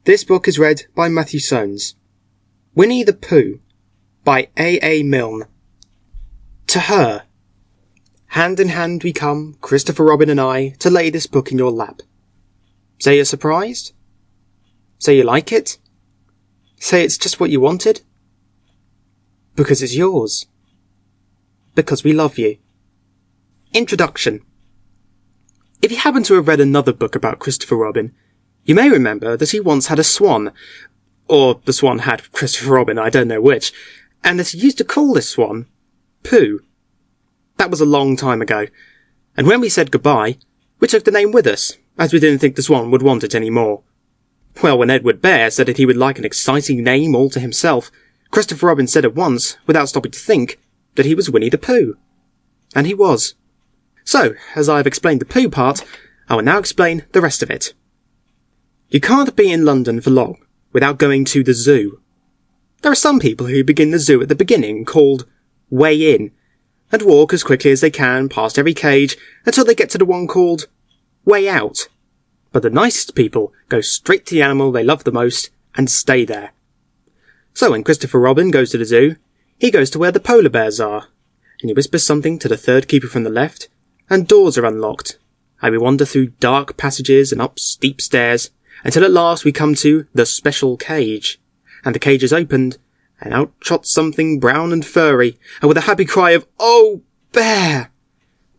This book is read by Matthew Soanes. Winnie the Pooh by A. Milne. To her. Hand in hand we come, Christopher Robin and I, to lay this book in your lap. Say you're surprised? Say you like it? Say it's just what you wanted? Because it's yours. Because we love you. Introduction. If you happen to have read another book about Christopher Robin, you may remember that he once had a swan, or the swan had Christopher Robin, I don't know which, and that he used to call this swan Pooh. That was a long time ago, and when we said goodbye, we took the name with us, as we didn't think the swan would want it any more. Well, when Edward Bear said that he would like an exciting name all to himself, Christopher Robin said at once, without stopping to think, that he was Winnie the Pooh. And he was. So, as I have explained the Pooh part, I will now explain the rest of it. You can't be in London for long without going to the zoo. There are some people who begin the zoo at the beginning, called Way In, and walk as quickly as they can past every cage until they get to the one called Way Out. But the nicest people go straight to the animal they love the most and stay there. So when Christopher Robin goes to the zoo, he goes to where the polar bears are, and he whispers something to the third keeper from the left, and doors are unlocked, and we wander through dark passages and up steep stairs, until at last we come to the special cage, and the cage is opened, and out trots something brown and furry, and with a happy cry of, "Oh, bear!"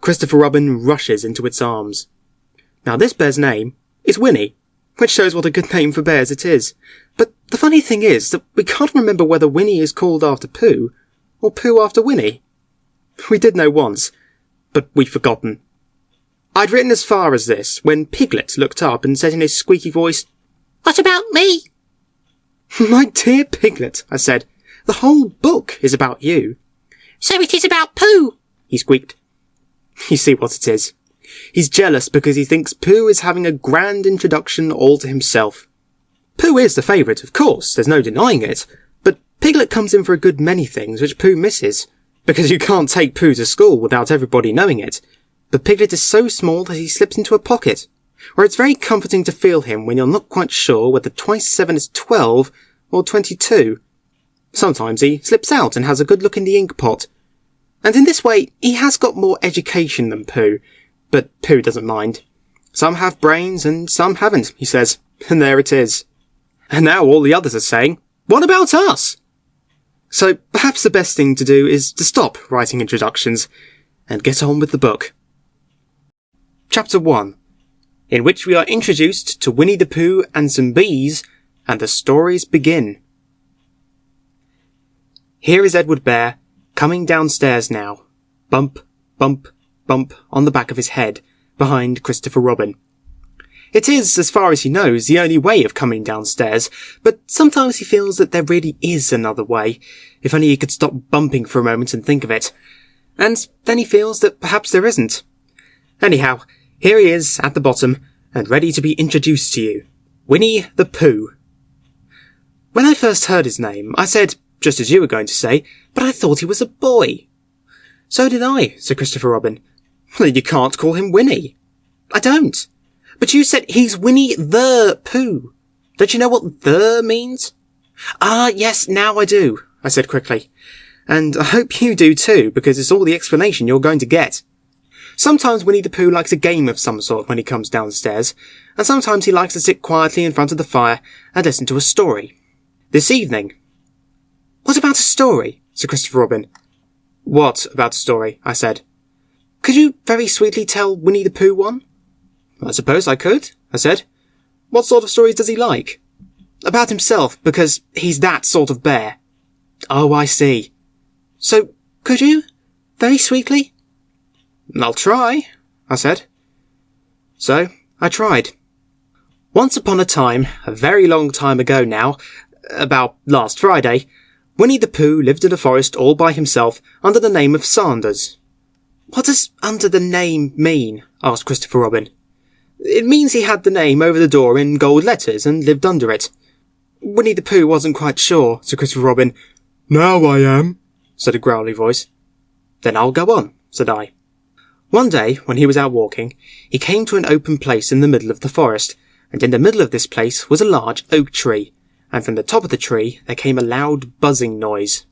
Christopher Robin rushes into its arms. Now this bear's name is Winnie, which shows what a good name for bears it is. But the funny thing is that we can't remember whether Winnie is called after Pooh, or Pooh after Winnie. We did know once, but we'd forgotten. I'd written as far as this, when Piglet looked up and said in his squeaky voice, "What about me?" "My dear Piglet," I said, "the whole book is about you." "So it is about Pooh," he squeaked. You see what it is. He's jealous because he thinks Pooh is having a grand introduction all to himself. Pooh is the favourite, of course, there's no denying it, but Piglet comes in for a good many things which Pooh misses, because you can't take Pooh to school without everybody knowing it. But Piglet is so small that he slips into a pocket, where it's very comforting to feel him when you're not quite sure whether twice 7 is 12 or 22. Sometimes he slips out and has a good look in the ink pot. And in this way, he has got more education than Pooh, but Pooh doesn't mind. Some have brains and some haven't, he says, and there it is. And now all the others are saying, "What about us?" So perhaps the best thing to do is to stop writing introductions and get on with the book. Chapter 1, in which we are introduced to Winnie the Pooh and some bees, and the stories begin. Here is Edward Bear, coming downstairs now, bump, bump, bump on the back of his head, behind Christopher Robin. It is, as far as he knows, the only way of coming downstairs, but sometimes he feels that there really is another way, if only he could stop bumping for a moment and think of it. And then he feels that perhaps there isn't. Anyhow, here he is, at the bottom, and ready to be introduced to you. Winnie the Pooh. When I first heard his name, I said, just as you were going to say, but I thought he was a boy. So did I, said Christopher Robin. Well, you can't call him Winnie. I don't. But you said he's Winnie the Pooh. Don't you know what "the" means? Ah, yes, now I do, I said quickly. And I hope you do too, because it's all the explanation you're going to get. Sometimes Winnie the Pooh likes a game of some sort when he comes downstairs, and sometimes he likes to sit quietly in front of the fire and listen to a story. This evening. What about a story? Said Christopher Robin. What about a story? I said. Could you very sweetly tell Winnie the Pooh one? I suppose I could, I said. What sort of stories does he like? About himself, because he's that sort of bear. Oh, I see. So, could you? Very sweetly? I'll try, I said. So, I tried. Once upon a time, a very long time ago now, about last Friday, Winnie the Pooh lived in a forest all by himself under the name of Sanders. What does "under the name" mean? Asked Christopher Robin. It means he had the name over the door in gold letters and lived under it. Winnie the Pooh wasn't quite sure, said Christopher Robin. Now I am, said a growly voice. Then I'll go on, said I. One day, when he was out walking, he came to an open place in the middle of the forest, and in the middle of this place was a large oak tree, and from the top of the tree there came a loud buzzing noise.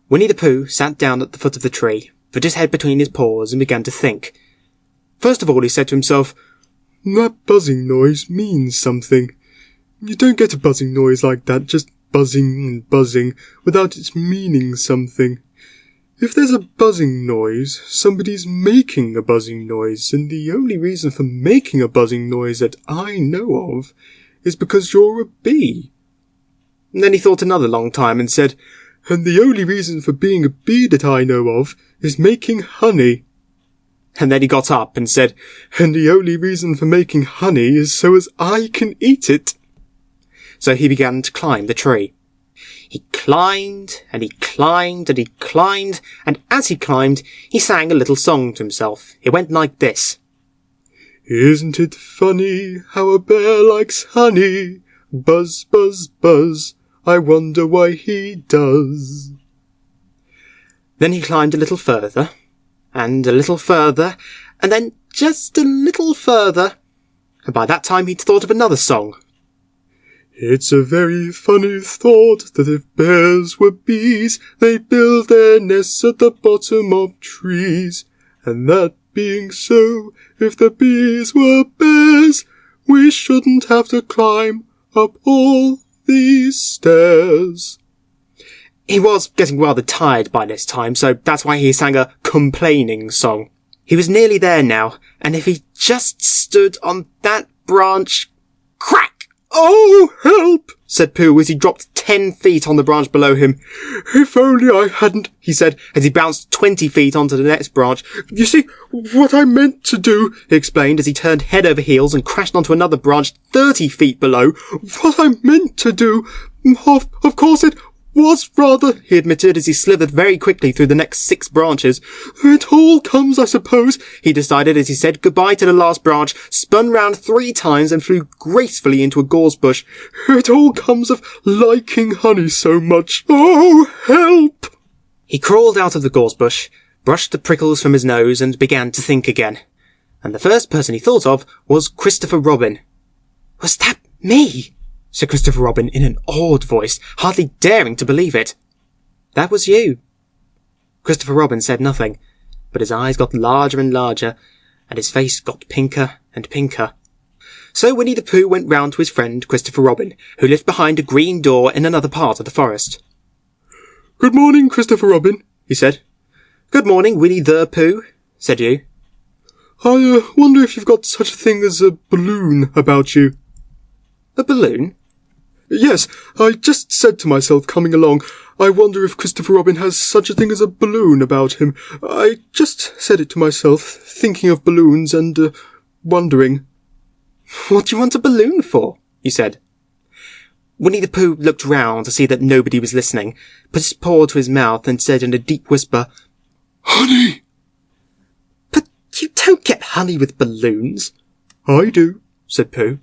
Winnie the Pooh sat down at the foot of the tree, put his head between his paws and began to think. First of all he said to himself, "That buzzing noise means something. You don't get a buzzing noise like that, just buzzing and buzzing, without its meaning something. If there's a buzzing noise, somebody's making a buzzing noise, and the only reason for making a buzzing noise that I know of is because you're a bee." And then he thought another long time and said, "And the only reason for being a bee that I know of is making honey." And then he got up and said, "And the only reason for making honey is so as I can eat it." So he began to climb the tree. He climbed, and he climbed, and he climbed, and as he climbed, he sang a little song to himself. It went like this. "Isn't it funny how a bear likes honey? Buzz, buzz, buzz, I wonder why he does." Then he climbed a little further, and a little further, and then just a little further, and by that time he'd thought of another song. "It's a very funny thought that if bears were bees, they'd build their nests at the bottom of trees. And that being so, if the bees were bears, we shouldn't have to climb up all these stairs." He was getting rather tired by this time, so that's why he sang a complaining song. He was nearly there now, and if he just stood on that branch... Crack! "Oh, help!" said Pooh as he dropped 10 feet on the branch below him. "If only I hadn't," he said, as he bounced 20 feet onto the next branch. "You see, what I meant to do," he explained as he turned head over heels and crashed onto another branch 30 feet below. "What I meant to do, of course it was rather," he admitted as he slithered very quickly through the next 6 branches. "It all comes, I suppose," he decided as he said goodbye to the last branch, spun round 3 times and flew gracefully into a gorse bush. "It all comes of liking honey so much. Oh, help!" He crawled out of the gorse bush, brushed the prickles from his nose and began to think again. And the first person he thought of was Christopher Robin. "Was that me?" said Christopher Robin in an awed voice, hardly daring to believe it. "That was you." Christopher Robin said nothing, but his eyes got larger and larger, and his face got pinker and pinker. So Winnie the Pooh went round to his friend Christopher Robin, who lived behind a green door in another part of the forest. "Good morning, Christopher Robin," he said. "Good morning, Winnie the Pooh," said you. "I wonder if you've got such a thing as a balloon about you." "A balloon?" "Yes, I just said to myself coming along, I wonder if Christopher Robin has such a thing as a balloon about him. I just said it to myself, thinking of balloons and, wondering." "What do you want a balloon for?" he said. Winnie the Pooh looked round to see that nobody was listening, put his paw to his mouth and said in a deep whisper, "Honey!" "But you don't get honey with balloons." "I do," said Pooh.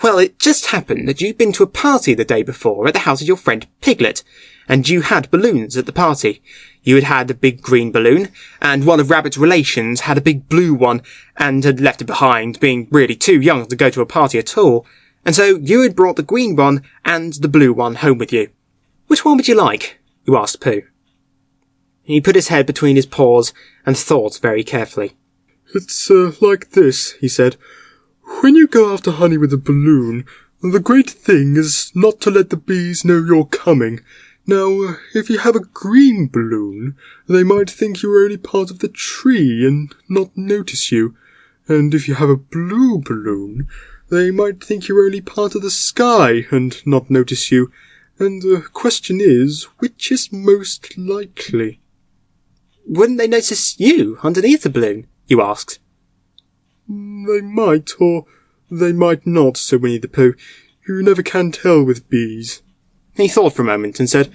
"Well, it just happened that you'd been to a party the day before at the house of your friend Piglet, and you had balloons at the party. You had had a big green balloon, and one of Rabbit's relations had a big blue one, and had left it behind, being really too young to go to a party at all. And so you had brought the green one and the blue one home with you. Which one would you like?" you asked Pooh. He put his head between his paws and thought very carefully. "It's like this," he said. "When you go after honey with a balloon, the great thing is not to let the bees know you're coming. Now, if you have a green balloon, they might think you were only part of the tree and not notice you. And if you have a blue balloon, they might think you were only part of the sky and not notice you. And the question is, which is most likely?" "Wouldn't they notice you underneath the balloon?" you asked. "They might, or they might not," said Winnie the Pooh. "You never can tell with bees." He thought for a moment and said,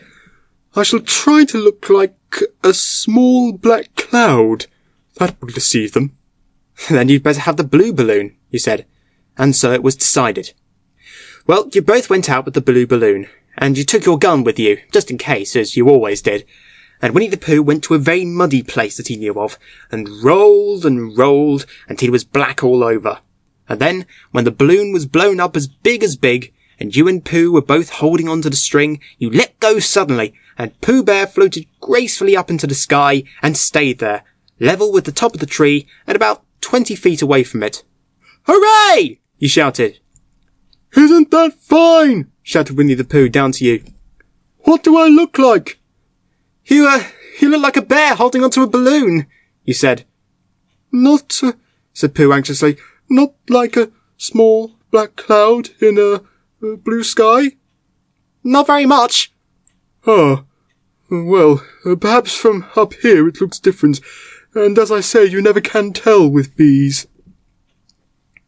"I shall try to look like a small black cloud. That will deceive them." "Then you'd better have the blue balloon," you said. And so it was decided. Well, you both went out with the blue balloon, and you took your gun with you, just in case, as you always did. And Winnie the Pooh went to a very muddy place that he knew of, and rolled until he was black all over. And then, when the balloon was blown up as big, and you and Pooh were both holding onto the string, you let go suddenly, and Pooh Bear floated gracefully up into the sky and stayed there, level with the top of the tree and about 20 feet away from it. "Hooray!" you shouted. "Isn't that fine?" shouted Winnie the Pooh down to you. "What do I look like?" You look like a bear holding onto a balloon," you said. "Not," said Pooh anxiously, "not like a small black cloud in a blue sky?" "Not very much." "Ah, well, perhaps from up here it looks different, and as I say, you never can tell with bees."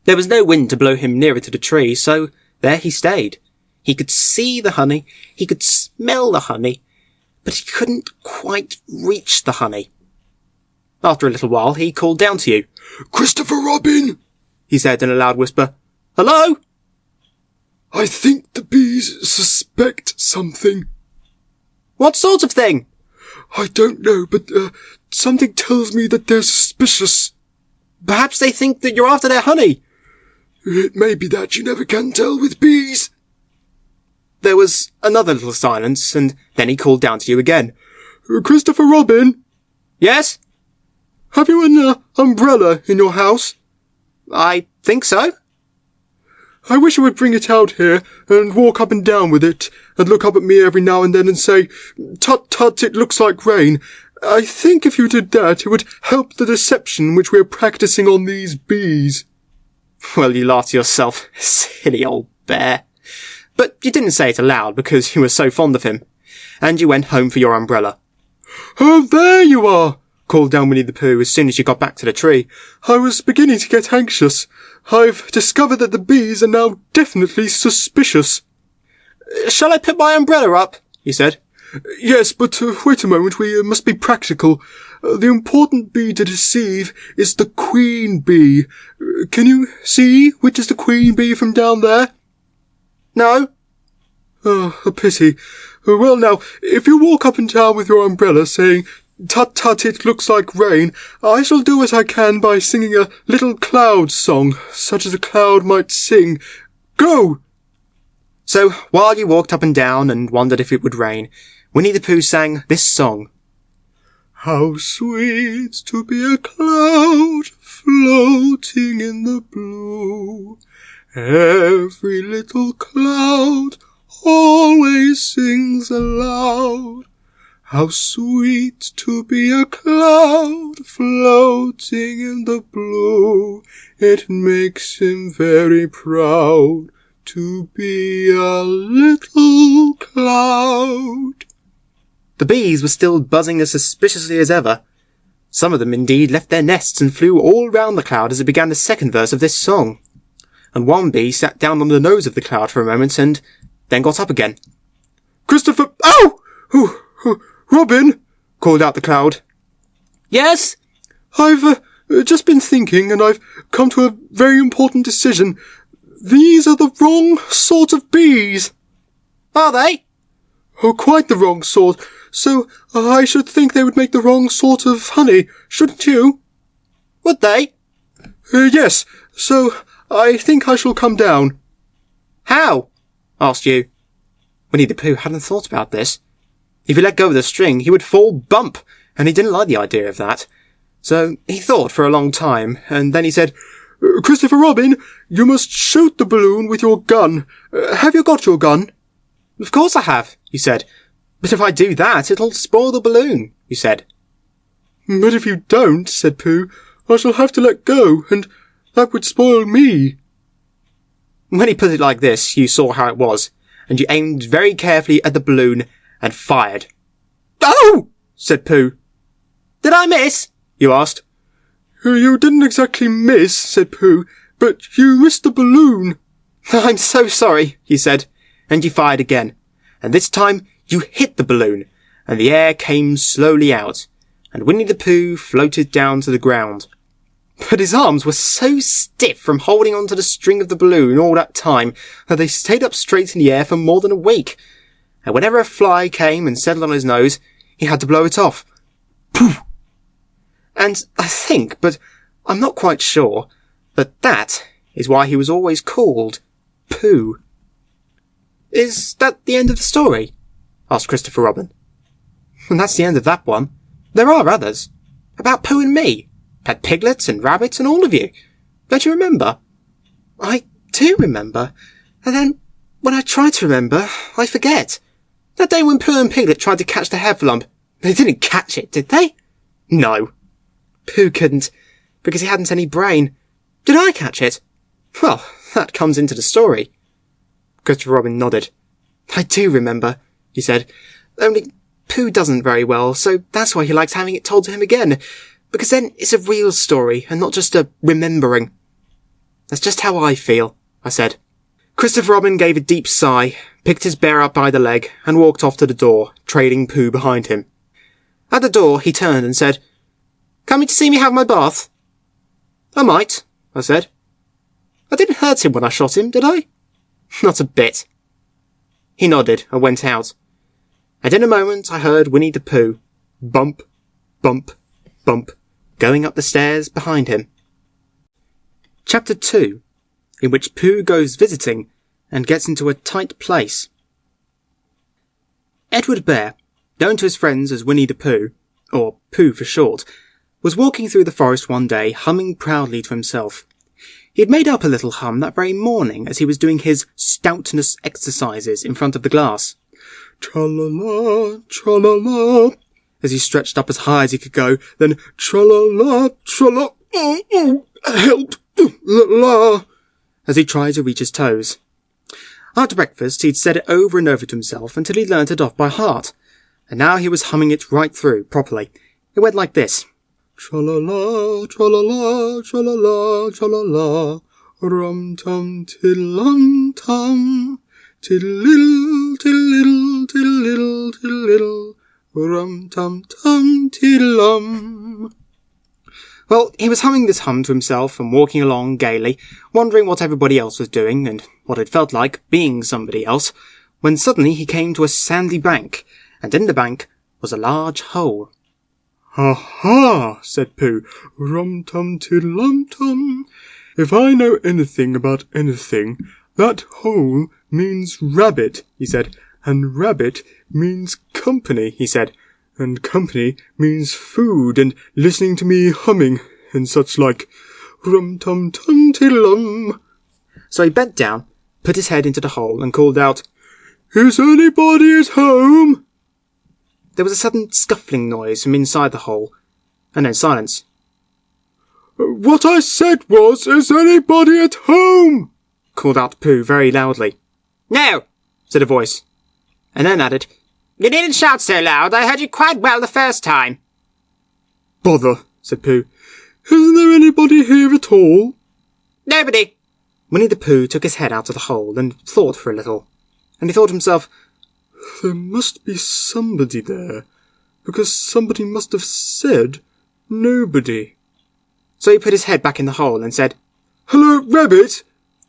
There was no wind to blow him nearer to the tree, so there he stayed. He could see the honey, he could smell the honey, but he couldn't quite reach the honey. After a little while, he called down to you. "Christopher Robin," he said in a loud whisper. "Hello?" "I think the bees suspect something." "What sort of thing?" "I don't know, but something tells me that they're suspicious." "Perhaps they think that you're after their honey." "It may be that, you never can tell with bees." There was another little silence, and then he called down to you again. "Christopher Robin?" "Yes?" "Have you an umbrella in your house?" "I think so." "I wish you would bring it out here and walk up and down with it and look up at me every now and then and say, 'Tut, tut, it looks like rain.' I think if you did that, it would help the deception which we're practicing on these bees." Well, you laughed to yourself, silly old bear. But you didn't say it aloud because you were so fond of him. And you went home for your umbrella. "Oh, there you are!" called down Winnie the Pooh as soon as you got back to the tree. "I was beginning to get anxious. I've discovered that the bees are now definitely suspicious." "Shall I put my umbrella up?" you said. "Yes, but wait a moment, we must be practical. The important bee to deceive is the queen bee. Can you see which is the queen bee from down there?" "No." "Oh, a pity. Well now, if you walk up and down with your umbrella saying, 'Tut, tut, it looks like rain,' I shall do what I can by singing a little cloud song, such as a cloud might sing. Go!" So, while you walked up and down and wondered if it would rain, Winnie the Pooh sang this song. "How sweet to be a cloud floating in the blue. Every little cloud always sings aloud. How sweet to be a cloud floating in the blue. It makes him very proud to be a little cloud." The bees were still buzzing as suspiciously as ever. Some of them indeed left their nests and flew all round the cloud as it began the second verse of this song. And one bee sat down on the nose of the cloud for a moment and then got up again. "Christopher— Ow! Robin!" called out the cloud. "Yes?" "I've just been thinking, and I've come to a very important decision. These are the wrong sort of bees." "Are they?" "Oh, quite the wrong sort. So I should think they would make the wrong sort of honey, shouldn't you?" "Would they?" Yes. So I think I shall come down." "How?" asked you. Winnie the Pooh hadn't thought about this. If he let go of the string, he would fall bump, and he didn't like the idea of that. So he thought for a long time, and then he said, "Christopher Robin, you must shoot the balloon with your gun. Have you got your gun?" "Of course I have," you said. "But if I do that, it'll spoil the balloon," you said. "But if you don't," said Pooh, "I shall have to let go, and that would spoil me." When he put it like this, you saw how it was, and you aimed very carefully at the balloon and fired. "Oh!" said Pooh. "Did I miss?" you asked. "You didn't exactly miss," said Pooh, "but you missed the balloon." "I'm so sorry," you said, and you fired again. And this time you hit the balloon, and the air came slowly out, and Winnie the Pooh floated down to the ground. But his arms were so stiff from holding onto the string of the balloon all that time that they stayed up straight in the air for more than a week. And whenever a fly came and settled on his nose, he had to blow it off. Pooh! And I think, but I'm not quite sure, that is why he was always called Pooh. Is that the end of the story? Asked Christopher Robin. And that's the end of that one. There are others. About Pooh and me. Pet piglets and rabbits and all of you. Don't you remember? I do remember. And then, when I try to remember, I forget. That day when Pooh and Piglet tried to catch the heffalump, they didn't catch it, did they? No. Pooh couldn't, because he hadn't any brain. Did I catch it? Well, that comes into the story. Christopher Robin nodded. I do remember, he said. Only Pooh doesn't very well, so that's why he likes having it told to him again, because then it's a real story and not just a remembering. That's just how I feel, I said. Christopher Robin gave a deep sigh, picked his bear up by the leg, and walked off to the door, trailing Pooh behind him. At the door, he turned and said, Coming to see me have my bath? I might, I said. I didn't hurt him when I shot him, did I? Not a bit. He nodded and went out. And in a moment I heard Winnie the Pooh, bump, bump, bump, going up the stairs behind him. Chapter 2, in which Pooh goes visiting and gets into a tight place. Edward Bear, known to his friends as Winnie the Pooh, or Pooh for short, was walking through the forest one day humming proudly to himself. He had made up a little hum that very morning as he was doing his stoutness exercises in front of the glass. Tra-la-la, tra-la-la, as he stretched up as high as he could go, then tra-la-la, tra-la, help, la-la, as he tried to reach his toes. After breakfast, he'd said it over and over to himself until he'd learnt it off by heart, and now he was humming it right through, properly. It went like this. Tra-la-la, tra-la-la, tra-la-la, tra-la-la, rum-tum, tiddle-um-tum, tiddle-liddle, tiddle-liddle, tiddle-liddle, tiddle-liddle, rum-tum-tum, tiddle-um. Well, he was humming this hum to himself and walking along gaily, wondering what everybody else was doing and what it felt like being somebody else, when suddenly he came to a sandy bank, and in the bank was a large hole. Ha-ha, said Pooh, rum-tum-tiddle-um-tum. If I know anything about anything, that hole means rabbit, he said, and rabbit means company, he said, and company means food and listening to me humming and such like. Rum-tum-tum-tiddle-um. So he bent down, put his head into the hole and called out, Is anybody at home? There was a sudden scuffling noise from inside the hole, and then silence. What I said was, is anybody at home? Called out Pooh very loudly. No, said a voice, and then added, You needn't shout so loud, I heard you quite well the first time. Bother, said Pooh. Isn't there anybody here at all? Nobody. Winnie the Pooh took his head out of the hole and thought for a little, and he thought to himself, There must be somebody there, because somebody must have said nobody. So he put his head back in the hole and said, Hello, Rabbit!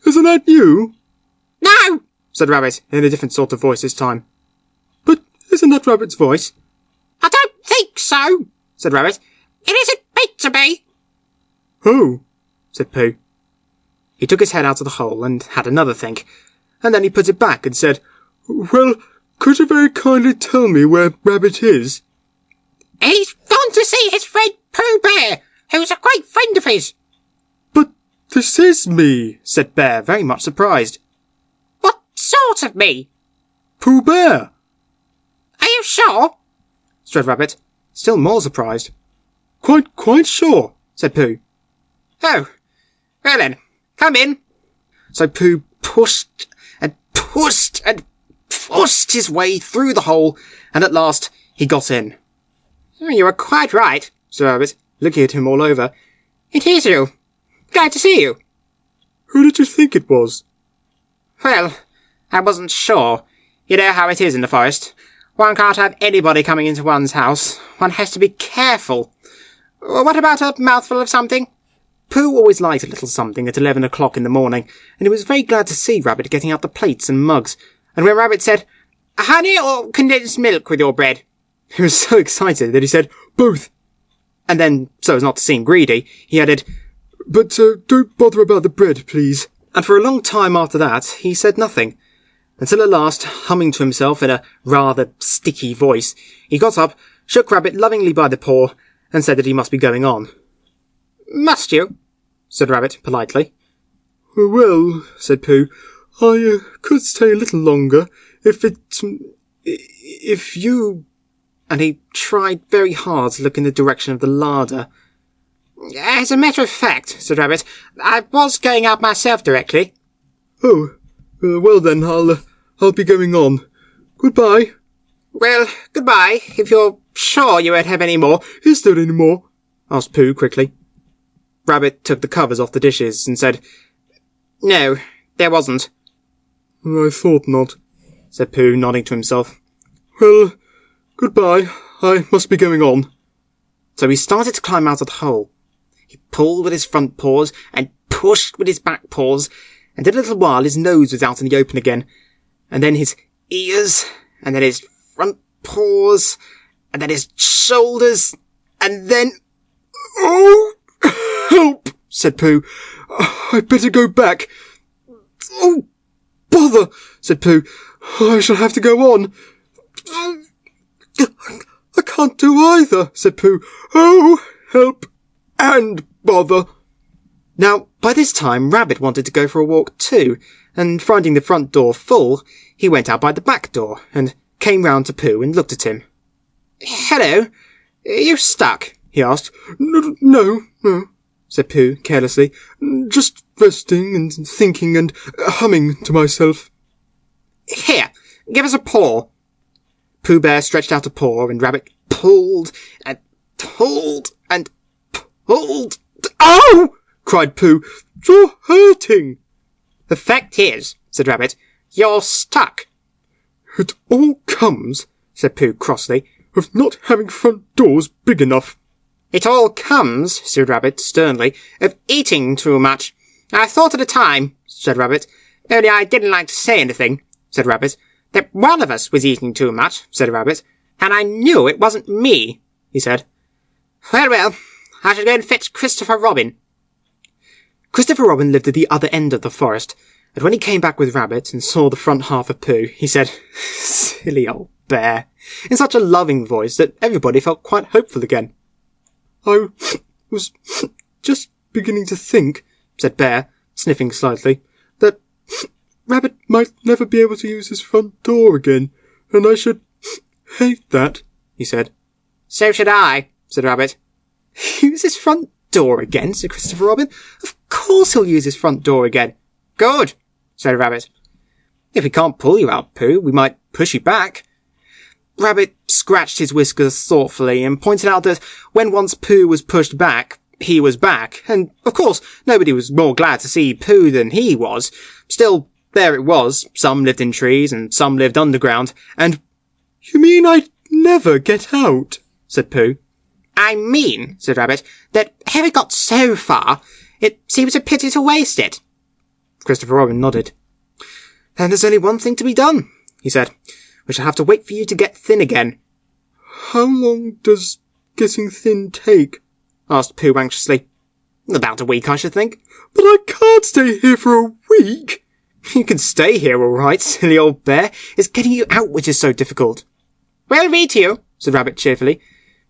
Isn't that you? No, said Rabbit, in a different sort of voice this time. But isn't that Rabbit's voice? I don't think so, said Rabbit. It isn't meant to be. Oh, said Pooh. He took his head out of the hole and had another think, and then he put it back and said, Well, could you very kindly tell me where Rabbit is? He's gone to see his friend Pooh Bear, who's a great friend of his. But this is me, said Bear, very much surprised. What sort of me? Pooh Bear. Are you sure? said Rabbit, still more surprised. Quite sure, said Pooh. Oh, well then, come in. So Pooh pushed and pushed and forced his way through the hole, and at last he got in. You are quite right, said Rabbit, looking at him all over. It is you. Glad to see you. Who did you think it was? Well, I wasn't sure. You know how it is in the forest. One can't have anybody coming into one's house. One has to be careful. What about a mouthful of something? Pooh always liked a little something at 11 o'clock in the morning, and he was very glad to see Rabbit getting out the plates and mugs. And when Rabbit said, Honey or condensed milk with your bread? He was so excited that he said, Both. And then, so as not to seem greedy, he added, But don't bother about the bread, please. And for a long time after that, he said nothing, until at last, humming to himself in a rather sticky voice, he got up, shook Rabbit lovingly by the paw, and said that he must be going on. "Must you?" said Rabbit politely. "Well," said Pooh, "I could stay a little longer, if you—" And he tried very hard to look in the direction of the larder. "As a matter of fact," said Rabbit, "I was going out myself directly." "Oh, well then, I'll be going on. Goodbye." "Well, goodbye, if you're sure you won't have any more." "Is there any more?" asked Pooh quickly. Rabbit took the covers off the dishes and said, "No, there wasn't." "I thought not," said Pooh, nodding to himself. "Well, goodbye. I must be going on." So he started to climb out of the hole. He pulled with his front paws and pushed with his back paws, and in a little while his nose was out in the open again, and then his ears, and then his front paws, and then his shoulders, and then... "Oh, help!" said Pooh. "I'd better go back." "Oh, bother!" said Pooh. "I shall have to go on." "I can't do either," said Pooh. "Oh, help and bother." Now, by this time, Rabbit wanted to go for a walk too, and finding the front door full, he went out by the back door, and came round to Pooh and looked at him. "Hello, you stuck?" he asked. No, said Pooh carelessly. "Just resting and thinking and humming to myself." "Here, give us a paw." Pooh Bear stretched out a paw, and Rabbit pulled and pulled and pulled. "Ow!" cried Pooh. "You're hurting." "The fact is," said Rabbit, "you're stuck." "It all comes," said Pooh crossly, "of not having front doors big enough." "It all comes," said Rabbit sternly, "of eating too much." "I thought at the time," said Rabbit, "only I didn't like to say anything," said Rabbit, "that one of us was eating too much," said Rabbit, "and I knew it wasn't me," he said. Well, I shall go and fetch Christopher Robin." Christopher Robin lived at the other end of the forest, and when he came back with Rabbit and saw the front half of Pooh, he said, "Silly old bear," in such a loving voice that everybody felt quite hopeful again. "I was just beginning to think," said Bear, sniffing slightly, "that Rabbit might never be able to use his front door again, and I should hate that," he said. "So should I," said Rabbit. "Use his front door again?" said Christopher Robin. "Of course he'll use his front door again." "Good," said Rabbit. "If we can't pull you out, Pooh, we might push you back." Rabbit scratched his whiskers thoughtfully and pointed out that when once Pooh was pushed back, he was back, and of course nobody was more glad to see Pooh than he was. Still, there it was. Some lived in trees and some lived underground, and... "You mean I'd never get out?" said Pooh. "I mean," said Rabbit, "that having got so far, it seems a pity to waste it." Christopher Robin nodded. "Then there's only one thing to be done," he said. "We shall have to wait for you to get thin again." "How long does getting thin take?" asked Pooh anxiously. "About a week, I should think." "But I can't stay here for a week." "You can stay here all right, silly old bear. It's getting you out which is so difficult." "We'll read to you," said Rabbit cheerfully.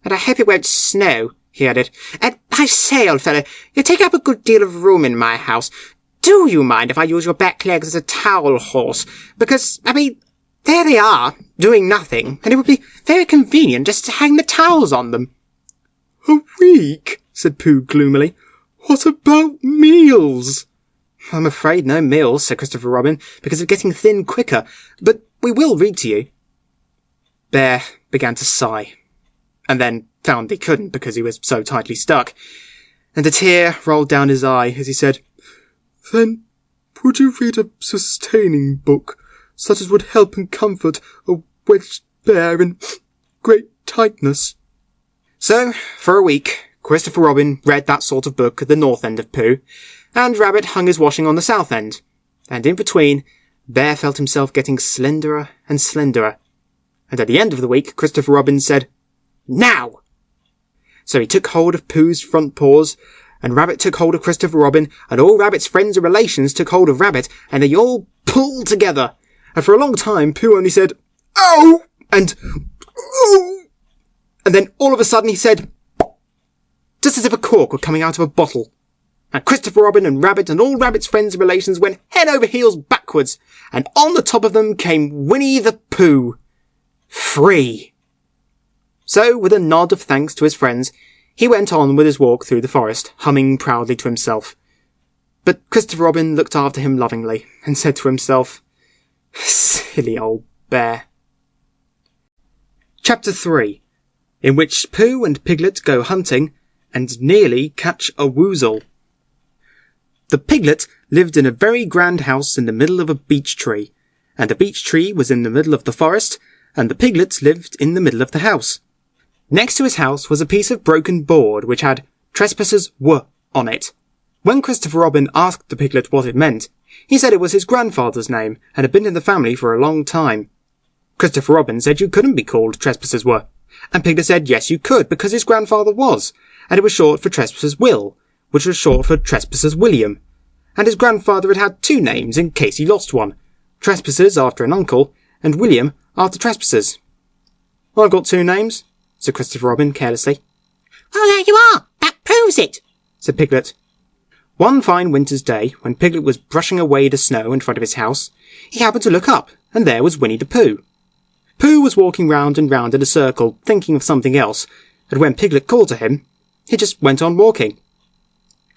"And I hope it won't snow," he added. "And I say, old fellow, you take up a good deal of room in my house. Do you mind if I use your back legs as a towel horse? Because, I mean, there they are, doing nothing, and it would be very convenient just to hang the towels on them." "A week?" said Pooh gloomily. "What about meals?" "I'm afraid no meals," said Christopher Robin, "because of getting thin quicker, but we will read to you." Bear began to sigh, and then found he couldn't because he was so tightly stuck, and a tear rolled down his eye as he said, "Then would you read a sustaining book, such as would help and comfort a wedged bear in great tightness?" So, for a week, Christopher Robin read that sort of book at the north end of Pooh, and Rabbit hung his washing on the south end, and in between, Bear felt himself getting slenderer and slenderer, and at the end of the week, Christopher Robin said, "Now!" So he took hold of Pooh's front paws, and Rabbit took hold of Christopher Robin, and all Rabbit's friends and relations took hold of Rabbit, and they all pulled together. And for a long time, Pooh only said, "Oh!" and "Oh!" And then all of a sudden he said, just as if a cork were coming out of a bottle. And Christopher Robin and Rabbit and all Rabbit's friends and relations went head over heels backwards, and on the top of them came Winnie the Pooh. Free. So, with a nod of thanks to his friends, he went on with his walk through the forest, humming proudly to himself. But Christopher Robin looked after him lovingly, and said to himself, "Silly old bear." Chapter 3, in which Pooh and Piglet go hunting, and nearly catch a woozle. The Piglet lived in a very grand house in the middle of a beech tree, and the beech tree was in the middle of the forest, and the Piglet lived in the middle of the house. Next to his house was a piece of broken board which had "Trespassers were" on it. When Christopher Robin asked the Piglet what it meant, he said it was his grandfather's name, and had been in the family for a long time. Christopher Robin said you couldn't be called Trespassers were, and Piglet said yes you could, because his grandfather was, and it was short for Trespassers Will, which was short for Trespassers William, and his grandfather had had two names in case he lost one, Trespassers after an uncle, and William after Trespassers. "I've got two names," said Christopher Robin carelessly. "Oh, there you are! That proves it!" said Piglet. One fine winter's day, when Piglet was brushing away the snow in front of his house, he happened to look up, and there was Winnie the Pooh. Pooh was walking round and round in a circle, thinking of something else, and when Piglet called to him, he just went on walking.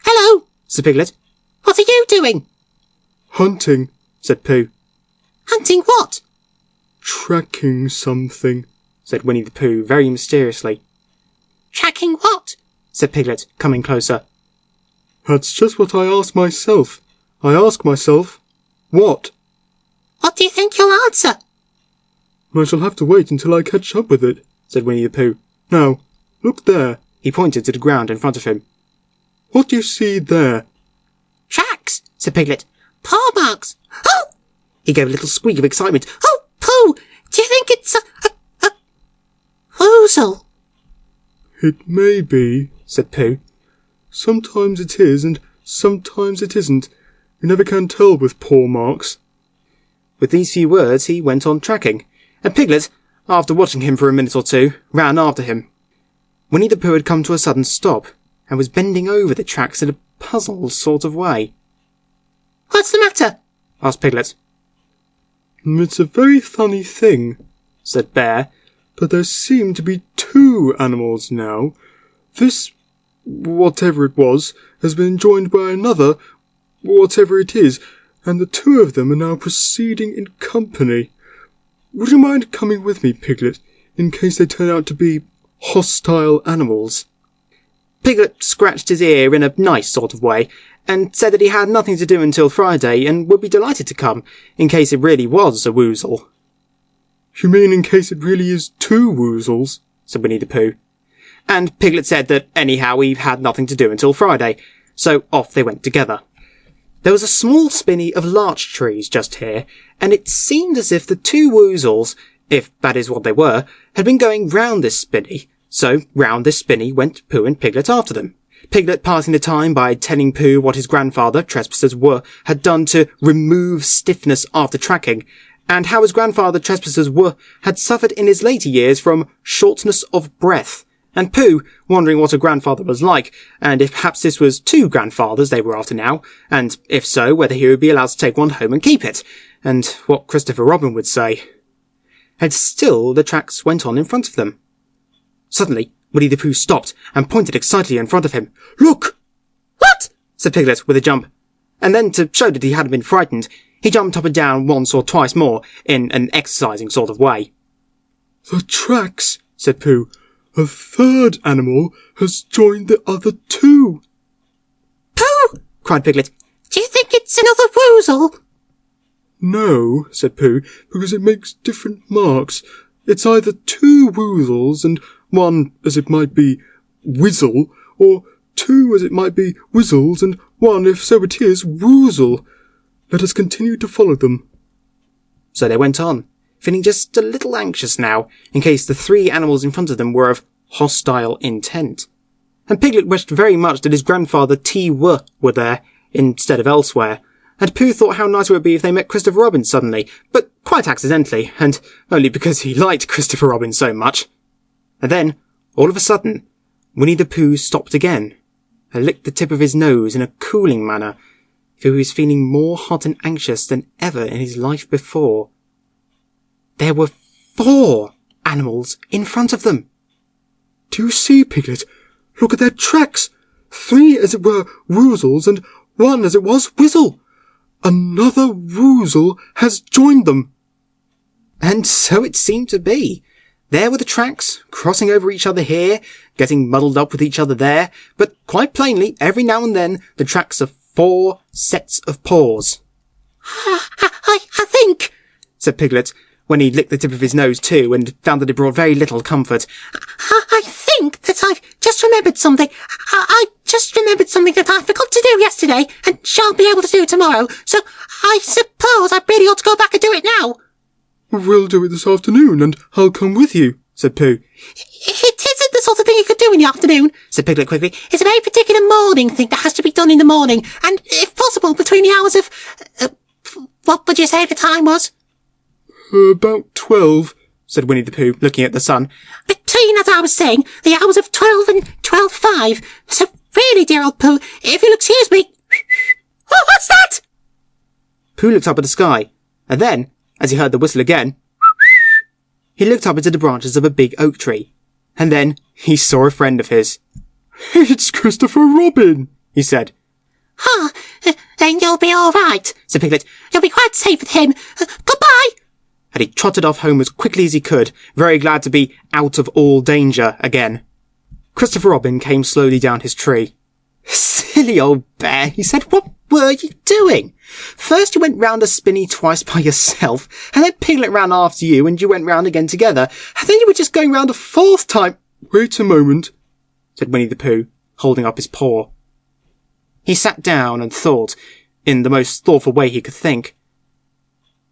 "Hello," said Piglet. "what are you doing?" Hunting. said Pooh. "Hunting what?" Tracking something. said Winnie the Pooh very mysteriously. "Tracking what?" said Piglet, coming closer. That's just what I ask myself. I ask myself, what? "What do you think you'll answer?" I shall have to wait until I catch up with it, said Winnie the Pooh. Now, look there. He pointed to the ground in front of him. What do you see there? "Tracks," said Piglet. "paw marks." "Oh!" He gave a little squeak of excitement. "Oh, Pooh, do you think it's a woozle?" It may be, said Pooh. Sometimes it is, and sometimes it isn't. You never can tell with paw marks. With these few words he went on tracking, and Piglet, after watching him for a minute or two, ran after him. Winnie the Pooh had come to a sudden stop, and was bending over the tracks in a puzzled sort of way. "What's the matter?" asked Piglet. It's a very funny thing, said Bear. but there seem to be two animals now. This, whatever it was, has been joined by another, whatever it is, and the two of them are now proceeding in company. Would you mind coming with me, Piglet, in case they turn out to be hostile animals? Piglet scratched his ear in a nice sort of way, and said that he had nothing to do until Friday, and would be delighted to come, in case it really was a woozle. You mean in case it really is two woozles? said Winnie the Pooh. And Piglet said that anyhow he had nothing to do until Friday, so off they went together. There was a small spinney of larch trees just here, and it seemed as if the two woozles, if that is what they were, had been going round this spinney, so round this spinney went Pooh and Piglet after them. Piglet passing the time by telling Pooh what his grandfather, Trespassers were, had done to remove stiffness after tracking, and how his grandfather, Trespassers were, had suffered in his later years from shortness of breath, and Pooh wondering what a grandfather was like, and if perhaps this was two grandfathers they were after now, and if so, whether he would be allowed to take one home and keep it, and what Christopher Robin would say. And still the tracks went on in front of them. Suddenly, Winnie the Pooh stopped and pointed excitedly in front of him. "Look!" "What?" said Piglet with a jump, and then to show that he hadn't been frightened, he jumped up and down once or twice more in an exercising sort of way. The tracks, said Pooh. A third animal has joined the other two. "Pooh!" cried Piglet. "Do you think it's another woozle?" No, said Pooh, because it makes different marks. It's either two woozles and one, as it might be, whizzle, or two, as it might be, whizzles, and one, if so it is, woozle. Let us continue to follow them. So they went on, feeling just a little anxious now, in case the three animals in front of them were of hostile intent. and Piglet wished very much that his grandfather T.W. were there instead of elsewhere, and Pooh thought how nice it would be if they met Christopher Robin suddenly, but quite accidentally, and only because he liked Christopher Robin so much. And then, all of a sudden, Winnie the Pooh stopped again, and licked the tip of his nose in a cooling manner, for he was feeling more hot and anxious than ever in his life before. There were 4 animals in front of them. Do you see, Piglet? Look at their tracks. 3, as it were, woozles, and 1, as it was, Whizzle. Another woozle has joined them. And so it seemed to be. There were the tracks, crossing over each other here, getting muddled up with each other there, but quite plainly, every now and then, the tracks of 4 sets of paws. I think, said Piglet, when he licked the tip of his nose too, and found that it brought very little comfort. I think that I've just remembered something. I just remembered something that I forgot to do yesterday and shan't be able to do tomorrow, so I suppose I really ought to go back and do it now. We'll do it this afternoon, and I'll come with you, said Pooh. It isn't the sort of thing you could do in the afternoon, said Piglet quickly. It's a very particular morning thing that has to be done in the morning, and if possible between the hours of... what would you say the time was? About 12, said Winnie the Pooh, looking at the sun. Between, as I was saying, the hours of 12 and 12:05. So really, dear old Pooh, if you'll excuse me... Oh, what's that? Pooh looked up at the sky, and then, as he heard the whistle again, he looked up into the branches of a big oak tree, and then he saw a friend of his. It's Christopher Robin, he said. Ah, then you'll be all right, said Piglet. You'll be quite safe with him. Goodbye. And he trotted off home as quickly as he could, very glad to be out of all danger again. Christopher Robin came slowly down his tree. Silly old bear, he said, what were you doing? First you went round a spinney twice by yourself, and then Piglet ran after you, and you went round again together, and then you were just going round a 4th time. Wait a moment, said Winnie the Pooh, holding up his paw. He sat down and thought, in the most thoughtful way he could think.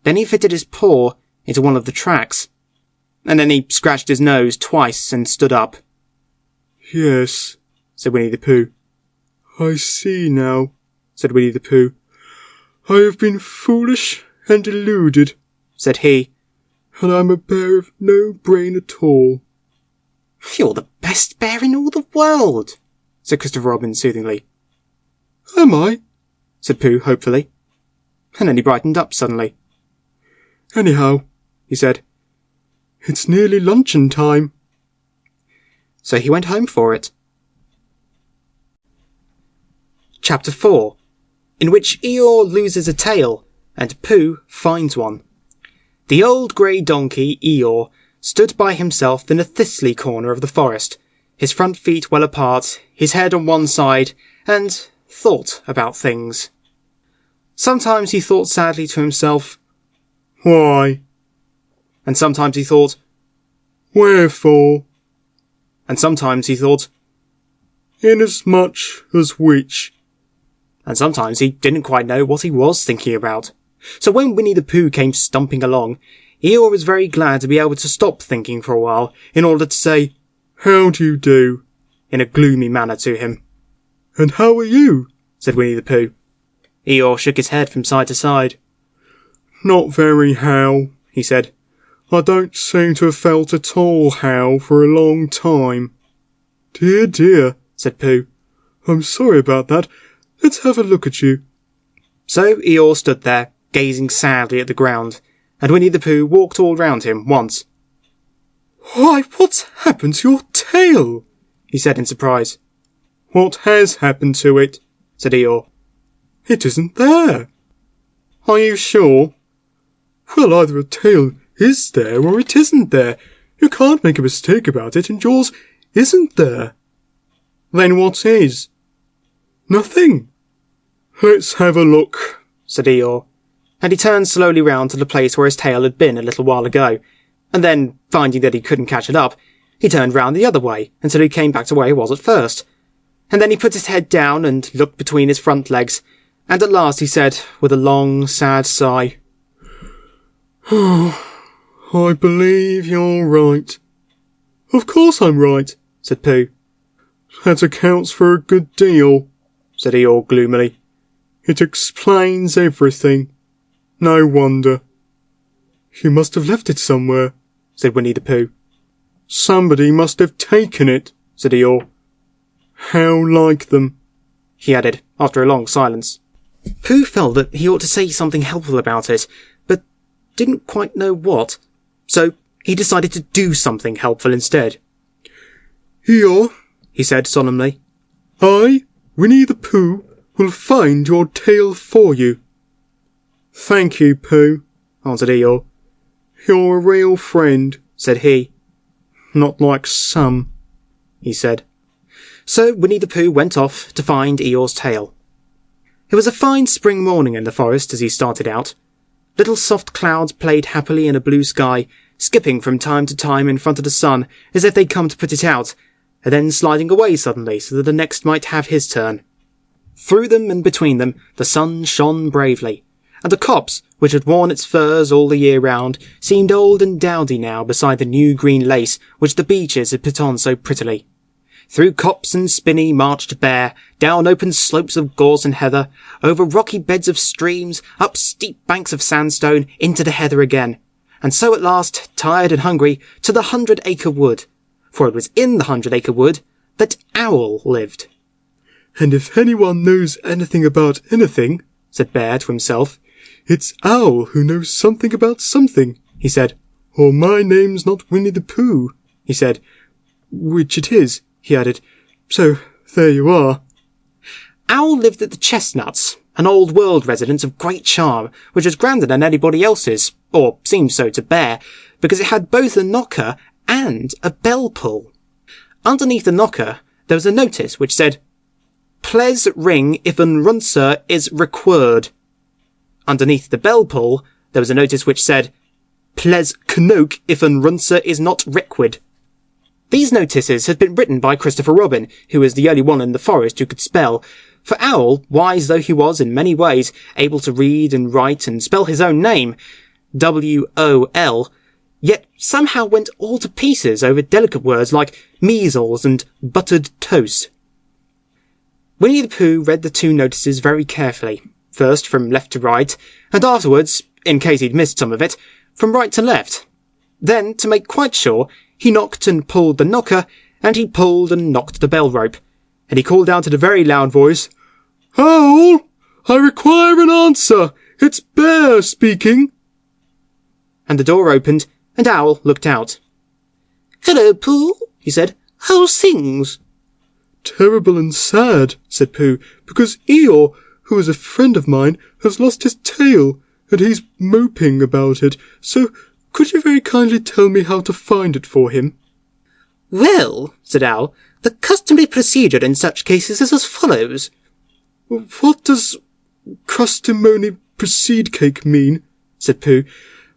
Then he fitted his paw into one of the tracks, and then he scratched his nose twice and stood up. Yes, said Winnie the Pooh. I see now, said Winnie the Pooh. I have been foolish and deluded, said he, and I'm a bear of no brain at all. You're the best bear in all the world, said Christopher Robin soothingly. Am I? Said Pooh hopefully, and then he brightened up suddenly. Anyhow, he said, it's nearly luncheon time. So he went home for it. Chapter 4, in which Eeyore loses a tail and Pooh finds one. The old grey donkey, Eeyore, stood by himself in a thistly corner of the forest, his front feet well apart, his head on one side, and thought about things. Sometimes he thought sadly to himself, Why? And sometimes he thought, Wherefore? And sometimes he thought, Inasmuch as which? And sometimes he didn't quite know what he was thinking about. So when Winnie the Pooh came stumping along, Eeyore was very glad to be able to stop thinking for a while in order to say, How do you do? In a gloomy manner to him. And how are you? Said Winnie the Pooh. Eeyore shook his head from side to side. Not very how, he said. I don't seem to have felt at all how for a long time. Dear, dear, said Pooh. I'm sorry about that. Let's have a look at you. So Eeyore stood there, gazing sadly at the ground, and Winnie the Pooh walked all round him once. Why, what's happened to your tail? He said in surprise. What has happened to it? Said Eeyore. It isn't there. Are you sure? Well, either a tail is there or it isn't there. You can't make a mistake about it, and yours isn't there. Then what is? Nothing. Let's have a look, said Eeyore, and he turned slowly round to the place where his tail had been a little while ago, and then, finding that he couldn't catch it up, he turned round the other way until he came back to where he was at first. And then he put his head down and looked between his front legs, and at last he said, with a long, sad sigh, I believe you're right. Of course I'm right, said Pooh. That accounts for a good deal, said Eeyore gloomily. It explains everything. No wonder. You must have left it somewhere, said Winnie the Pooh. Somebody must have taken it, said Eeyore. How like them, he added, after a long silence. Pooh felt that he ought to say something helpful about it, but didn't quite know what, so he decided to do something helpful instead. Eeyore, he said solemnly, I, Winnie the Pooh, will find your tail for you. Thank you, Pooh, answered Eeyore. You're a real friend, said he. Not like some, he said. So Winnie the Pooh went off to find Eeyore's tail. It was a fine spring morning in the forest as he started out. Little soft clouds played happily in a blue sky, skipping from time to time in front of the sun as if they'd come to put it out, and then sliding away suddenly so that the next might have his turn. Through them and between them the sun shone bravely, and the copse, which had worn its furs all the year round, seemed old and dowdy now beside the new green lace which the beeches had put on so prettily. Through copse and spinney marched Bear, down open slopes of gorse and heather, over rocky beds of streams, up steep banks of sandstone, into the heather again, and so at last, tired and hungry, to the 100-acre wood, for it was in the 100-acre wood that Owl lived. And if anyone knows anything about anything, said Bear to himself, it's Owl who knows something about something, he said. Or my name's not Winnie the Pooh, he said. Which it is, he added. So, there you are. Owl lived at the Chestnuts, an old world residence of great charm, which was grander than anybody else's, or seemed so to Bear, because it had both a knocker and a bell pull. Underneath the knocker, there was a notice which said, Ples ring if an runser is required. Underneath the bell pull, there was a notice which said, Ples knoke if an runser is not requid. These notices had been written by Christopher Robin, who was the only one in the forest who could spell, for Owl, wise though he was in many ways, able to read and write and spell his own name, W-O-L, yet somehow went all to pieces over delicate words like measles and buttered toast. Winnie the Pooh read the two notices very carefully, first from left to right, and afterwards, in case he'd missed some of it, from right to left. Then, to make quite sure, he knocked and pulled the knocker, and he pulled and knocked the bell rope, and he called out in a very loud voice, Owl, I require an answer. It's Bear speaking. And the door opened, and Owl looked out. Hello, Pooh, he said. How's things? Terrible and sad, said Pooh, because Eeyore, who is a friend of mine, has lost his tail, and he's moping about it, so could you very kindly tell me how to find it for him? Well, said Owl, the customary procedure in such cases is as follows. What does customary proceed cake mean? Said Pooh,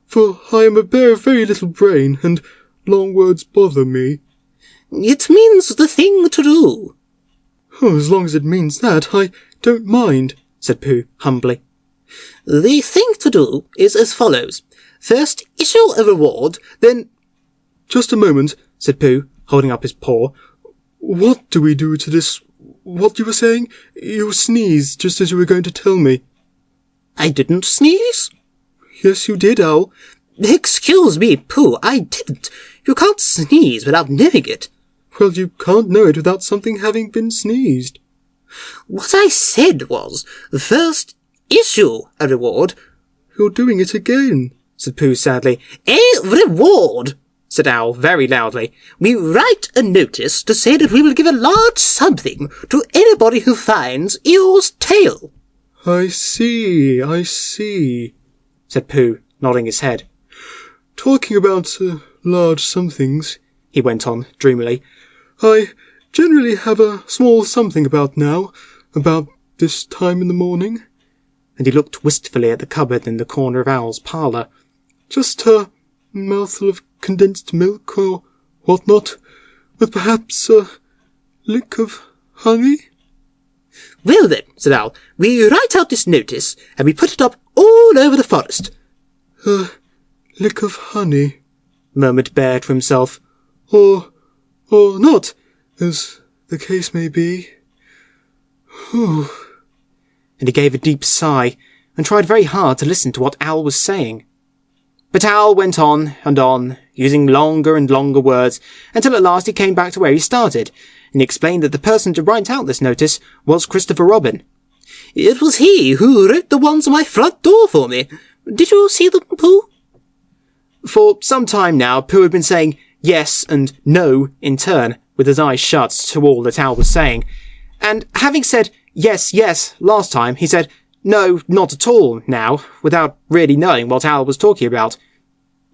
for I am a bear of very little brain, and long words bother me. It means the thing to do. Oh, as long as it means that, I don't mind, said Pooh humbly. The thing to do is as follows. First, issue a reward, then... Just a moment, said Pooh, holding up his paw. What do we do to this... What you were saying? You sneezed just as you were going to tell me. I didn't sneeze. Yes, you did, Owl. Excuse me, Pooh, I didn't. You can't sneeze without knowing it. Well, you can't know it without something having been sneezed. What I said was, first, issue a reward. You're doing it again, said Pooh sadly. A reward, said Owl very loudly. We write a notice to say that we will give a large something to anybody who finds Eeyore's tail. I see, said Pooh, nodding his head. Talking about large somethings, he went on dreamily, I generally have a small something about now, about this time in the morning. And he looked wistfully at the cupboard in the corner of Owl's parlour. Just a mouthful of condensed milk or whatnot, with perhaps a lick of honey. Well then, said Owl, we write out this notice, and we put it up all over the forest. A lick of honey, murmured Bear to himself. Or not, as the case may be. Whew. And he gave a deep sigh, and tried very hard to listen to what Al was saying. But Al went on and on, using longer and longer words, until at last he came back to where he started, and he explained that the person to write out this notice was Christopher Robin. It was he who wrote the ones on my front door for me. Did you see them, Pooh? For some time now, Pooh had been saying yes and no in turn, with his eyes shut to all that Al was saying. And having said yes, yes last time, he said no, not at all now, without really knowing what Al was talking about.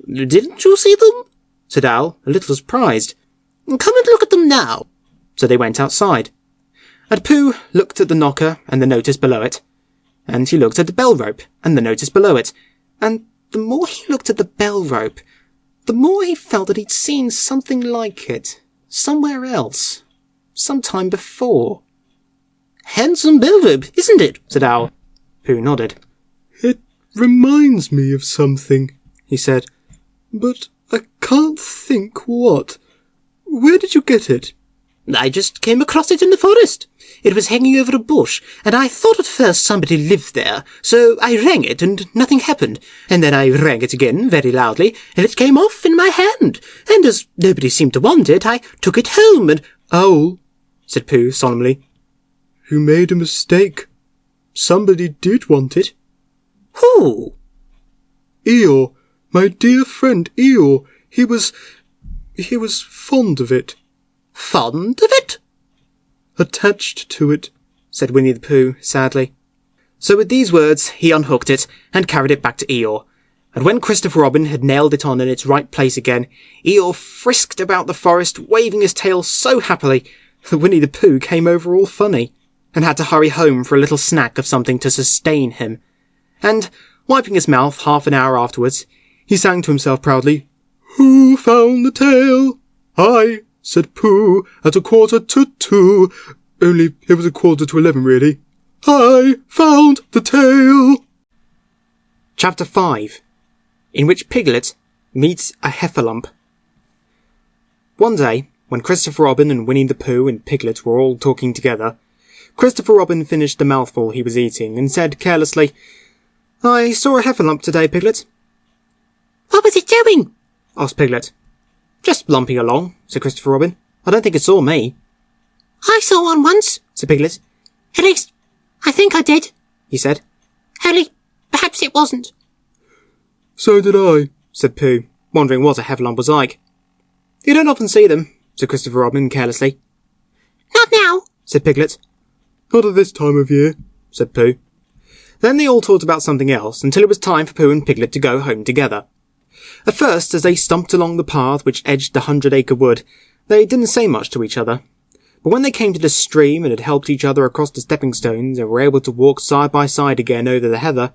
Didn't you see them? Said Al, a little surprised. Come and look at them now. So they went outside. And Pooh looked at the knocker and the notice below it. And he looked at the bell rope and the notice below it. And the more he looked at the bell rope, the more he felt that he'd seen something like it, somewhere else, sometime before. Handsome bell rope, isn't it? Said Al. Pooh nodded. It reminds me of something, He said. but I can't think what. Where did you get it? I just came across it in the forest. It was hanging over a bush, and I thought at first somebody lived there, so I rang it and nothing happened. And then I rang it again very loudly, and it came off in my hand. And as nobody seemed to want it, I took it home and— Owl, Said Pooh solemnly. you made a mistake. Somebody did want it. Who? Eeyore, my dear friend Eeyore. He was fond of it. Fond of it? Attached to it. Said Winnie the Pooh sadly. So with these words he unhooked it and carried it back to Eeyore. And when Christopher Robin had nailed it on in its right place again, Eeyore frisked about the forest, waving his tail so happily that Winnie the Pooh came over all funny, and had to hurry home for a little snack of something to sustain him. And, wiping his mouth half an hour afterwards, he sang to himself proudly, Who found the tail? I, said Pooh, at 1:45. Only it was 11:15, really. I found the tail. Chapter 5, in which Piglet meets a heffalump. One day, when Christopher Robin and Winnie the Pooh and Piglet were all talking together, Christopher Robin finished the mouthful he was eating and said carelessly, I saw a heffalump today, Piglet. What was it doing? Asked Piglet. Just lumping along, said Christopher Robin. I don't think it saw me. I saw one once, Said Piglet. At least, I think I did. He said. Only, perhaps it wasn't. So did I, Said Pooh, wondering what a heffalump was like. You don't often see them, said Christopher Robin carelessly. Not now, Said Piglet. Not at this time of year. Said Pooh. Then they all talked about something else until it was time for Pooh and Piglet to go home together. At first, as they stumped along the path which edged the 100-acre wood, they didn't say much to each other. But when they came to the stream and had helped each other across the stepping stones and were able to walk side by side again over the heather,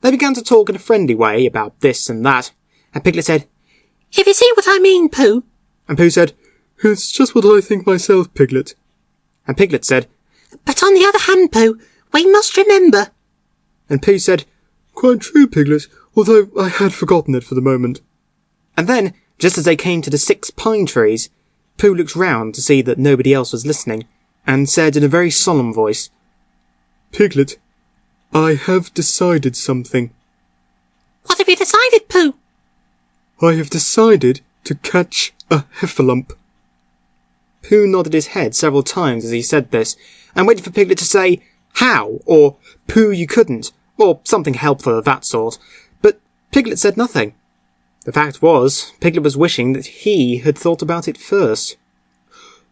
they began to talk in a friendly way about this and that. And Piglet said, if you see what I mean, Pooh. and Pooh said, It's just what I think myself, Piglet. and Piglet said, But on the other hand, Pooh, we must remember. and Pooh said, Quite true, Piglet, although I had forgotten it for the moment. and then, just as they came to the 6 pine trees, Pooh looked round to see that nobody else was listening, and said in a very solemn voice, Piglet, I have decided something. What have you decided, Pooh? I have decided to catch a heffalump. Pooh nodded his head several times as he said this, and waited for Piglet to say, how, or Pooh you couldn't, or something helpful of that sort, but Piglet said nothing. The fact was, Piglet was wishing that he had thought about it first.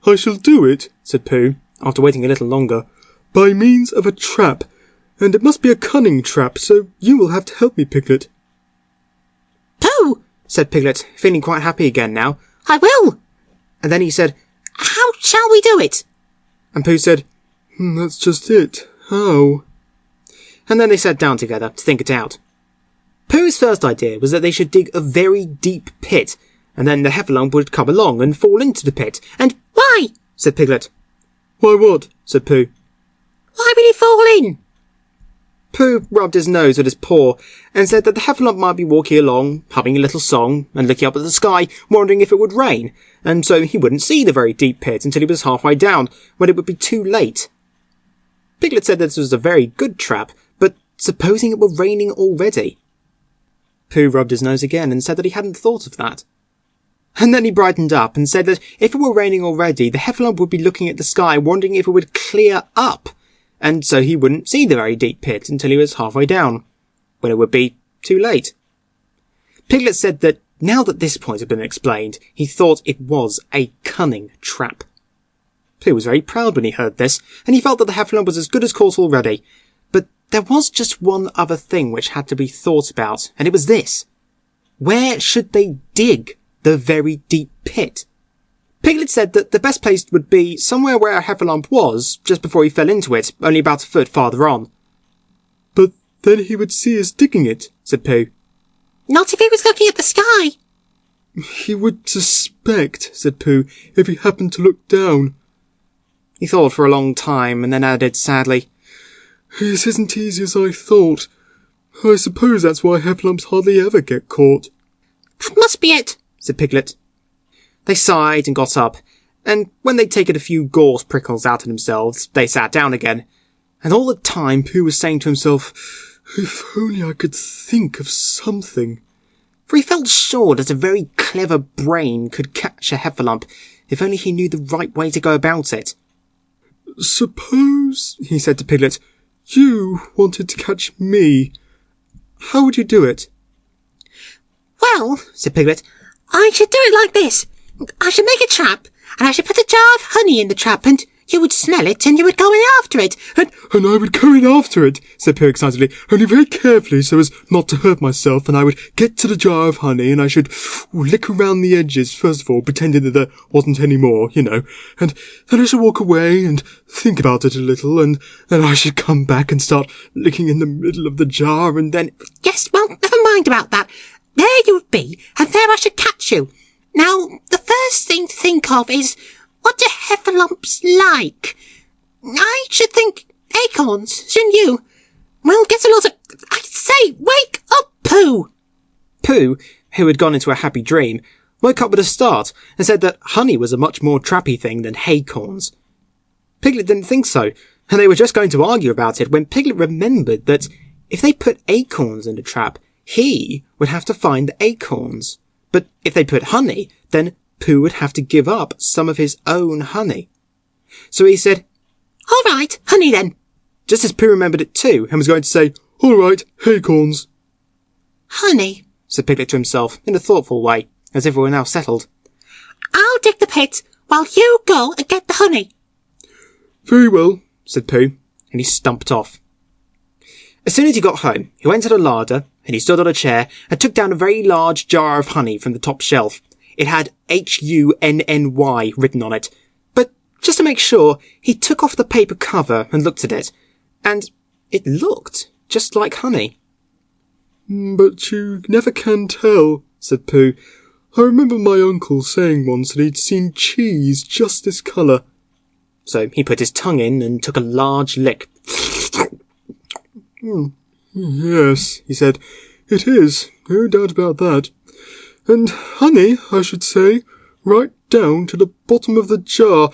I shall do it, Said Pooh, after waiting a little longer, by means of a trap, and it must be a cunning trap, so you will have to help me, Piglet. Pooh, said Piglet, feeling quite happy again now, I will. and then he said, How shall we do it? and Pooh said, That's just it. How? and then they sat down together to think it out. Pooh's first idea was that they should dig a very deep pit, and then the heffalump would come along and fall into the pit, and Why? said Piglet. Why what? Said Pooh. Why will he fall in? Pooh rubbed his nose with his paw and said that the heffalump might be walking along, humming a little song and looking up at the sky, wondering if it would rain, and so he wouldn't see the very deep pit until he was halfway down, when it would be too late. Piglet said this was a very good trap, but supposing it were raining already? Pooh rubbed his nose again and said that he hadn't thought of that. And then he brightened up and said that if it were raining already, the heffalump would be looking at the sky, wondering if it would clear up, and so he wouldn't see the very deep pit until he was halfway down, when it would be too late. Piglet said that now that this point had been explained, he thought it was a cunning trap. Pooh was very proud when he heard this, and he felt that the heffalump was as good as caught already. But there was just one other thing which had to be thought about, and it was this. Where should they dig the very deep pit? Piglet said that the best place would be somewhere where a heffalump was, just before he fell into it, only about a foot farther on. But then he would see us digging it, said Pooh. Not if he was looking at the sky. He would suspect, said Pooh, if he happened to look down. He thought for a long time, and then added sadly, This isn't easy as I thought. I suppose that's why heffalumps hardly ever get caught. That must be it, said Piglet. They sighed and got up, and when they'd taken a few gorse prickles out of themselves, they sat down again. And all the time Pooh was saying to himself, If only I could think of something. For he felt sure that a very clever brain could catch a heffalump, if only he knew the right way to go about it. Suppose, he said to Piglet, you wanted to catch me. How would you do it? Well, said Piglet, I should do it like this. I should make a trap, and I should put a jar of honey in the trap, and you would smell it, and you would go in after it. And I would go in after it, said Pooh excitedly, only very carefully so as not to hurt myself, and I would get to the jar of honey, and I should lick around the edges, first of all, pretending that there wasn't any more, you know, and then I should walk away and think about it a little, and then I should come back and start licking in the middle of the jar, and then... Yes, well, never mind about that. There you would be, and there I should catch you. Now, the first thing to think of is, what do heffalumps like? I should think acorns, shouldn't you? Well, get a lot of... I say, wake up, Pooh! Pooh, who had gone into a happy dream, woke up with a start and said that honey was a much more trappy thing than haycorns. Piglet didn't think so, and they were just going to argue about it when Piglet remembered that if they put acorns in the trap, he would have to find the acorns. But if they put honey, then Pooh would have to give up some of his own honey. So he said, All right, honey then. Just as Pooh remembered it too, and was going to say, All right, acorns. Honey, said Piglet to himself, in a thoughtful way, as if it were now settled. I'll dig the pit while you go and get the honey. Very well, said Pooh, and he stumped off. As soon as he got home, he went to the larder, and he stood on a chair and took down a very large jar of honey from the top shelf. It had Hunny written on it, but just to make sure, he took off the paper cover and looked at it, and it looked just like honey. But you never can tell, said Pooh. I remember my uncle saying once that he'd seen cheese just this colour. So he put his tongue in and took a large lick. Yes, he said, it is, no doubt about that. And honey, I should say, right down to the bottom of the jar,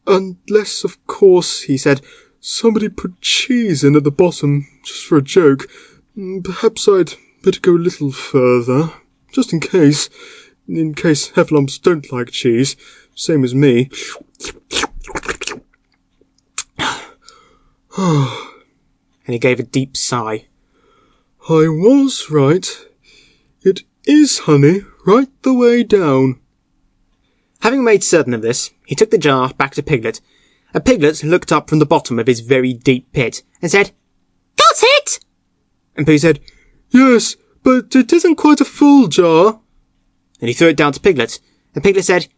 unless, of course, he said, somebody put cheese in at the bottom, just for a joke. Perhaps I'd better go a little further, just in case heffalumps don't like cheese, same as me. And he gave a deep sigh. I was right. It is honey, right the way down. Having made certain of this, he took the jar back to Piglet, and Piglet looked up from the bottom of his very deep pit and said, Got it! And Pooh said, Yes, but it isn't quite a full jar. And he threw it down to Piglet, and Piglet said,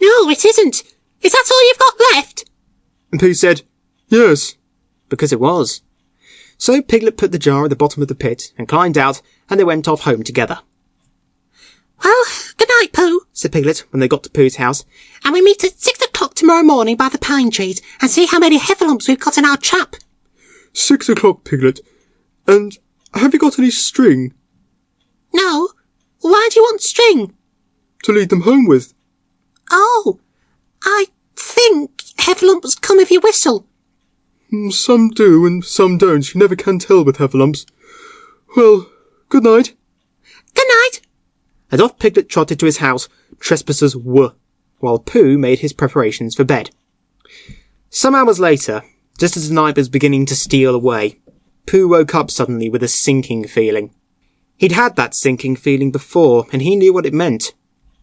No, it isn't. Is that all you've got left? And Pooh said, Yes. Because it was. So Piglet put the jar at the bottom of the pit and climbed out, and they went off home together. Well, good night, Pooh, said Piglet when they got to Pooh's house. And we meet at 6 o'clock tomorrow morning by the pine trees and see how many heffalumps we've got in our trap. 6 o'clock, Piglet. And have you got any string? No. Why do you want string? To lead them home with. Oh, I think heffalumps come if you whistle. Some do and some don't. You never can tell with heffalumps. Well, good night. Good night. And off Piglet trotted to his house, trespassers were, while Pooh made his preparations for bed. Some hours later, just as the night was beginning to steal away, Pooh woke up suddenly with a sinking feeling. He'd had that sinking feeling before, and he knew what it meant.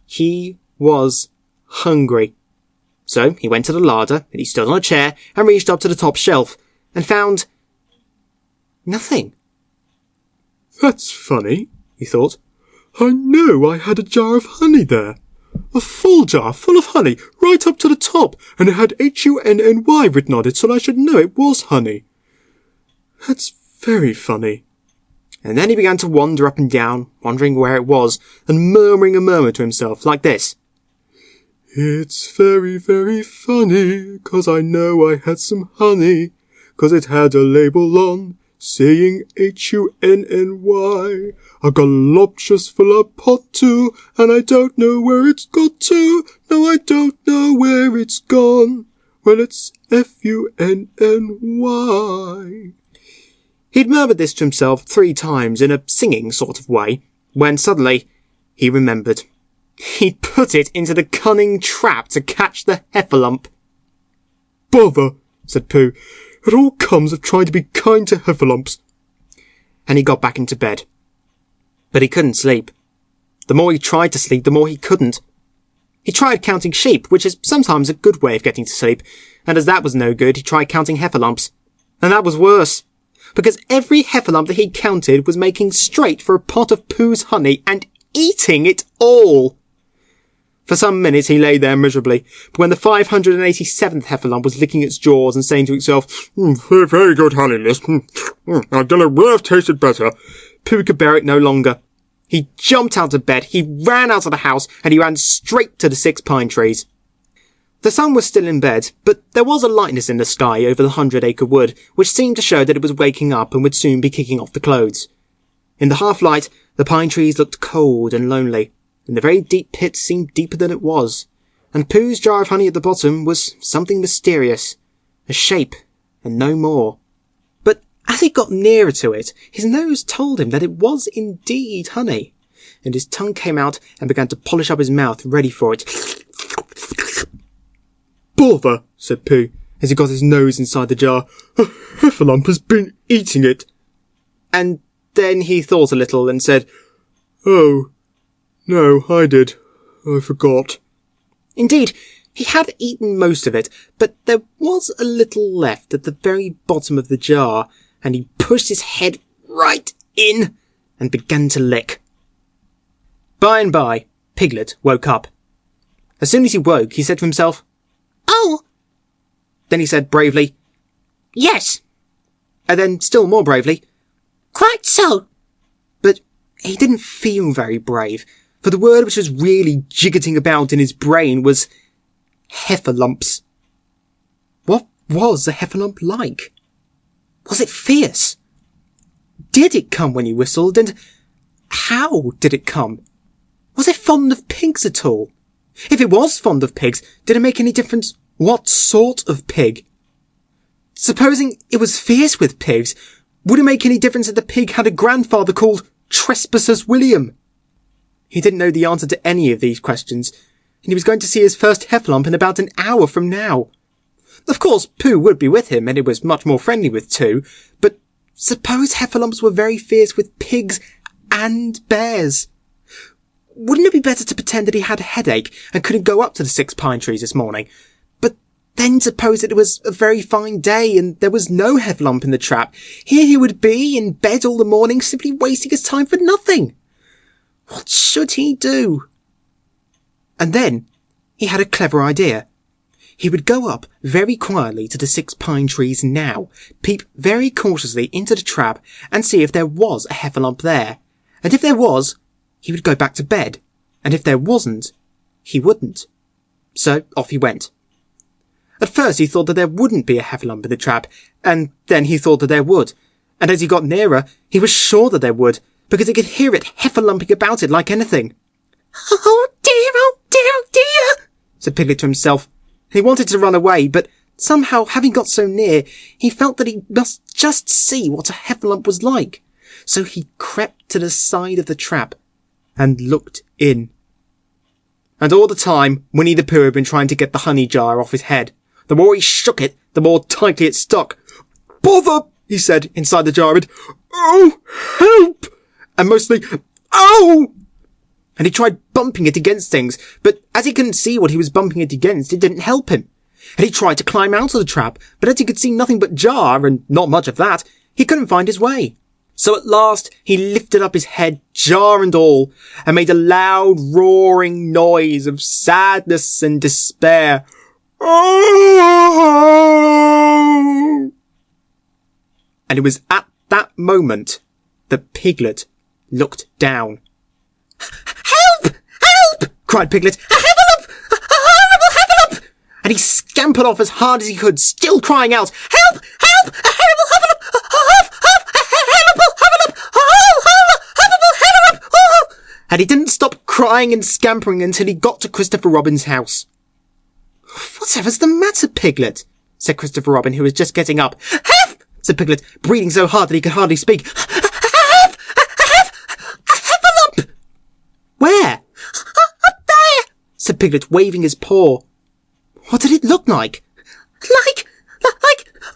He was hungry. So he went to the larder, and he stood on a chair and reached up to the top shelf, and found nothing. That's funny, he thought. I know I had a jar of honey there. A full jar full of honey, right up to the top, and it had Hunny written on it, so I should know it was honey. That's very funny. And then he began to wander up and down, wondering where it was, and murmuring a murmur to himself like this. It's very, very funny, 'cause I know I had some honey, 'cause it had a label on, saying Hunny. A galoptious full of pot too, and I don't know where it's got to. No, I don't know where it's gone. Well, it's Funny. He'd murmured this to himself 3 times in a singing sort of way, when suddenly he remembered. He'd put it into the cunning trap to catch the heffalump. Bother, said Pooh. It all comes of trying to be kind to heffalumps. And he got back into bed. But he couldn't sleep. The more he tried to sleep, the more he couldn't. He tried counting sheep, which is sometimes a good way of getting to sleep, and as that was no good, he tried counting heffalumps. And that was worse, because every heffalump that he counted was making straight for a pot of Pooh's honey and eating it all. For some minutes he lay there miserably, but when the 587th heffalump was licking its jaws and saying to itself, Very good honey, Miss. I don't know where I've tasted better, Pooh could bear it no longer. He jumped out of bed, he ran out of the house, and he ran straight to the 6 pine trees. The sun was still in bed, but there was a lightness in the sky over the 100-acre wood, which seemed to show that it was waking up and would soon be kicking off the clothes. In the half-light, the pine trees looked cold and lonely, and the very deep pit seemed deeper than it was, and Pooh's jar of honey at the bottom was something mysterious, a shape, and no more. But as he got nearer to it, his nose told him that it was indeed honey, and his tongue came out and began to polish up his mouth ready for it. Bother, said Pooh, as he got his nose inside the jar. A heffalump has been eating it. And then he thought a little and said, Oh, no, I did. I forgot. Indeed, he had eaten most of it, but there was a little left at the very bottom of the jar, and he pushed his head right in and began to lick. By and by, Piglet woke up. As soon as he woke, he said to himself, Oh! Then he said bravely, Yes! And then still more bravely, Quite so! But he didn't feel very brave, for the word which was really jiggetting about in his brain was heffalumps. What was a heffalump like? Was it fierce? Did it come when he whistled, and how did it come? Was it fond of pigs at all? If it was fond of pigs, did it make any difference what sort of pig? Supposing it was fierce with pigs, would it make any difference that the pig had a grandfather called Trespassers William? He didn't know the answer to any of these questions, and he was going to see his first heffalump in about an hour from now. Of course, Pooh would be with him, and it was much more friendly with 2, but suppose heffalumps were very fierce with pigs and bears. Wouldn't it be better to pretend that he had a headache and couldn't go up to the 6 pine trees this morning? But then suppose that it was a very fine day and there was no heffalump in the trap. Here he would be in bed all the morning, simply wasting his time for nothing. What should he do? And then he had a clever idea. He would go up very quietly to the 6 pine trees now, peep very cautiously into the trap and see if there was a heffalump there. And if there was, he would go back to bed, and if there wasn't, he wouldn't. So off he went. At first he thought that there wouldn't be a heffalump in the trap, and then he thought that there would, And as he got nearer, he was sure that there would, because he could hear it heffalomping about it like anything. Oh dear, said Piglet to himself. He wanted to run away, but somehow, having got so near, he felt that he must just see what a heffalump was like. So he crept to the side of the trap and looked in. And all the time, Winnie the Pooh had been trying to get the honey jar off his head. The more he shook it, the more tightly it stuck. "Bother!" he said inside the jar, and "Oh, help!" and mostly, "Oh!" And he tried bumping it against things, but as he couldn't see what he was bumping it against, it didn't help him. And he tried to climb out of the trap, but as he could see nothing but jar, and not much of that, he couldn't find his way. So at last, he lifted up his head, jar and all, and made a loud roaring noise of sadness and despair. "Oh!" And it was at that moment that Piglet looked down. "Help! Help!" cried Piglet. "A heffalump! A horrible heffalump!" And he scampered off as hard as he could, still crying out, "Help! Help! A horrible heffalump! A horrible heffalump! Horrible heffalump! Oh!" And he didn't stop crying and scampering until he got to Christopher Robin's house. "Whatever's the matter, Piglet?" said Christopher Robin, who was just getting up. "Help!" said Piglet, breathing so hard that he could hardly speak. "Help! A heffalump!" "Where?" "Up there," said Piglet, waving his paw. What did it look like? Like,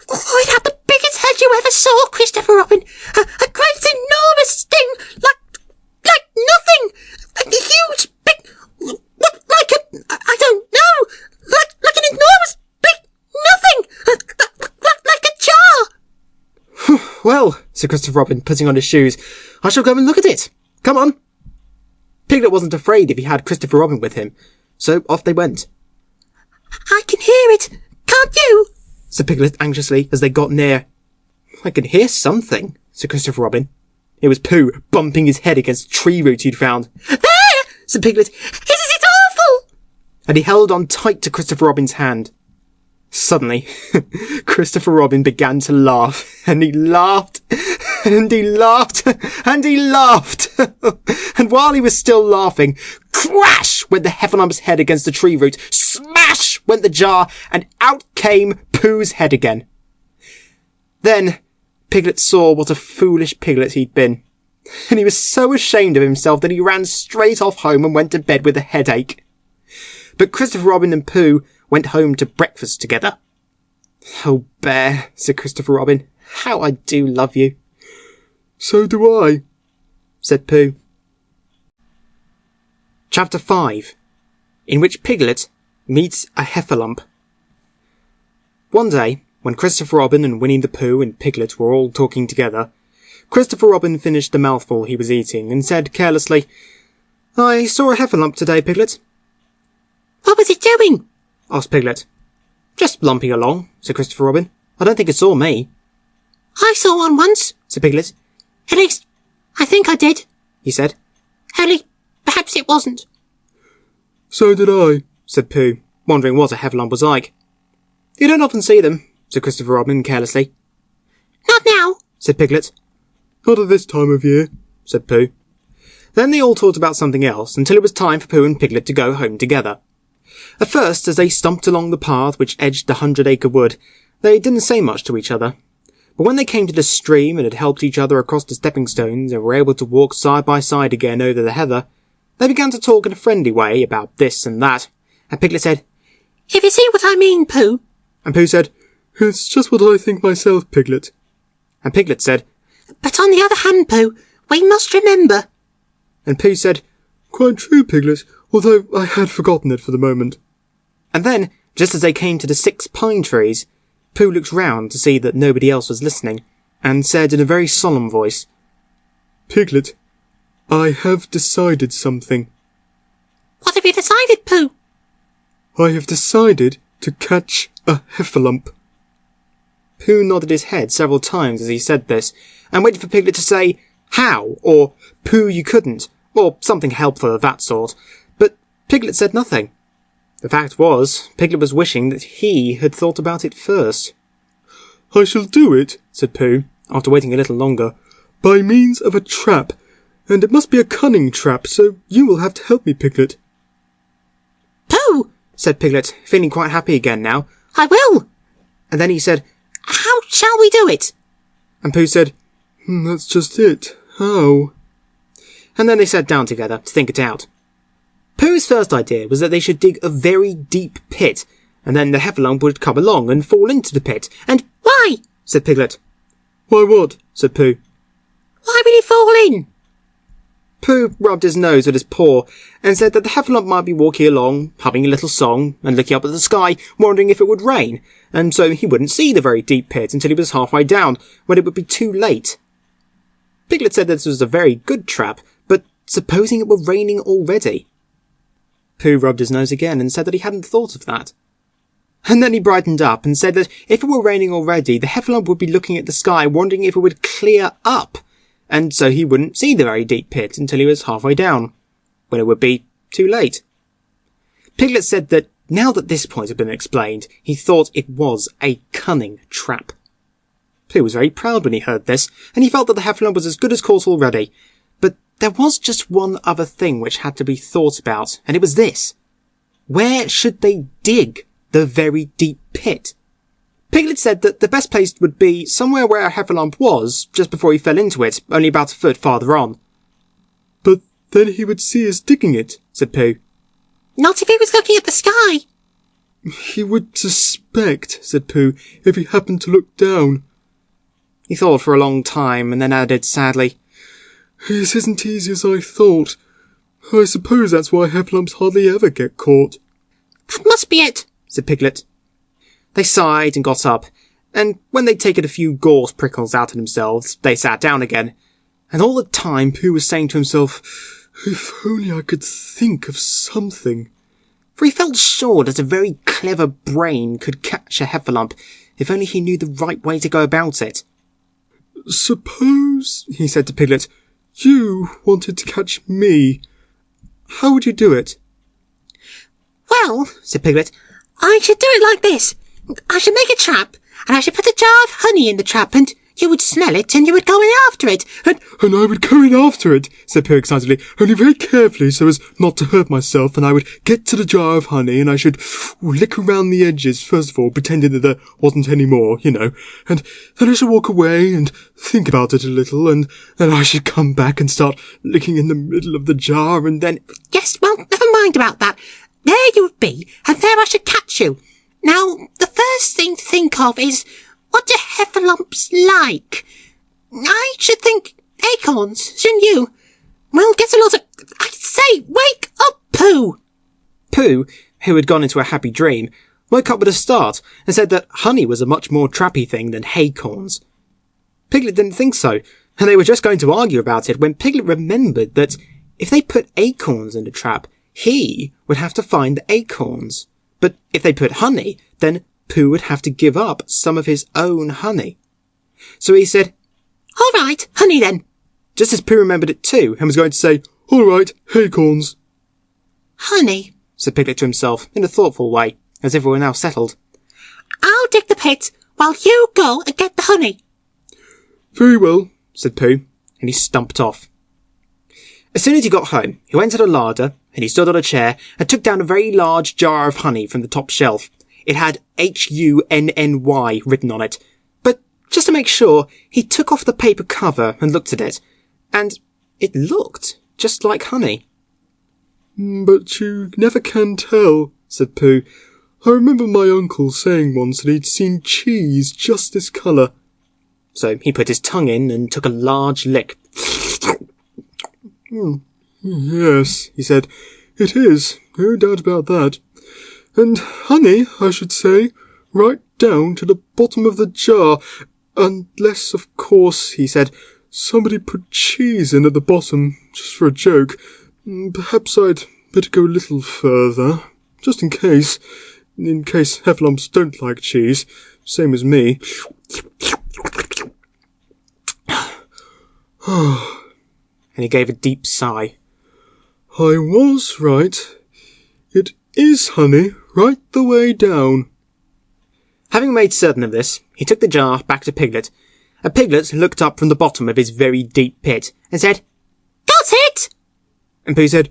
oh, it had the biggest head you ever saw, Christopher Robin. A great enormous thing, like nothing. A huge, big, like I don't know, like an enormous, big nothing, like a jar." "Well," said Christopher Robin, putting on his shoes, "I shall go and look at it. Come on." Piglet wasn't afraid if he had Christopher Robin with him, so off they went. "I can hear it, can't you?" said Piglet anxiously as they got near. "I can hear something," said Christopher Robin. It was Pooh bumping his head against a tree root he'd found. "There," said Piglet. "Isn't it awful?" And he held on tight to Christopher Robin's hand. Suddenly, Christopher Robin began to laugh, and he laughed, and he laughed, and he laughed. And while he was still laughing, crash went the heffalump's head against the tree root, smash went the jar, and out came Pooh's head again. Then Piglet saw what a foolish Piglet he'd been, and he was so ashamed of himself that he ran straight off home and went to bed with a headache. But Christopher Robin and Pooh went home to breakfast together. "Oh, Bear," said Christopher Robin, "how I do love you." "So do I," said Pooh. Chapter 5, in which Piglet meets a heffalump. One day, when Christopher Robin and Winnie the Pooh and Piglet were all talking together, Christopher Robin finished the mouthful he was eating and said carelessly, "I saw a heffalump today, Piglet." "What was it doing?" asked Piglet. "Just lumping along," said Christopher Robin. "I don't think it saw me." "I saw one once," said Piglet. "At least, I think I did," he said. "Only, perhaps it wasn't." "So did I," said Pooh, wondering what a heffalump was like. "You don't often see them," said Christopher Robin carelessly. "Not now," said Piglet. "Not at this time of year," said Pooh. Then they all talked about something else until it was time for Pooh and Piglet to go home together. At first, as they stumped along the path which edged the 100-acre wood, they didn't say much to each other. But when they came to the stream and had helped each other across the stepping stones and were able to walk side by side again over the heather, they began to talk in a friendly way about this and that, and Piglet said, "If you see what I mean, Pooh." And Pooh said, "It's just what I think myself, Piglet." And Piglet said, "But on the other hand, Pooh, we must remember." And Pooh said, "Quite true, Piglet, although I had forgotten it for the moment." And then, just as they came to the 6 pine trees, Pooh looked round to see that nobody else was listening, and said in a very solemn voice, "Piglet, I have decided something. "What have you decided, Pooh?" I have decided to catch a heffalump." Pooh nodded his head several times as he said this, and waited for Piglet to say, "How?" or "Pooh, you couldn't," or something helpful of that sort, but Piglet said nothing. The fact was, Piglet was wishing that he had thought about it first. "I shall do it," said Pooh, after waiting a little longer. "By means of a trap, and it must be a cunning trap, so you will have to help me, Piglet." Pooh, said Piglet, feeling quite happy again now. I will. And then he said, How shall we do it? and Pooh said, "That's just it. How?" and then they sat down together to think it out. Pooh's first idea was that they should dig a very deep pit, and then the heffalump would come along and fall into the pit. And Why? said Piglet. "Why what?" said Pooh. Why will he fall in? Pooh rubbed his nose with his paw and said that the heffalump might be walking along, humming a little song and looking up at the sky, wondering if it would rain, and so he wouldn't see the very deep pit until he was halfway down, when it would be too late. Piglet said this was a very good trap, but supposing it were raining already? Pooh rubbed his nose again and said that he hadn't thought of that. And then he brightened up and said that if it were raining already, the heffalump would be looking at the sky, wondering if it would clear up, and so he wouldn't see the very deep pit until he was halfway down, when it would be too late. Piglet said that now that this point had been explained, he thought it was a cunning trap. Pooh was very proud when he heard this, and he felt that the heffalump was as good as caught already. But there was just one other thing which had to be thought about, and it was this. Where should they dig the very deep pit? Piglet said that the best place would be somewhere where a heffalump was, just before he fell into it, only about a foot farther on. "But then he would see us digging it," said Pooh. Not if he was looking at the sky. "He would suspect," said Pooh, "if he happened to look down." He thought for a long time, and then added sadly, "This isn't easy as I thought. I suppose that's why heffalumps hardly ever get caught." That must be it. said Piglet. They sighed and got up, and when they'd taken a few gorse prickles out of themselves, they sat down again. And all the time Pooh was saying to himself, "If only I could think of something." for he felt sure that a very clever brain could catch a heffalump, if only he knew the right way to go about it. "Suppose," he said to Piglet, "you wanted to catch me. How would you do it?" Well, said Piglet. I should do it like this. I should make a trap, and I should put a jar of honey in the trap, and you would smell it, and you would go in after it. And I would go in after it," said Pooh excitedly, "only very carefully so as not to hurt myself, and I would get to the jar of honey, and I should lick around the edges, first of all, pretending that there wasn't any more, you know, and then I should walk away and think about it a little, and then I should come back and start licking in the middle of the jar, and then—" Yes, well, never mind about that. There you would be, and there I should catch you. Now, the first thing to think of is, what do heffalumps like? I should think acorns, shouldn't you? Well, get a lot of... I say, wake up, Pooh! Pooh, who had gone into a happy dream, woke up with a start and said that honey was a much more trappy thing than haycorns. Piglet didn't think so, and they were just going to argue about it when Piglet remembered that if they put acorns in the trap, he would have to find the acorns. But if they put honey, then Pooh would have to give up some of his own honey. So he said, All right, honey then. just as Pooh remembered it too, and was going to say, "All right, acorns." Honey, said Piglet to himself, in a thoughtful way, as if it were now settled. I'll dig the pit while you go and get the honey. "Very well," said Pooh, and he stumped off. As soon as he got home, he went to the larder, and he stood on a chair, and took down a very large jar of honey from the top shelf. It had HUNNY written on it, but just to make sure, he took off the paper cover and looked at it, and it looked just like honey. "But you never can tell," said Pooh. "I remember my uncle saying once that he'd seen cheese just this colour." So he put his tongue in and took a large lick. "Yes," he said, "it is, no doubt about that. And honey, I should say, right down to the bottom of the jar, unless, of course," he said, "somebody put cheese in at the bottom, just for a joke. Perhaps I'd better go a little further, just in case heffalumps don't like cheese, same as me." And he gave a deep sigh. "I was right. It is honey, right the way down." Having made certain of this, he took the jar back to Piglet, A Piglet looked up from the bottom of his very deep pit and said, "Got it!" And Pooh said,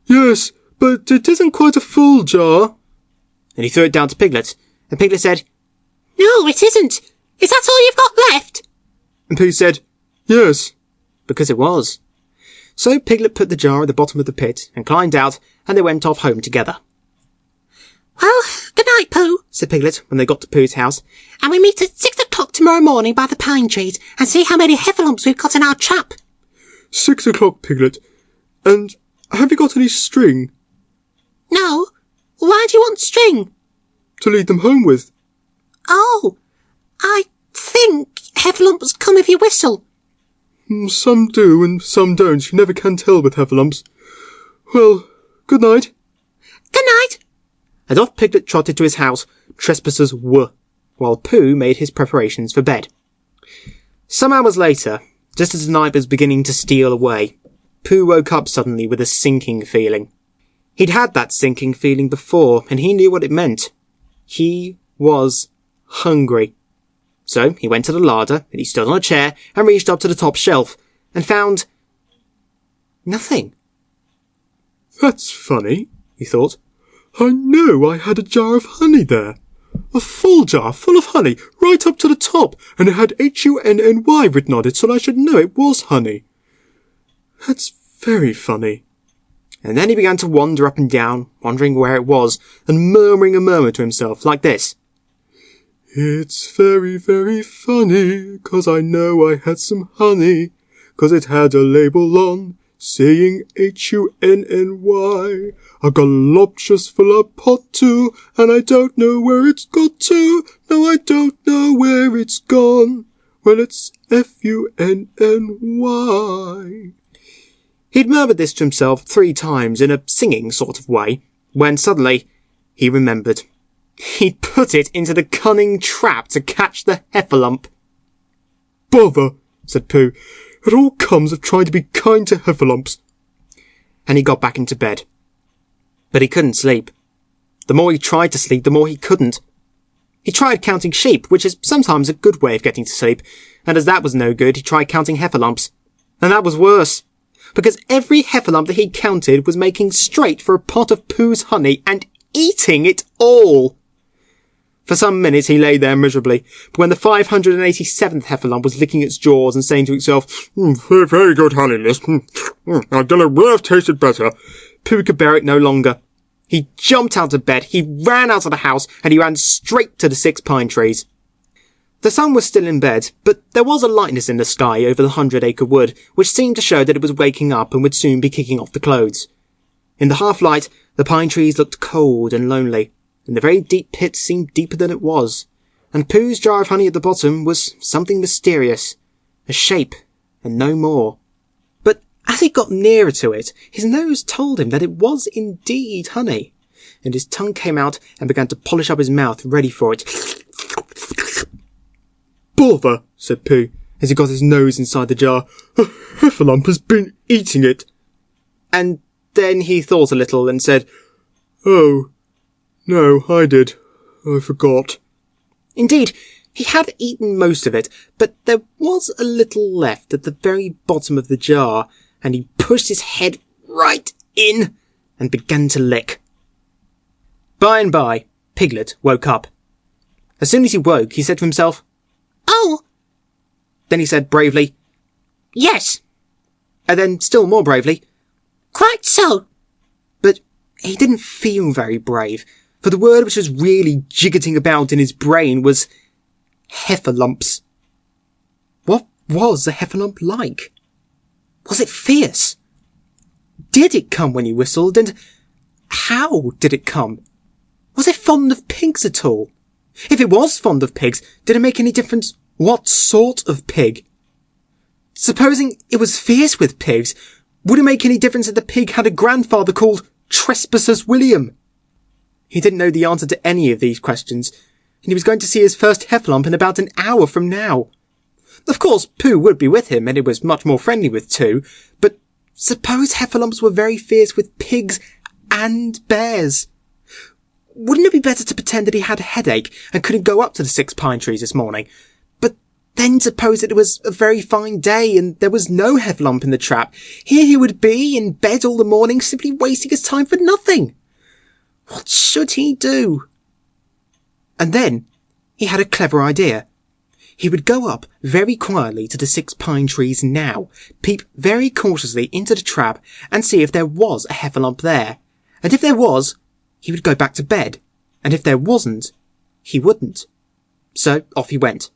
Yes, but it isn't quite a full jar. And he threw it down to Piglet. And Piglet said, No, it isn't. Is that all you've got left? And Pooh said, Yes. because it was. So Piglet put the jar at the bottom of the pit and climbed out, and they went off home together. Well, good night, Pooh, Said Piglet when they got to Pooh's house. and we meet at 6 o'clock tomorrow morning by the pine trees and see how many heffalumps we've got in our trap. 6 o'clock, Piglet. And have you got any string No? Why do you want string? to lead them home with? Oh, I think heffalumps come if you whistle. Some do and some don't. You never can tell with heffalumps. Well, good night. Good night. And off Piglet trotted to his house, trespassers were, while Pooh made his preparations for bed. Some hours later, just as the night was beginning to steal away, Pooh woke up suddenly with a sinking feeling. He'd had that sinking feeling before, and he knew what it meant. He was hungry. So he went to the larder, and he stood on a chair and reached up to the top shelf, and found nothing. That's funny, he thought. I know I had a jar of honey there. A full jar full of honey, right up to the top, and it had Hunny written on it, so I should know it was honey. That's very funny. And then he began to wander up and down, wondering where it was, and murmuring a murmur to himself like this. It's very, very funny, 'cause I know I had some honey, 'cause it had a label on, saying Hunny. A galoptious full of pot too, and I don't know where it's got to. No, I don't know where it's gone. Well, it's Funny. He'd murmured this to himself 3 times in a singing sort of way, when suddenly he remembered. He'd put it into the cunning trap to catch the heffalump. Bother, said Pooh. It all comes of trying to be kind to heffalumps. And he got back into bed. But he couldn't sleep. The more he tried to sleep, the more he couldn't. He tried counting sheep, which is sometimes a good way of getting to sleep, and as that was no good, he tried counting heffalumps. And that was worse, because every heffalump that he counted was making straight for a pot of Pooh's honey and eating it all. For some minutes he lay there miserably, but when the 587th heffalump was licking its jaws and saying to itself, Very, very good honey, miss. I don't know where I've tasted better. Pooh could bear it no longer. He jumped out of bed, he ran out of the house, and he ran straight to the 6 pine trees. The sun was still in bed, but there was a lightness in the sky over the 100-acre wood, which seemed to show that it was waking up and would soon be kicking off the clothes. In the half-light, the pine trees looked cold and lonely, and the very deep pit seemed deeper than it was, and Pooh's jar of honey at the bottom was something mysterious, a shape, and no more. But as he got nearer to it, his nose told him that it was indeed honey, and his tongue came out and began to polish up his mouth ready for it. Bother, said Pooh, as he got his nose inside the jar. A heffalump has been eating it. And then he thought a little and said, Oh, no, I did. I forgot. Indeed, he had eaten most of it, but there was a little left at the very bottom of the jar, and he pushed his head right in and began to lick. By and by, Piglet woke up. As soon as he woke, he said to himself, Oh, then he said bravely, yes, and then still more bravely, quite so. but he didn't feel very brave, for the word which was really jiggetting about in his brain was heffalumps. What was a heffalump like? Was it fierce? Did it come when he whistled, and how did it come? Was it fond of pigs at all? If it was fond of pigs, did it make any difference what sort of pig? Supposing it was fierce with pigs, would it make any difference that the pig had a grandfather called Trespassers William? He didn't know the answer to any of these questions, and he was going to see his first heffalump in about an hour from now. Of course, Pooh would be with him, and it was much more friendly with 2, but suppose heffalumps were very fierce with pigs and bears? Wouldn't it be better to pretend that he had a headache and couldn't go up to the 6 pine trees this morning? But Then suppose that it was a very fine day and there was no heffalump in the trap. Here he would be, in bed all the morning, simply wasting his time for nothing. What should he do? And then he had a clever idea. He would go up very quietly to the 6 pine trees now, peep very cautiously into the trap and see if there was a heffalump there. And if there was, he would go back to bed. And if there wasn't, he wouldn't. So off he went.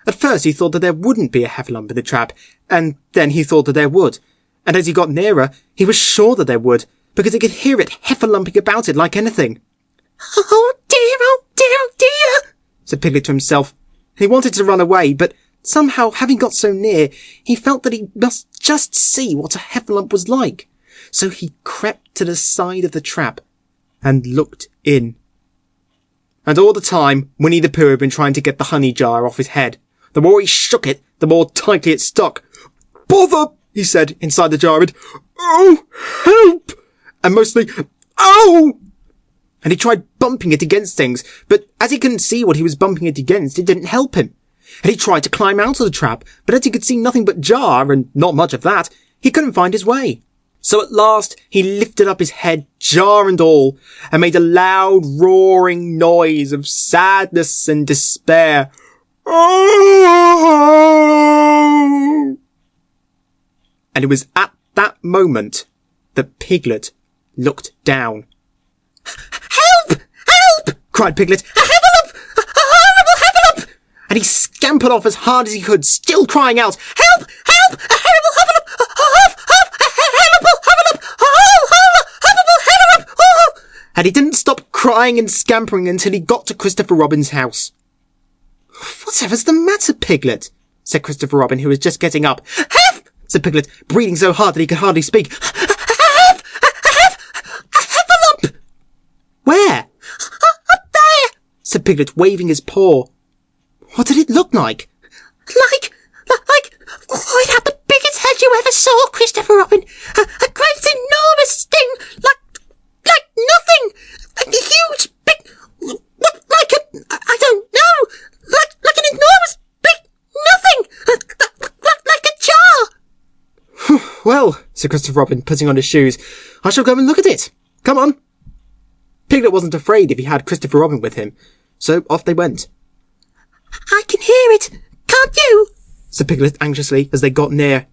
At first he thought that there wouldn't be a heffalump in the trap, and then he thought that there would. And as he got nearer, he was sure that there would, because he could hear it heffalumping about it like anything. Oh dear, said Piglet to himself. He wanted to run away, but somehow, having got so near, he felt that he must just see what a heffalump was like. So he crept to the side of the trap and looked in. And all the time, Winnie the Pooh had been trying to get the honey jar off his head. The more he shook it, the more tightly it stuck. Bother, he said inside the jar, and oh, help! And mostly, oh! And he tried bumping it against things, but as he couldn't see what he was bumping it against, it didn't help him. And he tried to climb out of the trap, but as he could see nothing but jar, and not much of that, he couldn't find his way. So at last he lifted up his head, jar and all, and made a loud roaring noise of sadness and despair. Oh! And it was at that moment that Piglet looked down. Help! Help! Cried Piglet. A heffalump! A horrible heffalump! And he scampered off as hard as he could, still crying out, Help! Help! A horrible heffalump! And he didn't stop crying and scampering until he got to Christopher Robin's house. Whatever's the matter, Piglet? Said Christopher Robin, who was just getting up. Help! Said Piglet, breathing so hard that he could hardly speak. Help! A heffalump! Where? Up there! Said Piglet, waving his paw. What did it look like? Like, oh, it had the biggest head you ever saw, Christopher Robin. A great enormous thing, like nothing. A huge, big, like a, I don't know, like an enormous, big nothing, like a jar. Well, said Christopher Robin, putting on his shoes, I shall go and look at it. Come on. Piglet wasn't afraid if he had Christopher Robin with him, so off they went. I can hear it, can't you? Said Piglet anxiously as they got near.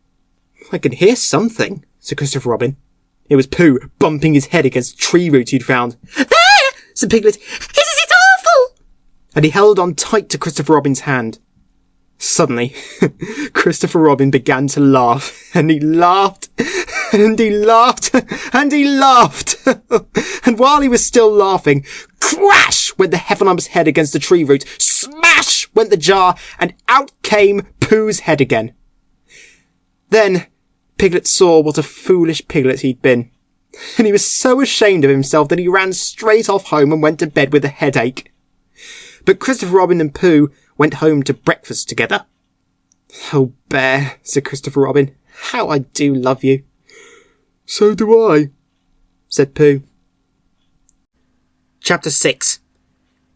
I can hear something, said Christopher Robin. It was Pooh bumping his head against a tree root he'd found. There! Said Piglet. Isn't it awful? And he held on tight to Christopher Robin's hand. Suddenly, Christopher Robin began to laugh, and he laughed, and he laughed, and he laughed. And while he was still laughing, crash went the heffalump's head against the tree root, smash went the jar, and out came Pooh's head again. Then Piglet saw what a foolish Piglet he'd been, and he was so ashamed of himself that he ran straight off home and went to bed with a headache. But Christopher Robin and Pooh went home to breakfast together. Oh, Bear, said Christopher Robin, how I do love you. So do I, said Pooh. Chapter 6,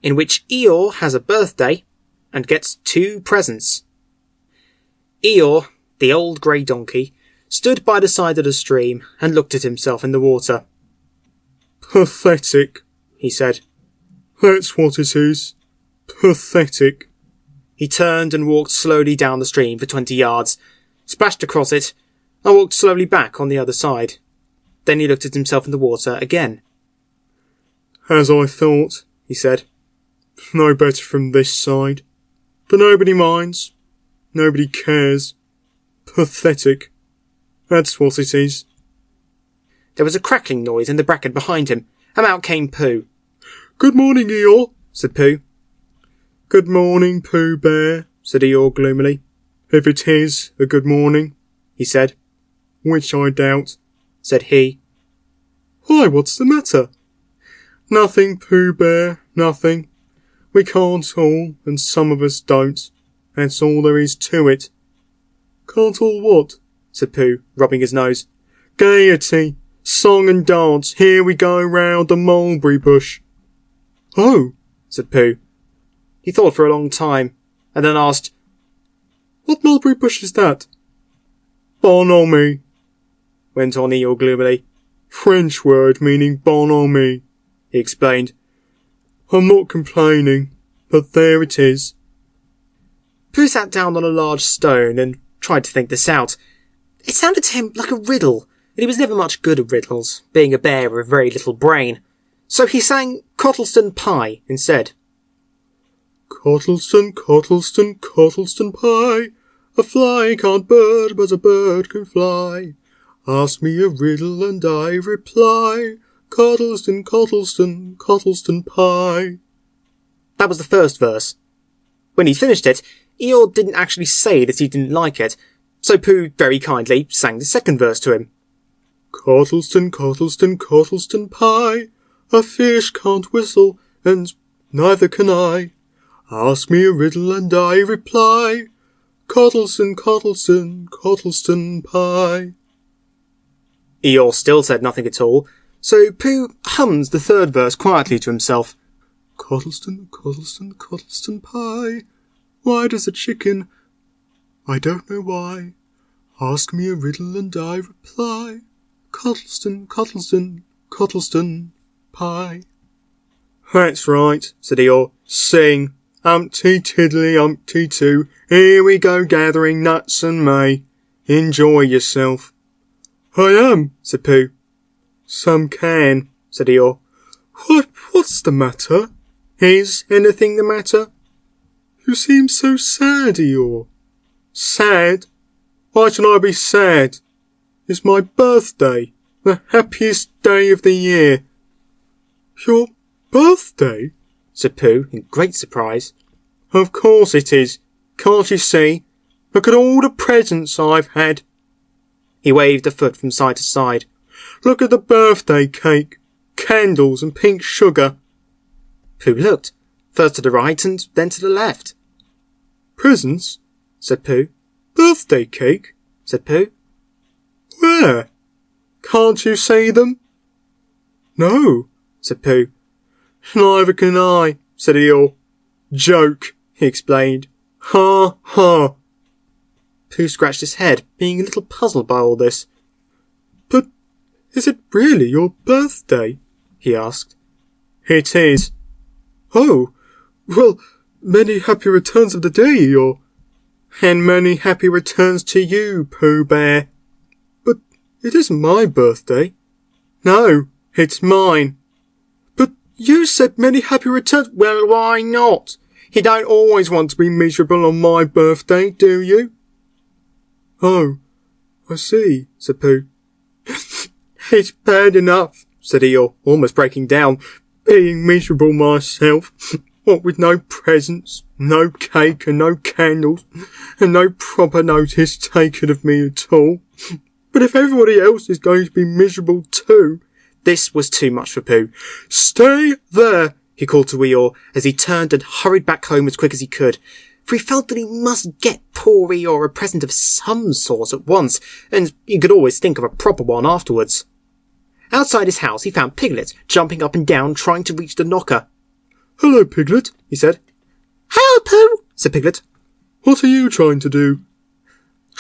in which Eeyore has a birthday and gets 2 presents. Eeyore, the old grey donkey, stood by the side of the stream and looked at himself in the water. Pathetic, he said. That's what it is. Pathetic. He turned and walked slowly down the stream for 20 yards, splashed across it, and walked slowly back on the other side. Then he looked at himself in the water again. As I thought, he said. No better from this side. But nobody minds. Nobody cares. Pathetic. That's what it is. There was a crackling noise in the bracken behind him, and out came Pooh. Good morning, Eeyore, said Pooh. Good morning, Pooh Bear, said Eeyore gloomily. If it is a good morning, he said. Which I doubt, said he. Why, what's the matter? Nothing, Pooh Bear, nothing. We can't all, and some of us don't. That's all there is to it. Can't all what? Said Pooh, rubbing his nose. Gaiety, song and dance, here we go round the mulberry bush. Oh, said Pooh. He thought for a long time, and then asked, What mulberry bush is that? Bonhomie, went on Eeyore gloomily. French word meaning bonhomie, He explained. I'm not complaining, but there it is. Pooh sat down on a large stone and tried to think this out. It sounded to him like a riddle, and he was never much good at riddles, being a bear with very little brain. So he sang Cottleston Pie instead. Cottleston, Cottleston, Cottleston pie. A fly can't bird, but a bird can fly. Ask me a riddle and I reply. Cottleston, Cottleston, Cottleston pie. That was the first verse. When he finished it, Eeyore didn't actually say that he didn't like it, so Pooh very kindly sang the second verse to him. Cottleston, Cottleston, Cottleston pie. A fish can't whistle, and neither can I. Ask me a riddle and I reply. Cottleston, Cottleston, Cottleston pie. Eeyore still said nothing at all, so Pooh hummed the third verse quietly to himself. Cottleston, Cottleston, Cottleston pie. Why does a chicken? I don't know why. Ask me a riddle and I reply. Cottleston, Cottleston, Cottleston pie. That's right, said Eeyore. Sing. Umpty tiddly umpty too. Here we go gathering nuts and may. Enjoy yourself. I am, said Pooh. Some can, said Eeyore. What's the matter? Is anything the matter? You seem so sad, Eeyore. Sad? Why should I be sad? It's my birthday, the happiest day of the year. Your birthday? Said Pooh in great surprise. Of course it is. Can't you see? Look at all the presents I've had. He waved a foot from side to side. Look at the birthday cake, candles and pink sugar. Pooh looked, first to the right and then to the left. Presents? Said Pooh. Birthday cake? Said Pooh. Where? Can't you see them? No, said Pooh. Neither can I, said Eeyore. Joke, he explained. Ha, ha. Pooh scratched his head, being a little puzzled by all this. But is it really your birthday? He asked. It is. Oh, well, many happy returns of the day, Eeyore. And many happy returns to you, Pooh Bear. But it isn't my birthday. No, it's mine. But you said many happy returns. Well, why not? You don't always want to be miserable on my birthday, do you? Oh, I see, said Pooh. It's bad enough, said Eeyore, almost breaking down, being miserable myself. What with no presents, no cake and no candles, and no proper notice taken of me at all. But if everybody else is going to be miserable too... This was too much for Pooh. Stay there, he called to Eeyore as he turned and hurried back home as quick as he could, for he felt that he must get poor Eeyore a present of some sort at once, and he could always think of a proper one afterwards. Outside his house he found Piglet jumping up and down trying to reach the knocker. Hello, Piglet, he said. Hello, Pooh, said Piglet. What are you trying to do?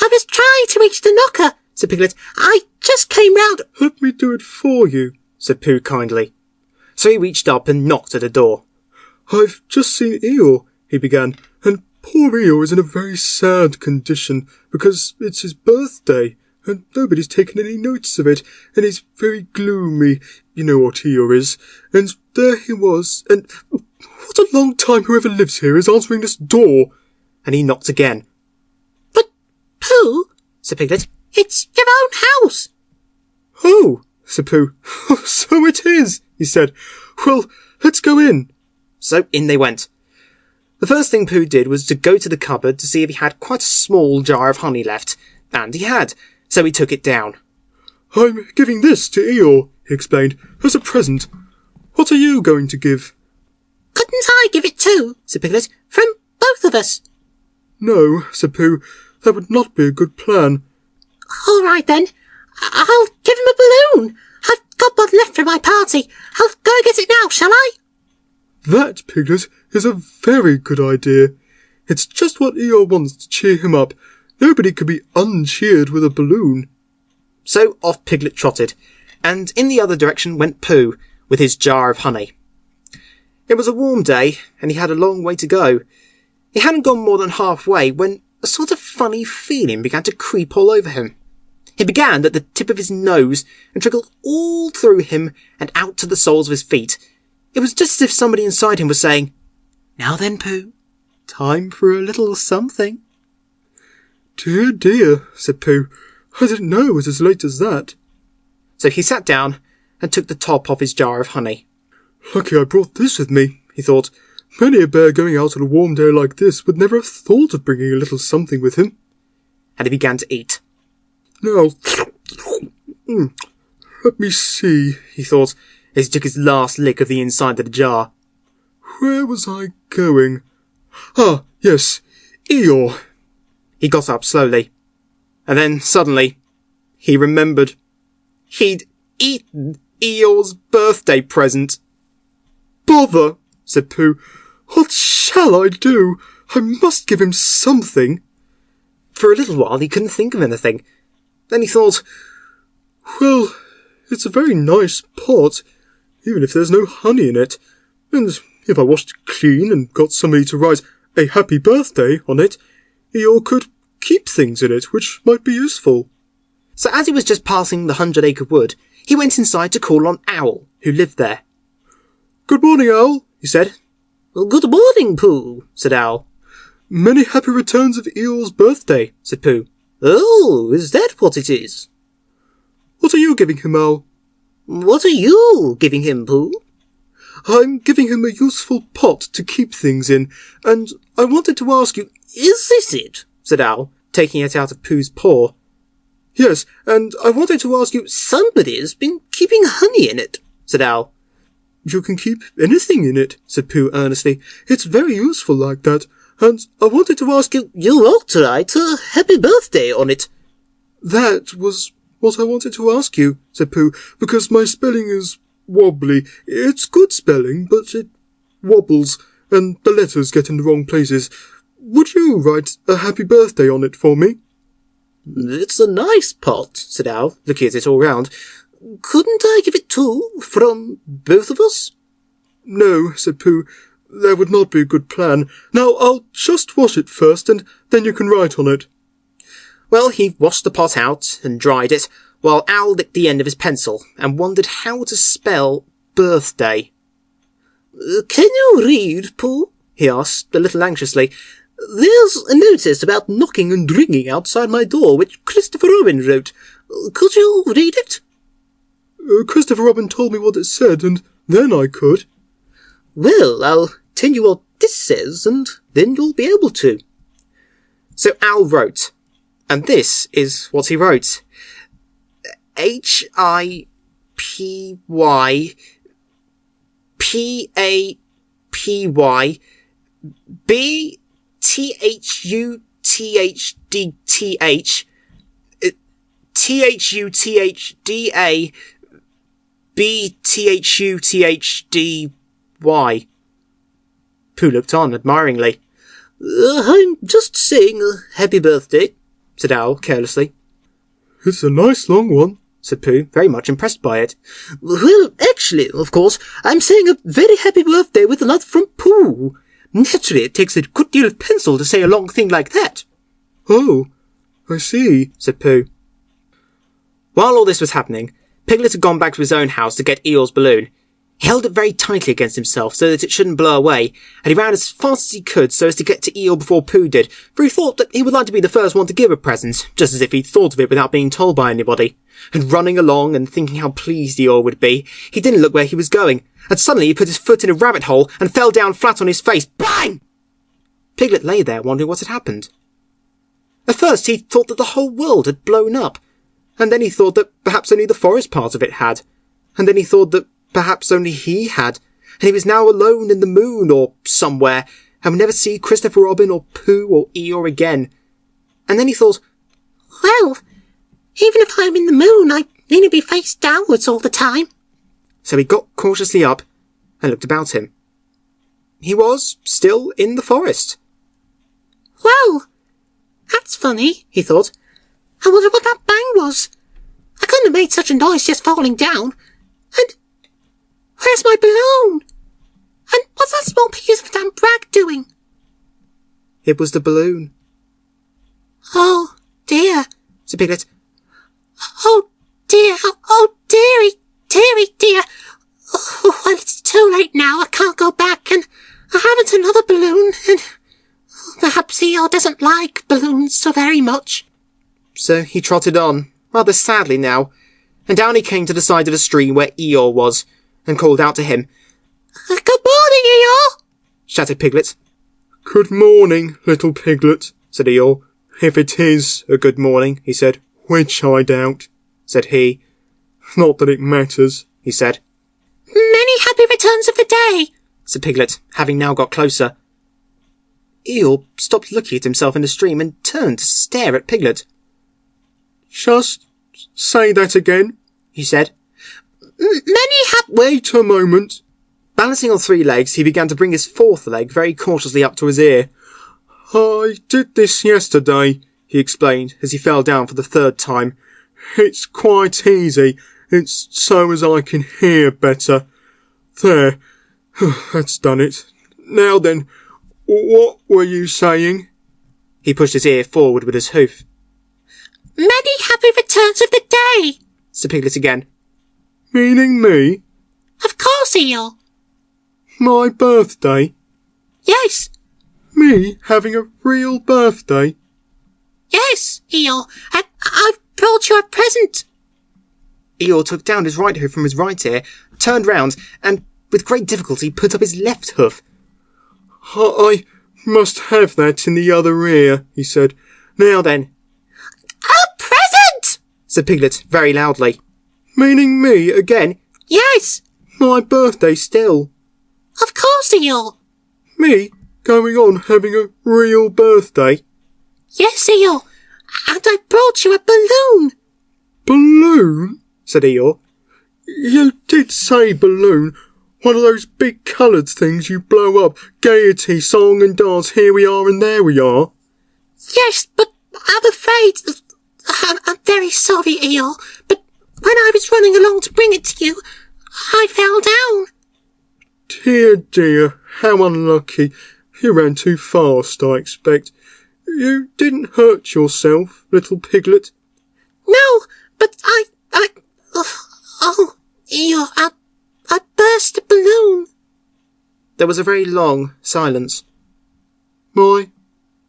I was trying to reach the knocker, said Piglet. I just came round. Let me do it for you, said Pooh kindly. So he reached up and knocked at the door. I've just seen Eeyore, he began, and poor Eeyore is in a very sad condition because it's his birthday and nobody's taken any notice of it, and he's very gloomy. You know what Eeyore is. And there he was, and what a long time whoever lives here is answering this door. And he knocked again. But, Pooh, said Piglet, it's your own house. Oh, said Pooh. So it is, he said. Well, let's go in. So in they went. The first thing Pooh did was to go to the cupboard to see if he had quite a small jar of honey left. And he had, so he took it down. I'm giving this to Eeyore, he explained, as a present. What are you going to give? Couldn't I give it too, said Piglet, from both of us? No, said Pooh, that would not be a good plan. All right then, I'll give him a balloon. I've got one left for my party. I'll go and get it now, shall I? That, Piglet, is a very good idea. It's just what Eeyore wants to cheer him up. Nobody could be uncheered with a balloon. So off Piglet trotted, and in the other direction went Pooh with his jar of honey. It was a warm day, and he had a long way to go. He hadn't gone more than halfway when a sort of funny feeling began to creep all over him. It began at the tip of his nose and trickled all through him and out to the soles of his feet. It was just as if somebody inside him was saying, "Now then, Pooh, time for a little something." Dear, dear, said Pooh. I didn't know it was as late as that. So he sat down and took the top off his jar of honey. Lucky I brought this with me, he thought. Many a bear going out on a warm day like this would never have thought of bringing a little something with him. And he began to eat. Now, let me see, he thought, as he took his last lick of the inside of the jar. Where was I going? Ah, yes, Eeyore. He got up slowly, and then suddenly he remembered. He'd eaten Eeyore's birthday present. Bother, said Pooh. What shall I do? I must give him something. For a little while he couldn't think of anything. Then he thought, well, it's a very nice pot, even if there's no honey in it. And if I washed it clean and got somebody to write a happy birthday on it, Eeyore could keep things in it which might be useful. So as he was just passing the 100-acre wood, he went inside to call on Owl, who lived there. Good morning, Owl, he said. Well, good morning, Pooh, said Owl. Many happy returns of Eeyore's birthday, said Pooh. Oh, is that what it is? What are you giving him, Owl? What are you giving him, Pooh? I'm giving him a useful pot to keep things in, and I wanted to ask you... Is this it? Said Owl, taking it out of Pooh's paw. Yes, and I wanted to ask you... Somebody's been keeping honey in it, said Owl. You can keep anything in it, said Pooh earnestly. It's very useful like that, and I wanted to ask you... You ought to write a happy birthday on it. That was what I wanted to ask you, said Pooh, because my spelling is wobbly. It's good spelling, but it wobbles, and the letters get in the wrong places. Would you write a happy birthday on it for me? It's a nice pot, said Owl, looking at it all round. Couldn't I give it too, from both of us? No, said Pooh. That would not be a good plan. Now, I'll just wash it first, and then you can write on it. Well, he washed the pot out and dried it, while Owl licked the end of his pencil and wondered how to spell birthday. Can you read, Pooh? He asked, a little anxiously. There's a notice about knocking and ringing outside my door, which Christopher Robin wrote. Could you read it? Christopher Robin told me what it said, and then I could. Well, I'll tell you what this says, and then you'll be able to. So Owl wrote, and this is what he wrote. HIPY PAPY BTHUTHDTH THUTHDA BTHUTHDY. Pooh looked on admiringly. I'm just saying a happy birthday, said Owl carelessly. It's a nice long one, said Pooh, very much impressed by it. Well, actually, of course, I'm saying a very happy birthday with a note from Pooh. Naturally, it takes a good deal of pencil to say a long thing like that. Oh, I see, said Pooh. While all this was happening, Piglet had gone back to his own house to get Eeyore's balloon. He held it very tightly against himself so that it shouldn't blow away, and he ran as fast as he could so as to get to Eeyore before Pooh did, for he thought that he would like to be the first one to give a present, just as if he'd thought of it without being told by anybody. And running along and thinking how pleased Eeyore would be, he didn't look where he was going, and suddenly he put his foot in a rabbit hole and fell down flat on his face. Bang! Piglet lay there wondering what had happened. At first he thought that the whole world had blown up, and then he thought that perhaps only the forest part of it had, and then he thought that perhaps only he had, and he was now alone in the moon or somewhere, and would never see Christopher Robin or Pooh or Eeyore again. And then he thought, well, even if I'm in the moon, I need to be face downwards all the time. So he got cautiously up and looked about him. He was still in the forest. Well, that's funny, he thought. I wonder what that bang was. I couldn't have made such a noise just falling down. And where's my balloon? And what's that small piece of damp rag doing? It was the balloon. Oh, dear, said Piglet. Oh, dear, oh, dearie, dear. Oh, well, it's too late now. I can't go back, and I haven't another balloon, and perhaps Eeyore doesn't like balloons so very much. So he trotted on, rather sadly now, and down he came to the side of the stream where Eeyore was, and called out to him. Good morning, Eeyore, shouted Piglet. Good morning, little Piglet, said Eeyore. If it is a good morning, he said, which I doubt, said he. Not that it matters, he said. Many happy returns of the day, said Piglet, having now got closer. Eeyore stopped looking at himself in the stream and turned to stare at Piglet. Just say that again, he said. Wait a moment. Balancing on 3 legs, he began to bring his 4th leg very cautiously up to his ear. I did this yesterday, he explained, as he fell down for the 3rd time. It's quite easy. It's so as I can hear better. There. That's done it. Now then, what were you saying? He pushed his ear forward with his hoof. Many happy returns of the day, said Piglet again. Meaning me? Of course, Eeyore. My birthday? Yes. Me having a real birthday? Yes, Eeyore. I've brought you a present. Eeyore took down his right hoof from his right ear, turned round, and with great difficulty put up his left hoof. I must have that in the other ear, he said. Now then. A present! said Piglet very loudly. Meaning me again? Yes. My birthday still. Of course, Eeyore. Me going on having a real birthday? Yes, Eeyore. And I brought you a balloon. Balloon? said Eeyore. You did say balloon. One of those big coloured things you blow up. Gaiety, song and dance, here we are and there we are. Yes, but I'm afraid... I'm very sorry, Eeyore, but when I was running along to bring it to you, I fell down. Dear, dear, how unlucky. You ran too fast, I expect. You didn't hurt yourself, little Piglet? No, but oh, Eeyore, I burst a balloon. There was a very long silence. My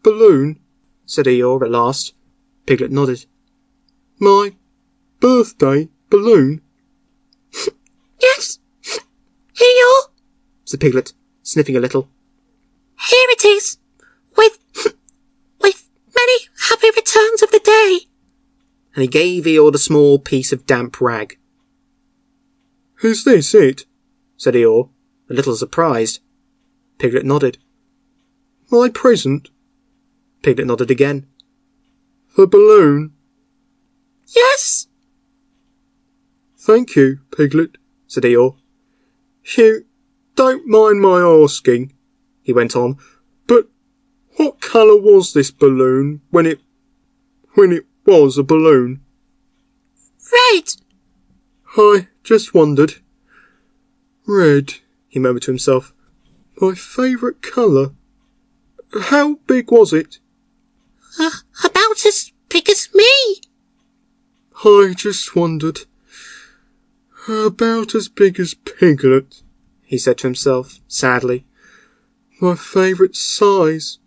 balloon? said Eeyore at last. Piglet nodded. My birthday balloon? Yes, Eeyore, said Piglet, sniffing a little. Here it is, with many happy returns of the day. And he gave Eeyore the small piece of damp rag. Is this it? said Eeyore, a little surprised. Piglet nodded. My present? Piglet nodded again. The balloon? Yes. Thank you, Piglet, said Eeyore. You don't mind my asking, he went on, but what colour was this balloon when it was a balloon? Red. I just wondered. Red, he murmured to himself. My favourite colour. How big was it? About as big as me. I just wondered. About as big as Piglet, he said to himself, sadly. My favourite size.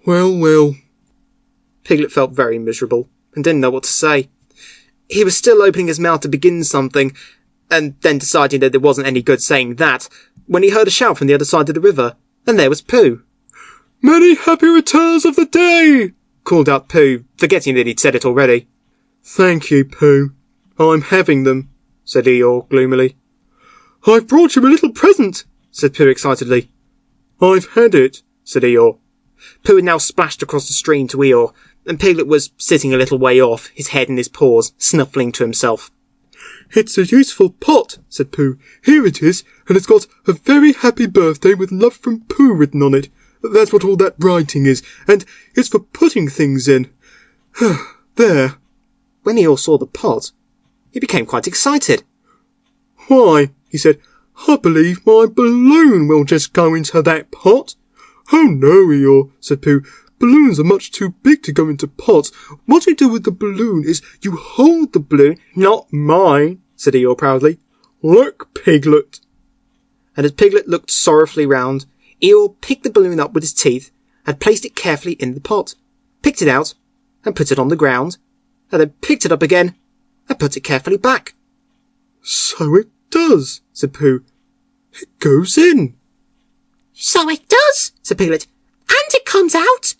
Well. Piglet felt very miserable, and didn't know what to say. He was still opening his mouth to begin something, and then deciding that it wasn't any good saying that, when he heard a shout from the other side of the river, and there was Pooh. Many happy returns of the day, called out Pooh, forgetting that he'd said it already. Thank you, Pooh. I'm having them, said Eeyore gloomily. I've brought you a little present, said Pooh excitedly. I've had it, said Eeyore. Pooh had now splashed across the stream to Eeyore, and Piglet was sitting a little way off, his head in his paws, snuffling to himself. It's a useful pot, said Pooh. Here it is, and it's got a very happy birthday with love from Pooh written on it. That's what all that writing is, and it's for putting things in. There. When Eeyore saw the pot, he became quite excited. Why, he said, I believe my balloon will just go into that pot. Oh no, Eeyore, said Pooh. Balloons are much too big to go into pots. What you do with the balloon is you hold the balloon. Not mine, said Eeyore proudly. Look, Piglet. And as Piglet looked sorrowfully round, Eeyore picked the balloon up with his teeth and placed it carefully in the pot, picked it out and put it on the ground, and then picked it up again and put it carefully back. So it does, said Pooh. It goes in. So it does, said Piglet. And it comes out.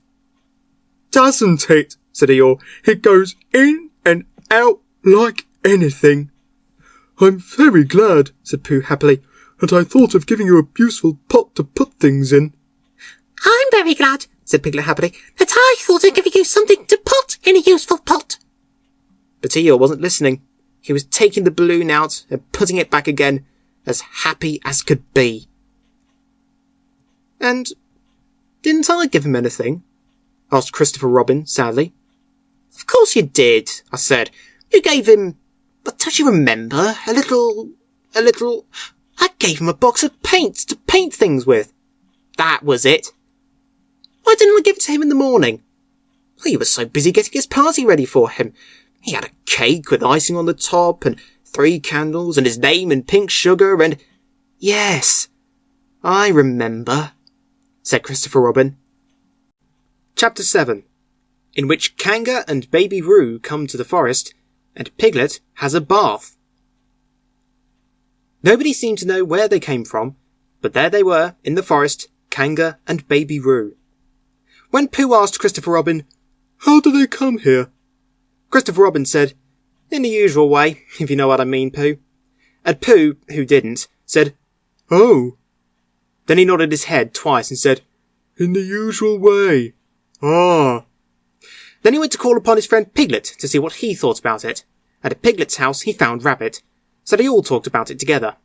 Doesn't it, said Eeyore. It goes in and out like anything. I'm very glad, said Pooh happily, and I thought of giving you a useful pot to put things in. I'm very glad, said Piglet happily, that I thought of giving you something to put in a useful pot. But Eeyore wasn't listening. He was taking the balloon out and putting it back again, as happy as could be. And didn't I give him anything? Asked Christopher Robin sadly. Of course you did, I said. You gave him, but don't you remember, a little... I gave him a box of paints to paint things with. That was it. Why didn't I give it to him in the morning? Well, he was so busy getting his party ready for him. He had a cake with icing on the top and 3 candles and his name in pink sugar and... Yes, I remember, said Christopher Robin. Chapter 7, in which Kanga and Baby Roo come to the forest and Piglet has a bath. Nobody seemed to know where they came from, but there they were, in the forest, Kanga and Baby Roo. When Pooh asked Christopher Robin, How do they come here? Christopher Robin said, In the usual way, if you know what I mean, Pooh. And Pooh, who didn't, said, Oh. Then he nodded his head twice and said, In the usual way. Ah. Then he went to call upon his friend Piglet to see what he thought about it. And at Piglet's house he found Rabbit, so they all talked about it together.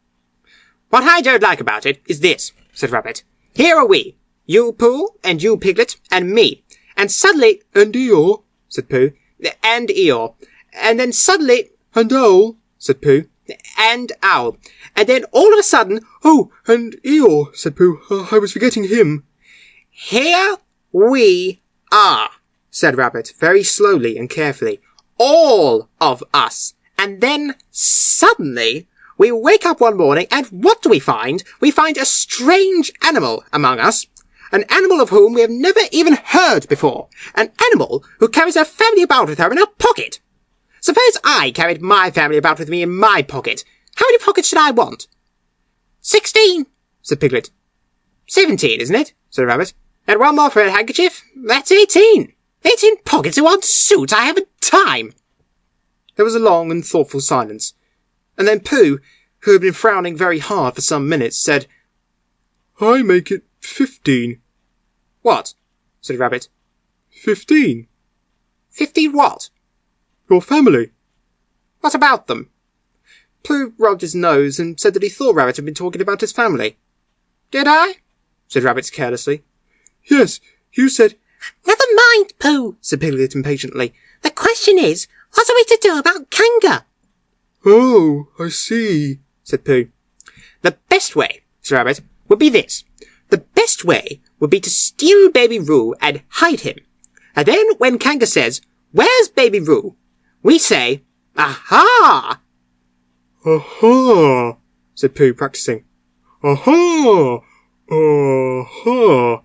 What I don't like about it is this, said Rabbit. Here are we, you Pooh, and you Piglet, and me. And suddenly... And Eeyore, said Pooh. And Eeyore. And then suddenly... And Owl, said Pooh. And Owl. And then all of a sudden... Oh, and Eeyore, said Pooh. I was forgetting him. Here we are, said Rabbit, very slowly and carefully. All of us. And then, suddenly, we wake up one morning, and what do we find? We find a strange animal among us. An animal of whom we have never even heard before. An animal who carries her family about with her in her pocket. Suppose I carried my family about with me in my pocket. How many pockets should I want? 16, said Piglet. 17, isn't it? Said Rabbit. And one more for a handkerchief. That's 18. 18 pockets in one suit. I haven't time. There was a long and thoughtful silence. And then Pooh, who had been frowning very hard for some minutes, said, I make it 15. What? Said Rabbit. 15. 15 what? Your family. What about them? Pooh rubbed his nose and said that he thought Rabbit had been talking about his family. Did I? Said Rabbit carelessly. Yes, you said... Never mind, Pooh, said Piglet impatiently. The question is, what are we to do about Kanga? Oh, I see, said Pooh. The best way, said Rabbit, would be this. The best way would be to steal Baby Roo and hide him. And then when Kanga says, Where's Baby Roo? We say, Aha! Aha, said Pooh, practising. Aha! Aha!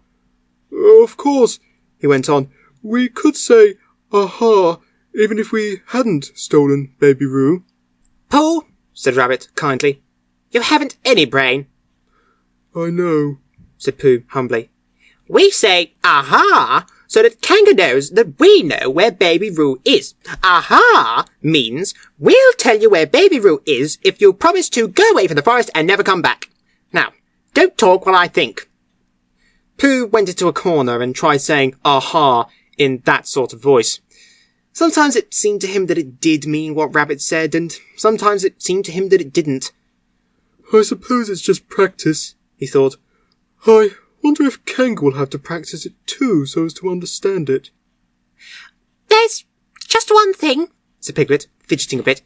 Of course, he went on, we could say aha even if we hadn't stolen Baby Roo. Pooh, said Rabbit kindly, you haven't any brain. I know, said Pooh humbly. We say aha so that Kanga knows that we know where Baby Roo is. Aha means we'll tell you where Baby Roo is if you promise to go away from the forest and never come back. Now, don't talk while I think. Pooh went into a corner and tried saying aha in that sort of voice. Sometimes it seemed to him that it did mean what Rabbit said, and sometimes it seemed to him that it didn't. I suppose it's just practice, he thought. I Wonder if Kanga will have to practice it too, so as to understand it. There's just one thing, said Piglet, fidgeting a bit.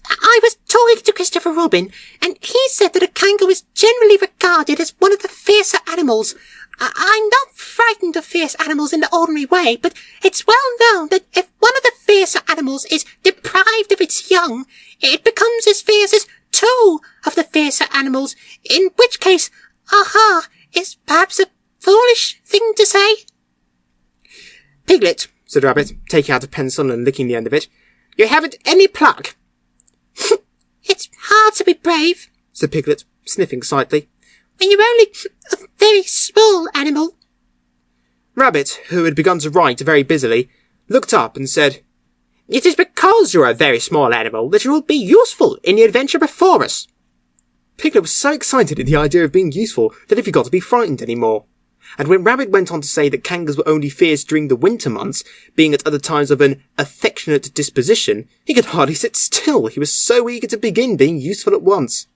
I was talking to Christopher Robin, and he said that a kangaroo is generally regarded as one of the fiercer animals. I'm not frightened of fierce animals in the ordinary way, but it's well known that if one of the fiercer animals is deprived of its young, it becomes as fierce as two of the fiercer animals, in which case, aha, is perhaps a foolish thing to say. Piglet, said Rabbit, taking out a pencil and licking the end of it, you haven't any pluck. It's hard to be brave, said Piglet, sniffing slightly, when you're only a very small animal. Rabbit, who had begun to write very busily, looked up and said, It is because you're a very small animal that you will be useful in the adventure before us. Piglet was so excited at the idea of being useful that he forgot to be frightened any more. And when Rabbit went on to say that kangas were only fierce during the winter months, being at other times of an affectionate disposition, he could hardly sit still. He was so eager to begin being useful at once.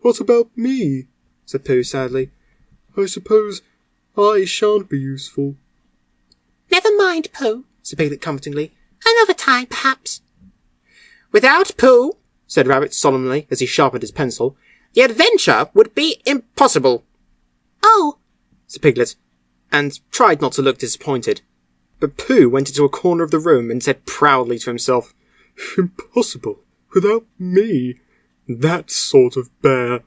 What about me? Said Pooh sadly. I suppose I shan't be useful. Never mind, Pooh, said Piglet comfortingly. Another time, perhaps. Without Pooh, said Rabbit solemnly as he sharpened his pencil, the adventure would be impossible. Oh, said Piglet, and tried not to look disappointed. But Pooh went into a corner of the room and said proudly to himself, Impossible, without me, that sort of bear.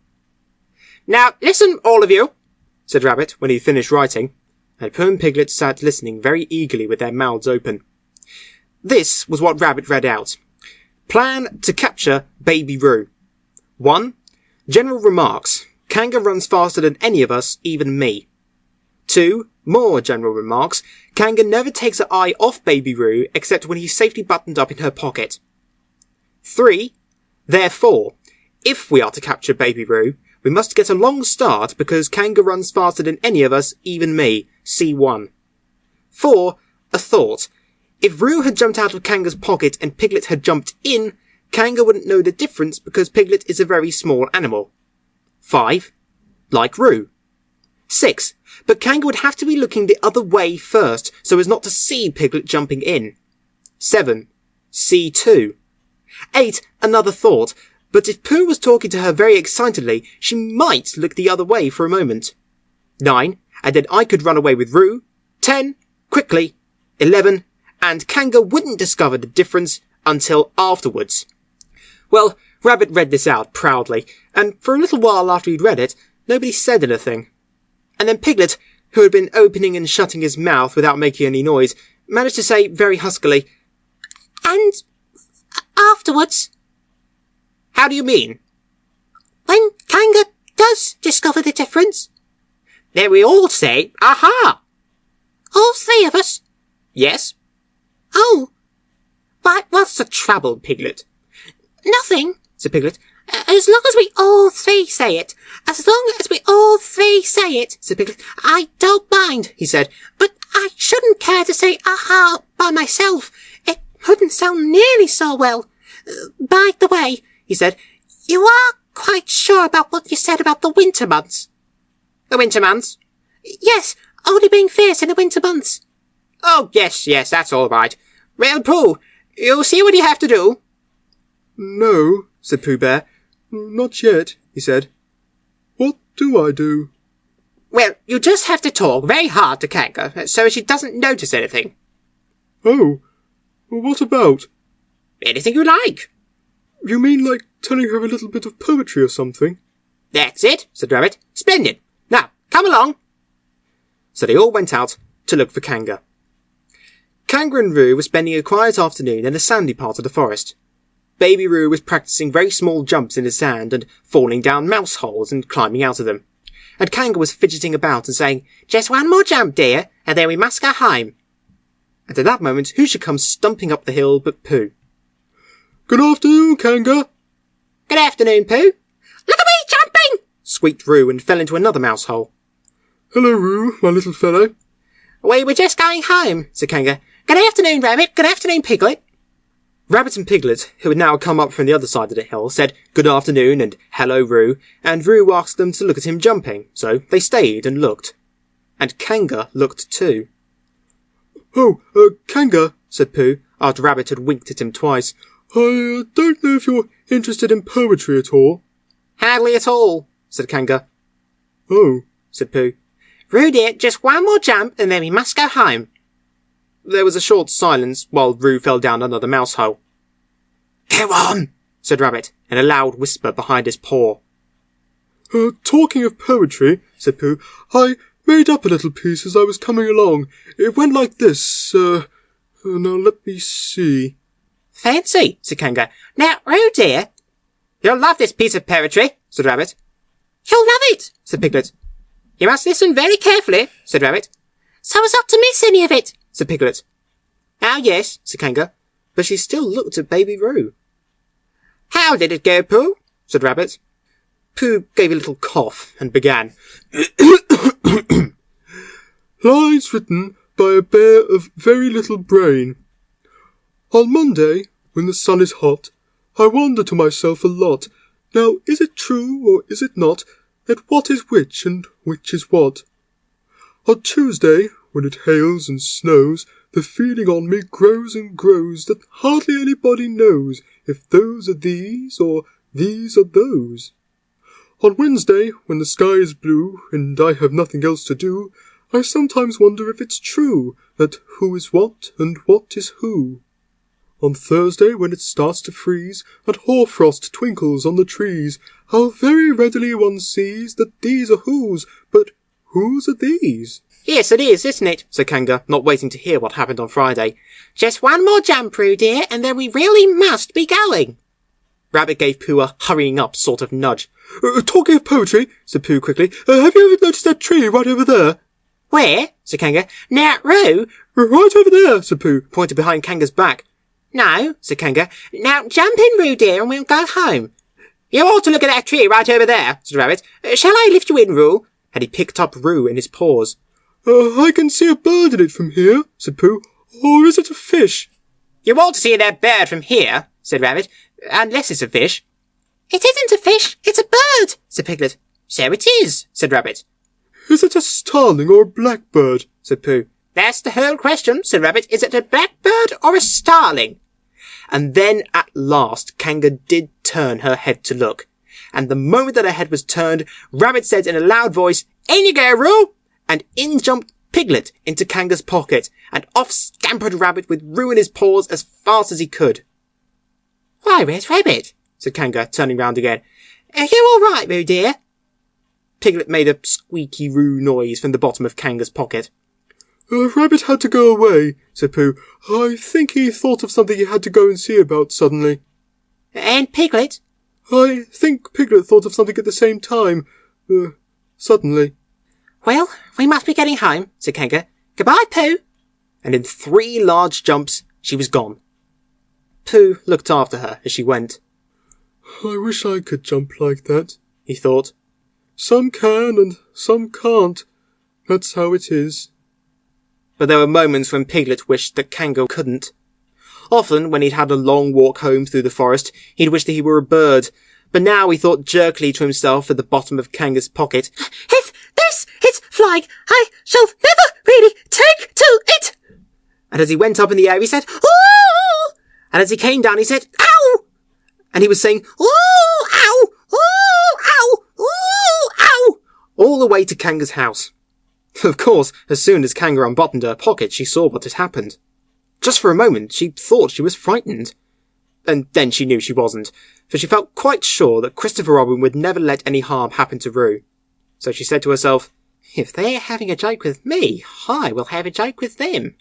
Now listen, all of you, said Rabbit when he finished writing, and Pooh and Piglet sat listening very eagerly with their mouths open. This was what Rabbit read out. Plan to capture Baby Roo. 1. General remarks. Kanga runs faster than any of us, even me. 2. More general remarks. Kanga never takes her eye off Baby Roo except when he's safely buttoned up in her pocket. 3. Therefore, if we are to capture Baby Roo, we must get a long start because Kanga runs faster than any of us, even me. C1. 4. A thought. If Roo had jumped out of Kanga's pocket and Piglet had jumped in, Kanga wouldn't know the difference because Piglet is a very small animal. 5. Like Roo. 6. But Kanga would have to be looking the other way first so as not to see Piglet jumping in. 7. C2. 8. Another thought. But if Pooh was talking to her very excitedly, she might look the other way for a moment. 9. And then I could run away with Roo. 10. Quickly. 11. And Kanga wouldn't discover the difference until afterwards. Well, Rabbit read this out proudly, and for a little while after he'd read it, nobody said anything. And then Piglet, who had been opening and shutting his mouth without making any noise, managed to say very huskily, And afterwards? How do you mean? When Kanga does discover the difference. Then we all say, Aha! All three of us? Yes? Oh. But What's the trouble, Piglet? nothing, said Piglet. As long as we all three say it. As long as we all three say it, Said Piglet. I don't mind, He said, but I shouldn't care to say aha by myself. It wouldn't sound nearly so well. By the way, he said, you are quite sure about what you said about the winter months? The winter months? Yes, only being fierce in the winter months. Oh, yes, that's all right. Well, Pooh, you'll see what you have to do. No, said Pooh Bear. Not yet, he said. What do I do? Well, you just have to talk very hard to Kanga, so she doesn't notice anything. Oh, what about? Anything you like. You mean like telling her a little bit of poetry or something? That's it, said Rabbit. Splendid. Now, come along. So they all went out to look for Kanga. Kanga and Roo were spending a quiet afternoon in a sandy part of the forest. Baby Roo was practicing very small jumps in the sand and falling down mouse holes and climbing out of them. And Kanga was fidgeting about and saying, Just one more jump, dear, and then we must go home. And at that moment, who should come stumping up the hill but Pooh? Good afternoon, Kanga. Good afternoon, Pooh. Look at me jumping! Squeaked Roo and fell into another mouse hole. Hello, Roo, my little fellow. We were just going home, said Kanga. Good afternoon, Rabbit. Good afternoon, Piglet. Rabbit and Piglet, who had now come up from the other side of the hill, said good afternoon and hello, Roo, and Roo asked them to look at him jumping, so they stayed and looked. and Kanga looked too. Oh, Kanga, Said Pooh, after Rabbit had winked at him twice. I don't know if you're interested in poetry at all. Hardly at all, Said Kanga. Oh. Said Pooh. Roo dear, just one more jump and then we must go home. There was a short silence while Roo fell down another mouse hole. Go on, Said Rabbit, in a loud whisper behind his paw. Talking of poetry, said Pooh, I made up a little piece as I was coming along. It went like this, now let me see. Fancy, said Kanga. Now, Roo dear, you'll love this piece of poetry, Said Rabbit. you'll love it. Said Piglet. You must listen very carefully, Said Rabbit. so as not to miss any of it. Said Piglet. Oh yes, Said Kanga. But she still looked at Baby Roo. how did it go, Pooh? Said Rabbit. Pooh gave a little cough and began. Lines written by a bear of very little brain. On Monday, when the sun is hot, I wonder to myself a lot. Now, is it true or is it not, that what is which and which is what? On Tuesday, when it hails and snows, the feeling on me grows and grows that hardly anybody knows if those are these or these are those. On Wednesday, when the sky is blue and I have nothing else to do, I sometimes wonder if it's true that who is what and what is who. On Thursday, when it starts to freeze and hoarfrost twinkles on the trees, how very readily one sees that these are whose, but whose are these? Yes, it is, isn't it? Said Kanga, not waiting to hear what happened on Friday. Just one more jump, Roo dear, and then we really must be going. Rabbit gave Pooh a hurrying up sort of nudge. Talking of poetry, said Pooh quickly, have you ever noticed that tree right over there? Where? Said Kanga. Now, Roo. Right over there, said Pooh. Pointed behind Kanga's back. No, said Kanga. Now jump in, Roo dear, and we'll go home. You ought to look at that tree right over there, said Rabbit. Shall I lift you in, Roo? And he picked up Roo in his paws. I can see a bird in it from here, said Pooh. Or is it a fish? You ought to see that bird from here, said Rabbit. Unless it's a fish. It isn't a fish, it's a bird, Said Piglet. So it is, said Rabbit. Is it a starling or a blackbird? Said Pooh. That's the whole question, said Rabbit. Is it a blackbird or a starling? And then at last Kanga did turn her head to look. And the moment that her head was turned, Rabbit said in a loud voice, "In you go, Roo!" And in jumped Piglet into Kanga's pocket, and off scampered Rabbit with Roo in his paws as fast as he could. Why, where's Rabbit? Said Kanga, turning round again. Are you all right, Roo dear? Piglet made a squeaky Roo noise from the bottom of Kanga's pocket. Rabbit had to go away, said Pooh. I think he thought of something he had to go and see about suddenly. And Piglet? I think Piglet thought of something at the same time. Suddenly. Well, we must be getting home, said Kanga. Goodbye, Pooh. And in 3 large jumps, she was gone. Pooh looked after her as she went. I wish I could jump like that, He thought. Some can and some can't. That's how it is. But there were moments when Piglet wished that Kanga couldn't. Often, when he'd had a long walk home through the forest, he'd wished that he were a bird. But now he thought jerkily to himself at the bottom of Kanga's pocket, If this is flying, I shall never really take to it. and as he went up in the air he said, Ooh! and as he came down he said, Ow! and he was saying, Ooh! Ow! Ooh! Ow! Ooh! Ow! all the way to Kanga's house. Of course, as soon as Kanga unbuttoned her pocket, she saw what had happened. Just for a moment, she thought she was frightened. And then she knew she wasn't, for she felt quite sure that Christopher Robin would never let any harm happen to Roo. So she said to herself, If they're having a joke with me, I will have a joke with them.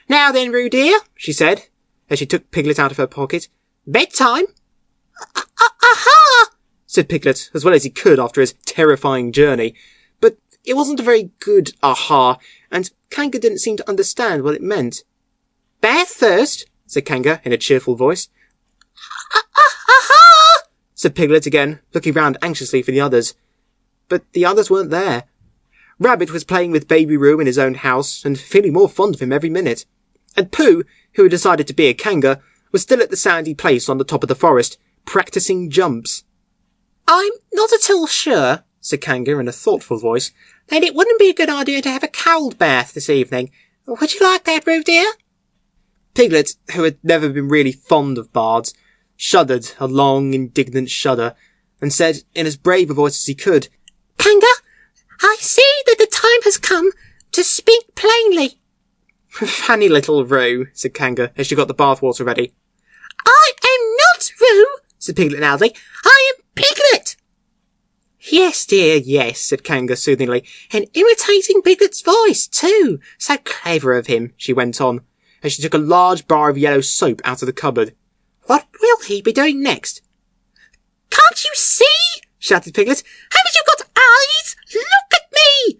Now then, Roo dear, she said, as she took Piglet out of her pocket. bedtime. Aha! Said Piglet, as well as he could after his terrifying journey. But it wasn't a very good aha, and Kanga didn't seem to understand what it meant. Bath first, Said Kanga in a cheerful voice. Aha! Said Piglet again, looking round anxiously for the others. But the others weren't there. Rabbit was playing with Baby Roo in his own house, and feeling more fond of him every minute. And Pooh, who had decided to be a Kanga, was still at the sandy place on the top of the forest, practising jumps. I'm not at all sure, said Kanga in a thoughtful voice, then it wouldn't be a good idea to have a cold bath this evening. Would you like that, Roo dear? Piglet, who had never been really fond of bards, shuddered a long, indignant shudder, and said in as brave a voice as he could, Kanga, I see that the time has come to speak plainly. Funny little Roo, said Kanga, as she got the bathwater ready. I am not Roo, said Piglet loudly. I am Piglet. Yes, dear, yes, said Kanga soothingly, And imitating Piglet's voice, too. So clever of him, she went on, as she took a large bar of yellow soap out of the cupboard. What will he be doing next? Can't you see? Shouted Piglet. Haven't you got eyes? Look at me!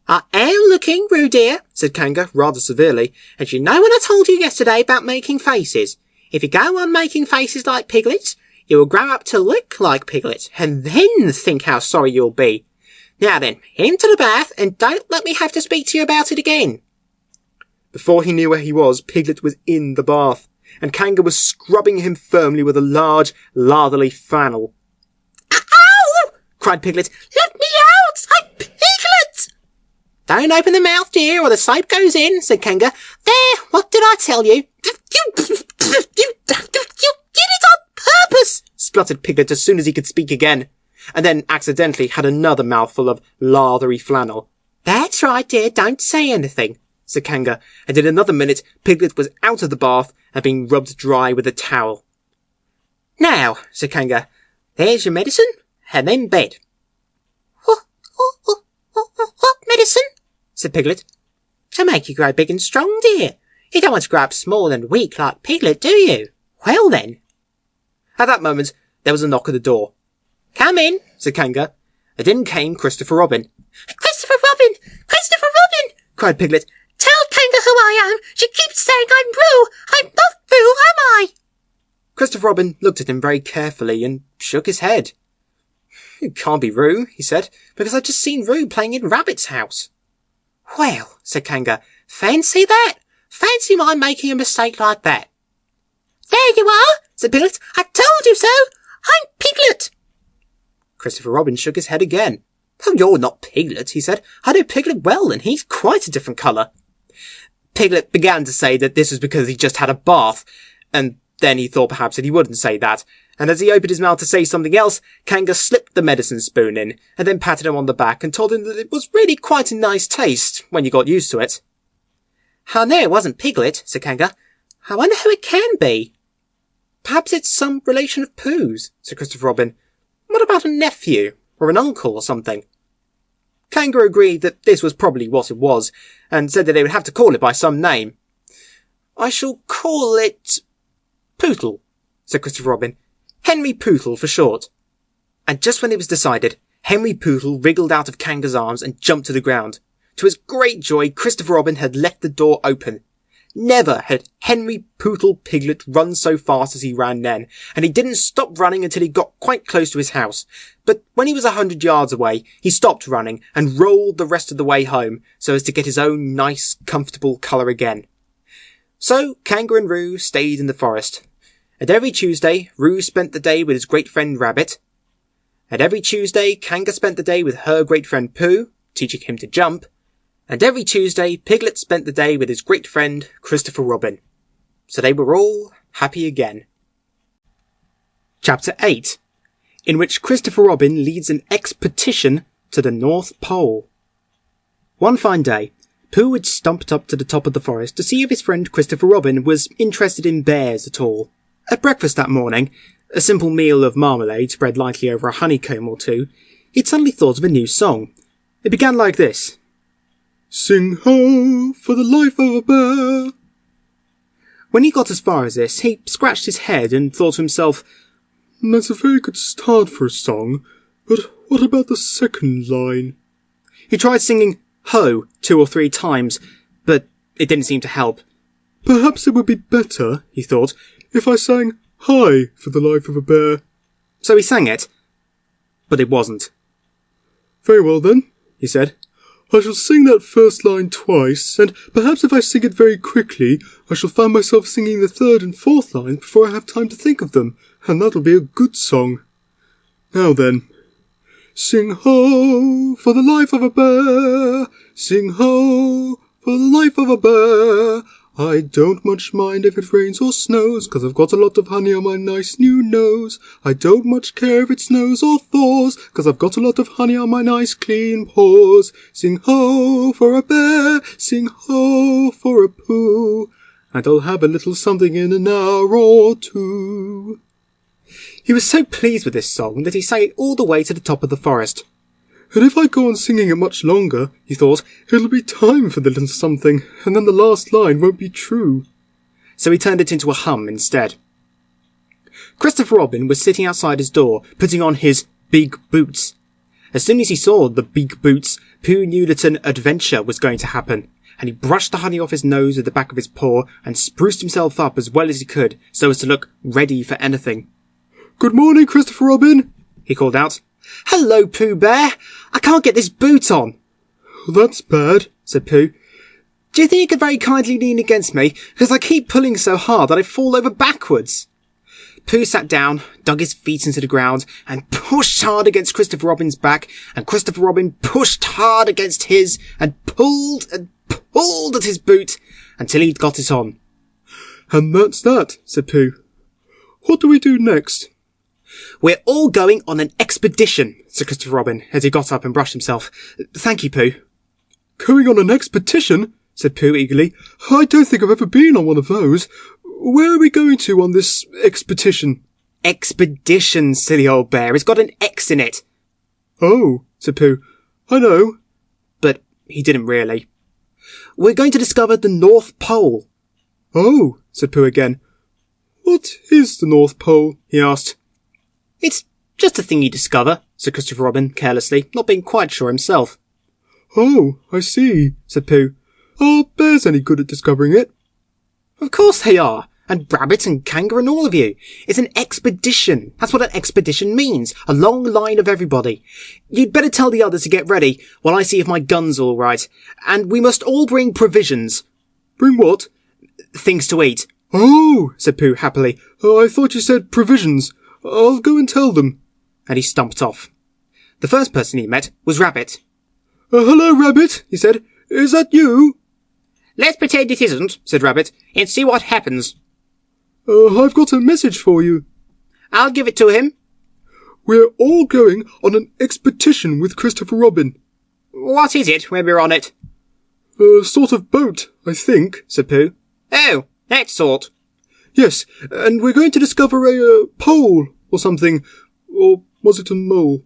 I am looking, Roo dear, said Kanga rather severely, and you know what I told you yesterday about making faces. If you go on making faces like Piglet's, you will grow up to look like Piglet, and then think how sorry you'll be. Now then, into the bath, and don't let me have to speak to you about it again. Before he knew where he was, Piglet was in the bath, and Kanga was scrubbing him firmly with a large, latherly flannel. Ow! Cried Piglet. Let me out! I'm Piglet! Don't open the mouth, dear, or the soap goes in, said Kanga. There, what did I tell you? You did it on purpose! Spluttered Piglet as soon as he could speak again, and then accidentally had another mouthful of lathery flannel. That's right, dear, don't say anything, said Kanga, and in another minute Piglet was out of the bath and being rubbed dry with a towel. Now, said Kanga, there's your medicine, and then bed. What medicine? Said Piglet. To make you grow big and strong, dear. You don't want to grow up small and weak like Piglet, do you? Well then. At that moment, there was a knock at the door. Come in, said Kanga, and in came Christopher Robin. Christopher Robin! Christopher Robin! Cried Piglet. Tell Kanga who I am. She keeps saying I'm Roo. I'm not Roo, am I? Christopher Robin looked at him very carefully and shook his head. It can't be Roo, he said, because I've just seen Roo playing in Rabbit's house. Well, said Kanga, fancy that. Fancy my making a mistake like that. There you are, said Piglet. I told you so. I'm Piglet. Christopher Robin shook his head again. Oh, you're not Piglet, he said. I know Piglet well, and he's quite a different colour. Piglet began to say that this was because he just had a bath, and then he thought perhaps that he wouldn't say that, and as he opened his mouth to say something else, Kanga slipped the medicine spoon in, and then patted him on the back and told him that it was really quite a nice taste when you got used to it. I know it wasn't Piglet, said Kanga. I wonder who it can be. Perhaps it's some relation of Pooh's, said Christopher Robin. What about a nephew, or an uncle or something? Kanga agreed that this was probably what it was, and said that they would have to call it by some name. I shall call it Pootle, said Christopher Robin. Henry Pootle for short. And just when it was decided, Henry Pootle wriggled out of Kanga's arms and jumped to the ground. To his great joy, Christopher Robin had left the door open. Never had Henry Pootle Piglet run so fast as he ran then, and he didn't stop running until he got quite close to his house. But when he was 100 yards away, he stopped running and rolled the rest of the way home so as to get his own nice, comfortable colour again. So Kanga and Roo stayed in the forest. And every Tuesday, Roo spent the day with his great friend Rabbit. And every Tuesday, Kanga spent the day with her great friend Pooh, teaching him to jump. And every Tuesday, Piglet spent the day with his great friend Christopher Robin. So they were all happy again. Chapter 8, in which Christopher Robin leads an expedition to the North Pole. One fine day, Pooh had stumped up to the top of the forest to see if his friend Christopher Robin was interested in bears at all. At breakfast that morning, a simple meal of marmalade spread lightly over a honeycomb or two, he'd suddenly thought of a new song. It began like this. Sing ho for the life of a bear. When he got as far as this, he scratched his head and thought to himself, That's a very good start for a song, but what about the second line? He tried singing ho 2 or 3 times, but it didn't seem to help. Perhaps it would be better, he thought, if I sang hi for the life of a bear. So he sang it, but it wasn't. Very well then, he said. I shall sing that first line twice, and perhaps if I sing it very quickly, I shall find myself singing the third and fourth lines before I have time to think of them, and that'll be a good song. Now then, Sing ho, for the life of a bear. Sing ho, for the life of a bear. I don't much mind if it rains or snows, 'cause I've got a lot of honey on my nice new nose. I don't much care if it snows or thaws, 'cause I've got a lot of honey on my nice clean paws. Sing ho for a bear, sing ho for a Pooh, and I'll have a little something in an hour or two. He was so pleased with this song that he sang it all the way to the top of the forest. And if I go on singing it much longer, he thought, it'll be time for the little something, and then the last line won't be true. So he turned it into a hum instead. Christopher Robin was sitting outside his door, putting on his big boots. As soon as he saw the big boots, Pooh knew that an adventure was going to happen, and he brushed the honey off his nose with the back of his paw and spruced himself up as well as he could so as to look ready for anything. Good morning, Christopher Robin, he called out. Hello, Pooh Bear. I can't get this boot on. That's bad, said Pooh. Do you think you could very kindly lean against me, because I keep pulling so hard that I fall over backwards? Pooh sat down, dug his feet into the ground, and pushed hard against Christopher Robin's back, and Christopher Robin pushed hard against his, and pulled at his boot, until he'd got it on. And that's that, said Pooh. What do we do next? We're all going on an expedition, said Christopher Robin, as he got up and brushed himself. Thank you, Pooh. Going on an expedition? Said Pooh eagerly. I don't think I've ever been on one of those. Where are we going to on this expedition? Expedition, silly old bear. It's got an X in it. Oh, said Pooh. I know. But he didn't really. We're going to discover the North Pole. Oh, said Pooh again. What is the North Pole? He asked. It's just a thing you discover, said Christopher Robin carelessly, not being quite sure himself. Oh, I see, said Pooh. Are bears any good at discovering it? Of course they are, and Rabbit and Kanga and all of you. It's an expedition. That's what an expedition means, a long line of everybody. You'd better tell the others to get ready, while I see if my gun's all right. And we must all bring provisions. Bring what? Things to eat. Oh, said Pooh happily. I thought you said provisions. I'll go and tell them. And he stumped off. The first person he met was Rabbit. Hello, Rabbit, he said. Is that you? Let's pretend it isn't, said Rabbit, and see what happens. I've got a message for you. I'll give it to him. We're all going on an expedition with Christopher Robin. What is it when we're on it? A sort of boat, I think, said Pooh. Oh, that sort. Yes, and we're going to discover a pole or something. Or was it a mole?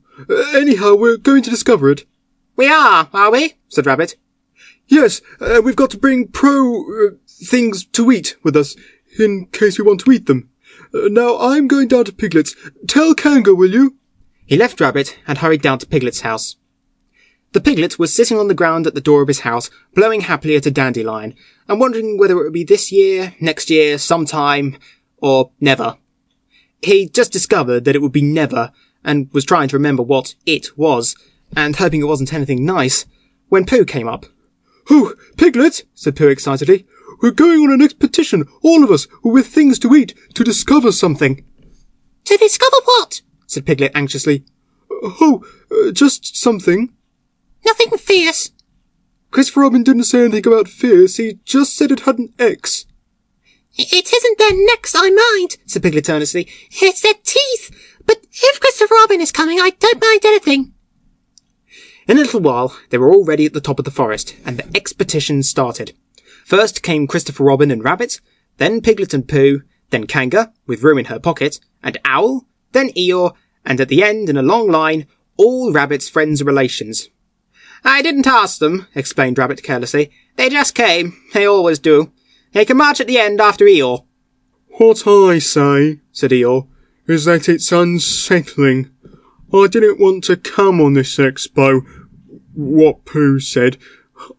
Anyhow, we're going to discover it. We are we? Said Rabbit. Yes, we've got to bring things to eat with us, in case we want to eat them. Now, I'm going down to Piglet's. Tell Kanga, will you? He left Rabbit and hurried down to Piglet's house. The Piglet was sitting on the ground at the door of his house, blowing happily at a dandelion, and wondering whether it would be this year, next year, sometime, or never. He just discovered that it would be never, and was trying to remember what it was, and hoping it wasn't anything nice, when Pooh came up. Oh, Piglet, said Pooh excitedly. We're going on an expedition, all of us, with things to eat, to discover something. To discover what? Said Piglet anxiously. Just something. Nothing fierce. Christopher Robin didn't say anything about fierce, he just said it had an X. It isn't their necks I mind, said Piglet earnestly. It's their teeth. But if Christopher Robin is coming, I don't mind anything. In a little while, they were all ready at the top of the forest, and the expedition started. First came Christopher Robin and Rabbit, then Piglet and Pooh, then Kanga, with room in her pocket, and Owl, then Eeyore, and at the end, in a long line, all Rabbit's friends and relations. I didn't ask them, explained Rabbit carelessly. They just came. They always do. They can march at the end after Eeyore. What I say, said Eeyore, is that it's unsettling. I didn't want to come on this expo. What Pooh said.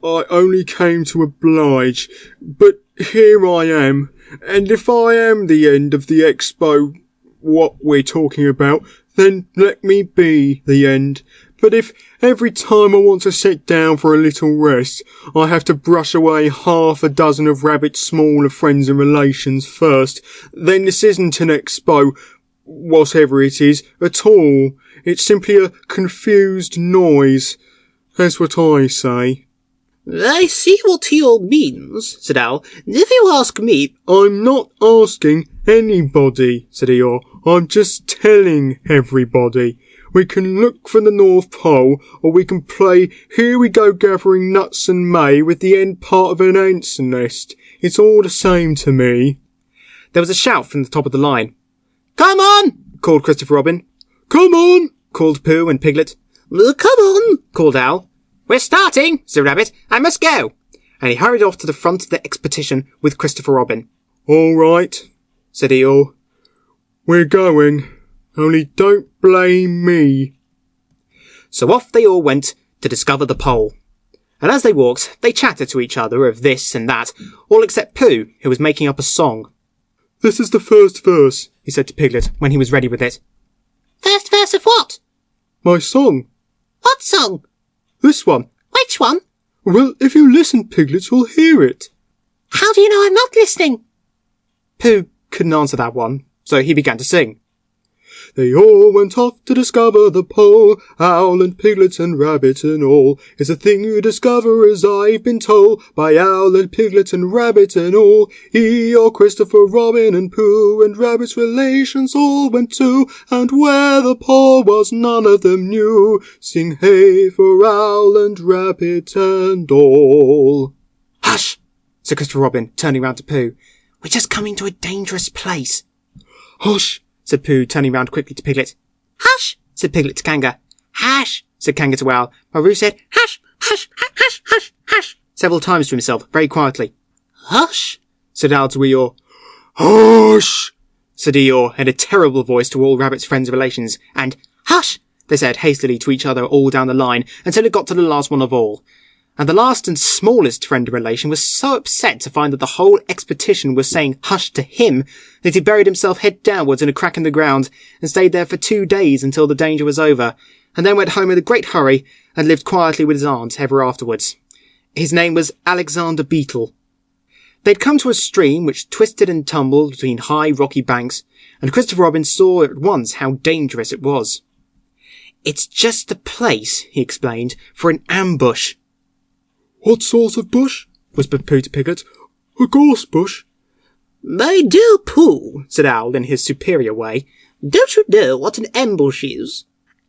I only came to oblige. But here I am. And if I am the end of the expo, what we're talking about, then let me be the end. But if every time I want to sit down for a little rest, I have to brush away half a dozen of Rabbit's smaller friends and relations first, then this isn't an expo, whatever it is, at all. It's simply a confused noise. That's what I say. I see what Eeyore means, said Owl. If you ask me... I'm not asking anybody, said Eeyore. I'm just telling everybody. We can look for the North Pole, or we can play Here We Go Gathering Nuts and May with the end part of an ant's nest. It's all the same to me. There was a shout from the top of the line. Come on! Called Christopher Robin. Come on! Called Pooh and Piglet. Come on! Called Owl. We're starting, said Rabbit. I must go. And he hurried off to the front of the expedition with Christopher Robin. All right, said Eeyore. We're going. Only don't blame me. So off they all went to discover the pole. And as they walked, they chatted to each other of this and that, all except Pooh, who was making up a song. This is the first verse, he said to Piglet when he was ready with it. First verse of what? my song. What song? This one. Which one? Well, if you listen, Piglet, you'll hear it. How do you know I'm not listening? Pooh couldn't answer that one, so he began to sing. They all went off to discover the pole, Owl and Piglet and Rabbit and all. It's a thing you discover as I've been told, by Owl and Piglet and Rabbit and all. Eeyore, Christopher, Robin and Pooh and Rabbit's relations all went to, and where the pole was none of them knew. Sing hey for Owl and Rabbit and all. Hush, said Christopher Robin, turning round to Pooh. We're just coming to a dangerous place. Hush, said Pooh, turning round quickly to Piglet. Hush, said Piglet to Kanga. hush, Said Kanga to Owl, while Roo said hush, hush, hush, hush, hush. several times to himself, very quietly. Hush, Said Owl to Eeyore. hush, Said Eeyore in a terrible voice to all Rabbit's friends and relations, and hush, they said hastily to each other all down the line, until it got to the last one of all. And the last and smallest friend and relation was so upset to find that the whole expedition was saying hush to him that he buried himself head downwards in a crack in the ground and stayed there for 2 days until the danger was over, and then went home in a great hurry and lived quietly with his aunt ever afterwards. His name was Alexander Beetle. They'd come to a stream which twisted and tumbled between high rocky banks, and Christopher Robin saw at once how dangerous it was. It's just the place, he explained, for an ambush. What sort of bush? Whispered Pooh to Piglet. A gorse bush. my dear Pooh, Said Owl in his superior way. don't you know what an ambush is?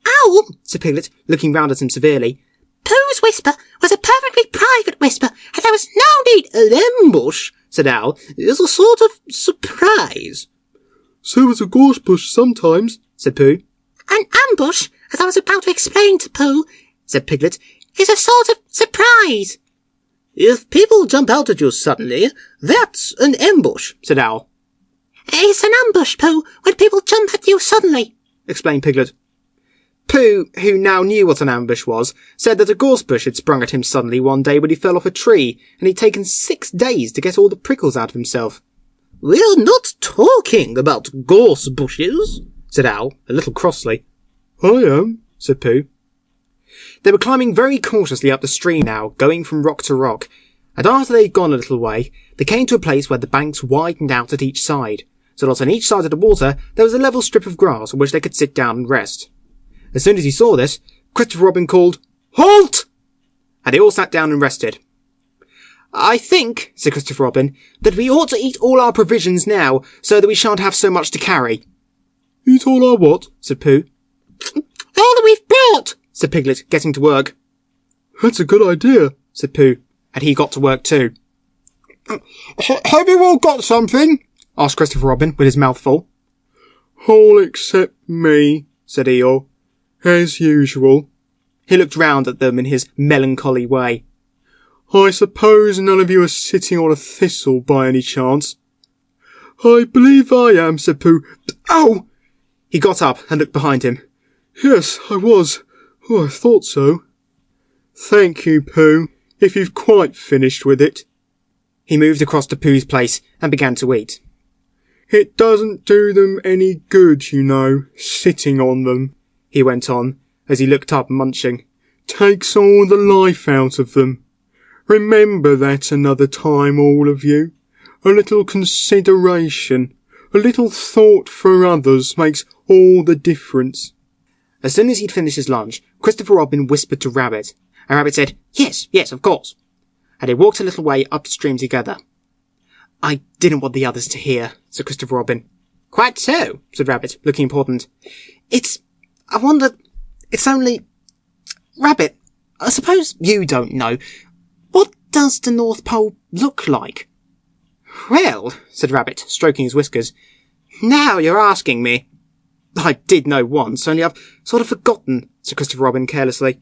Owl, Said Piglet, looking round at him severely. Pooh's whisper was a perfectly private whisper, and there was no need. An ambush, said Owl, is a sort of surprise. So is a gorse bush sometimes. Said Pooh. An ambush, as I was about to explain to Pooh, Said Piglet. is a sort of surprise. If people jump out at you suddenly, that's an ambush. Said Owl. It's an ambush, Pooh, when people jump at you suddenly. Explained Piglet. Pooh, who now knew what an ambush was, said that a gorse bush had sprung at him suddenly one day when he fell off a tree, and he'd taken 6 days to get all the prickles out of himself. We're not talking about gorse bushes, Said Owl, a little crossly. I am. Said Pooh. They were climbing very cautiously up the stream now, going from rock to rock, and after they'd gone a little way, they came to a place where the banks widened out at each side, so that on each side of the water there was a level strip of grass on which they could sit down and rest. As soon as he saw this, Christopher Robin called, "Halt!" And they all sat down and rested. "I think," said Christopher Robin, "that we ought to eat all our provisions now, so that we shan't have so much to carry." Eat all our what? Said Pooh. All that we've brought. Said Piglet, getting to work. That's a good idea. Said Pooh, and he got to work too. Have you all got something? Asked Christopher Robin, with his mouth full. All except me, said Eeyore. As usual. He looked round at them in his melancholy way. I suppose none of you are sitting on a thistle by any chance? I believe I am, said Pooh. Ow! He got up and looked behind him. Yes, I was. Oh, I thought so. Thank you, Pooh, if you've quite finished with it. He moved across to Pooh's place and began to eat. It doesn't do them any good, you know, sitting on them, he went on, as he looked up munching. Takes all the life out of them. Remember that another time, all of you. A little consideration. a little thought for others makes all the difference. As soon as he'd finished his lunch, Christopher Robin whispered to Rabbit, and Rabbit said, "Yes, yes, of course." And they walked a little way upstream together. "I didn't want the others to hear," said Christopher Robin. "Quite so," said Rabbit, looking important. It's only... Rabbit, I suppose you don't know. What does the North Pole look like?" "Well," said Rabbit, stroking his whiskers, "now you're asking me." "I did know once, only I've sort of forgotten," said Christopher Robin carelessly.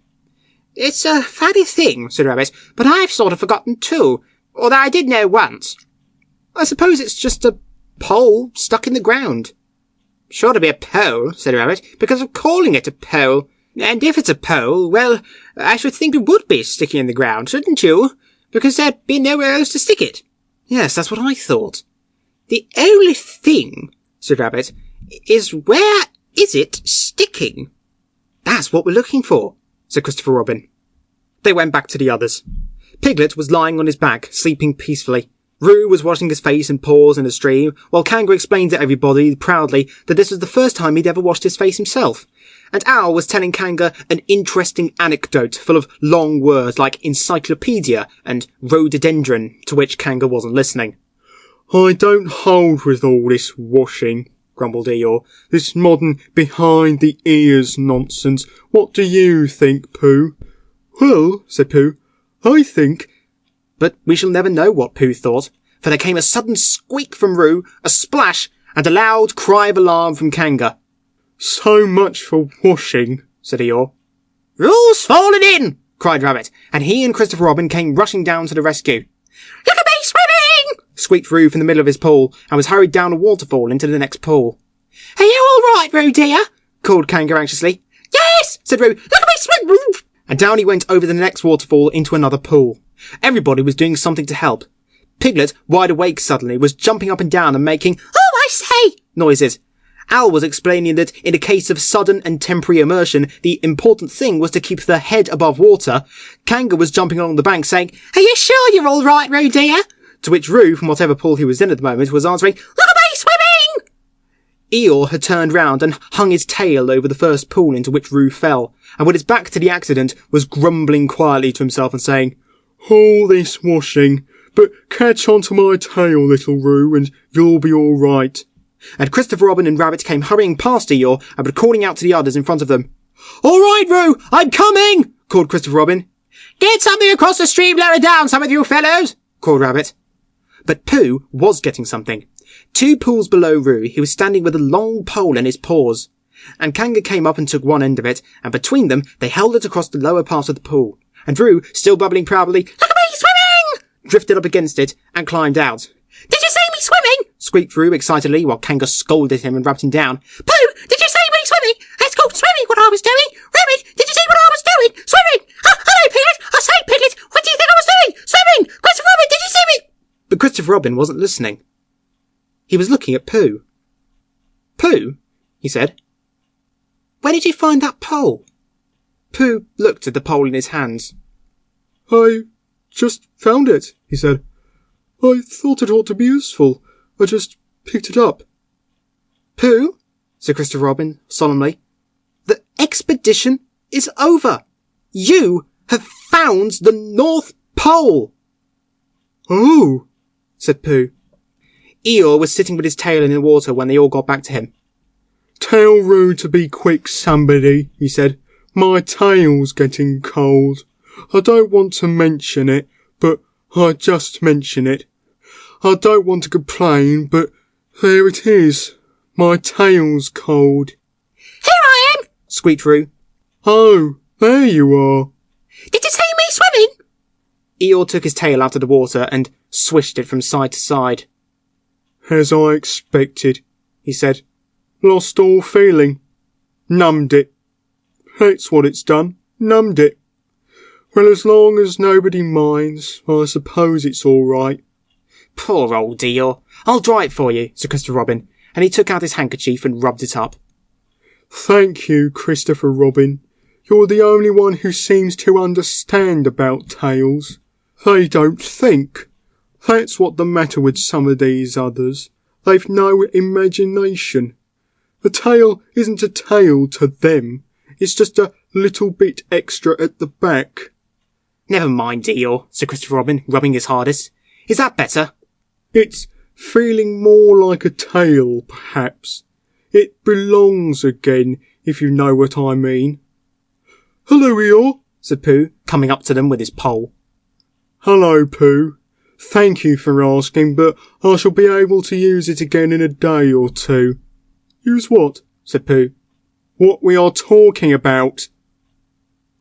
"It's a funny thing," said Rabbit, "but I've sort of forgotten too, although I did know once. I suppose it's just a pole stuck in the ground." "Sure to be a pole," said Rabbit, "because of calling it a pole. And if it's a pole, well, I should think it would be sticking in the ground, shouldn't you? Because there'd be nowhere else to stick it." "Yes, that's what I thought." "The only thing," said Rabbit, "is where is it sticking?" "That's what we're looking for," said Christopher Robin. They went back to the others. Piglet was lying on his back, sleeping peacefully. Roo was washing his face and paws in the stream, while Kanga explained to everybody proudly that this was the first time he'd ever washed his face himself. And Owl was telling Kanga an interesting anecdote full of long words like encyclopedia and rhododendron, to which Kanga wasn't listening. "I don't hold with all this washing," grumbled Eeyore. "This modern behind-the-ears nonsense. What do you think, Pooh?" "Well," said Pooh, "I think—" But we shall never know what Pooh thought, for there came a sudden squeak from Roo, a splash, and a loud cry of alarm from Kanga. "So much for washing," said Eeyore. "Roo's fallen in!" cried Rabbit, and he and Christopher Robin came rushing down to the rescue. Look at me swimming! Squeaked Roo from the middle of his pool, and was hurried down a waterfall into the next pool. Are you all right, Roo dear? Called Kanga anxiously. Yes, said Roo. Look at me swim! And down he went over the next waterfall into another pool. Everybody was doing something to help. Piglet, wide awake suddenly, was jumping up and down and making Oh, I say! noises. Owl was explaining that in a case of sudden and temporary immersion, the important thing was to keep the head above water. Kanga was jumping along the bank saying, Are you sure you're all right, Roo dear? To which Roo, from whatever pool he was in at the moment, was answering, Look at me swimming! Eeyore had turned round and hung his tail over the first pool into which Roo fell, and with his back to the accident was grumbling quietly to himself and saying, "All this washing, but catch onto my tail, little Roo, and you'll be all right." And Christopher Robin and Rabbit came hurrying past Eeyore and were calling out to the others in front of them. "All right, Roo, I'm coming!" called Christopher Robin. Get something across the stream lower down, some of you fellows! called Rabbit. But Pooh was getting something. 2 pools below Roo, he was standing with a long pole in his paws. And Kanga came up and took one end of it, and between them they held it across the lower part of the pool. And Roo, still bubbling proudly, Look at me swimming! drifted up against it and climbed out. Did you see me swimming? Squeaked Roo excitedly while Kanga scolded him and rubbed him down. Pooh, did you see me swimming? It's called swimming what I was doing. Rabbit, did you see what I was doing? Swimming! Hello, Piglet! I say, Piglet, what do you think I was doing? Swimming! Christopher Robin, did you see me? But Christopher Robin wasn't listening. He was looking at Pooh. "Pooh," he said, "where did you find that pole?" Pooh looked at the pole in his hands. "I just found it," he said. "I thought it ought to be useful. I just picked it up." "Pooh," said Christopher Robin solemnly, "the expedition is over. You have found the North Pole." "Oh," said Pooh. Eeyore was sitting with his tail in the water when they all got back to him. "Tell Roo to be quick, somebody," he said. "My tail's getting cold. I don't want to mention it, but I just mention it. I don't want to complain, but there it is. My tail's cold." Here I am! Squeaked Roo. "Oh, there you are." Did you see me swimming? Eeyore took his tail out of the water and swished it from side to side. "As I expected," he said. "Lost all feeling. Numbed it. That's what it's done. Numbed it. Well, as long as nobody minds, I suppose it's all right." "Poor old Eeyore. I'll dry it for you," said Christopher Robin, and he took out his handkerchief and rubbed it up. "Thank you, Christopher Robin. You're the only one who seems to understand about tails. They don't think. That's what the matter with some of these others. they've no imagination. A tail isn't a tail to them. It's just a little bit extra at the back. Never mind, Eeyore, said Christopher Robin, rubbing his hardest. Is that better? It's feeling more like a tail, perhaps. It belongs again, if you know what I mean. Hello, Eeyore, said Pooh, coming up to them with his pole. Hello, Pooh. Thank you for asking, but I shall be able to use it again in a day or two. Use what? Said Pooh. What we are talking about.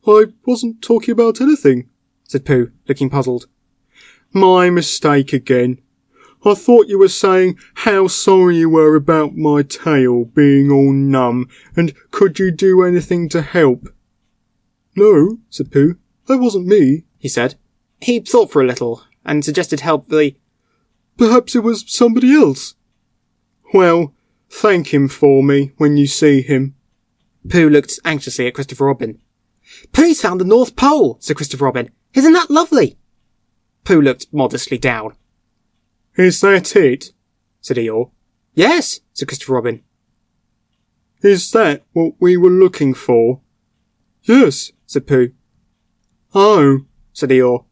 I wasn't talking about anything, said Pooh, looking puzzled. My mistake again. I thought you were saying how sorry you were about my tail being all numb, and could you do anything to help? No, said Pooh. That wasn't me, he said. He thought for a little, and suggested helpfully, Perhaps it was somebody else. Well, thank him for me when you see him. Pooh looked anxiously at Christopher Robin. Pooh's found the North Pole, said Christopher Robin. Isn't that lovely? Pooh looked modestly down. Is that it? Said Eeyore. Yes, said Christopher Robin. Is that what we were looking for? Yes, said Pooh. Oh, said Eeyore.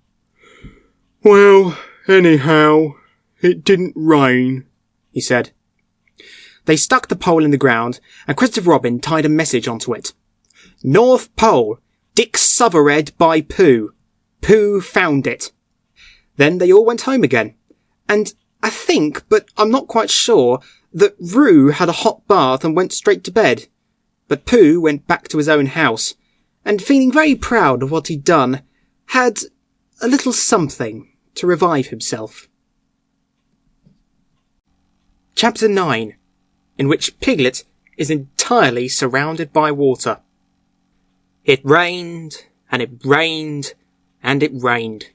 Well, anyhow, it didn't rain, he said. They stuck the pole in the ground, and Christopher Robin tied a message onto it. North Pole, discovered by Pooh. Pooh found it. Then they all went home again, and I think, but I'm not quite sure, that Roo had a hot bath and went straight to bed. But Pooh went back to his own house, and feeling very proud of what he'd done, had a little something to revive himself. Chapter 9, in which Piglet is entirely surrounded by water. It rained, and it rained, and it rained.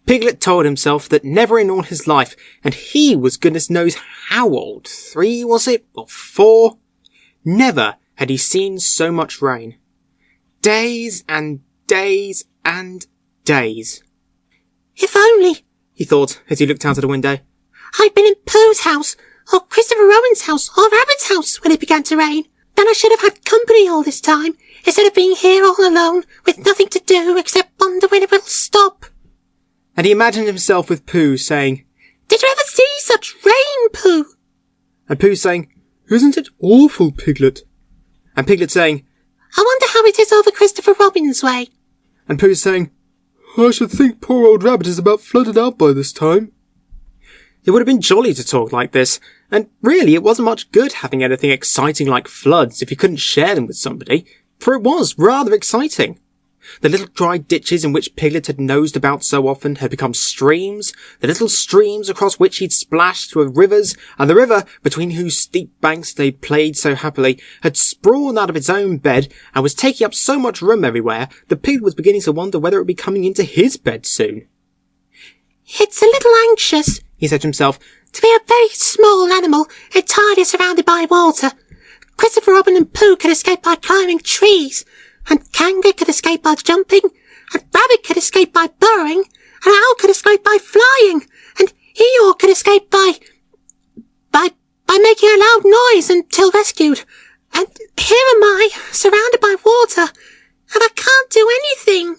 Piglet told himself that never in all his life, and he was goodness knows how old, 3 was it, or 4? Never had he seen so much rain. Days and days and days. If only, he thought as he looked out of the window, I'd been in Pooh's house, or Christopher Robin's house, or Rabbit's house when it began to rain. Then I should have had company all this time, instead of being here all alone, with nothing to do except wonder when it will stop. And he imagined himself with Pooh saying, Did you ever see such rain, Pooh? And Pooh saying, Isn't it awful, Piglet? And Piglet saying, I wonder how it is over Christopher Robin's way. And Pooh saying, I should think poor old Rabbit is about flooded out by this time. It would have been jolly to talk like this, and really it wasn't much good having anything exciting like floods if you couldn't share them with somebody, for it was rather exciting. The little dry ditches in which Piglet had nosed about so often had become streams, the little streams across which he'd splashed were rivers, and the river, between whose steep banks they played so happily, had sprawled out of its own bed and was taking up so much room everywhere that Piglet was beginning to wonder whether it would be coming into his bed soon. It's a little anxious, he said to himself, to be a very small animal entirely surrounded by water. Christopher Robin and Pooh could escape by climbing trees, and Kanga could escape by jumping, and Rabbit could escape by burrowing, and Owl could escape by flying, and Eeyore could escape by making a loud noise until rescued. And here am I, surrounded by water, and I can't do anything.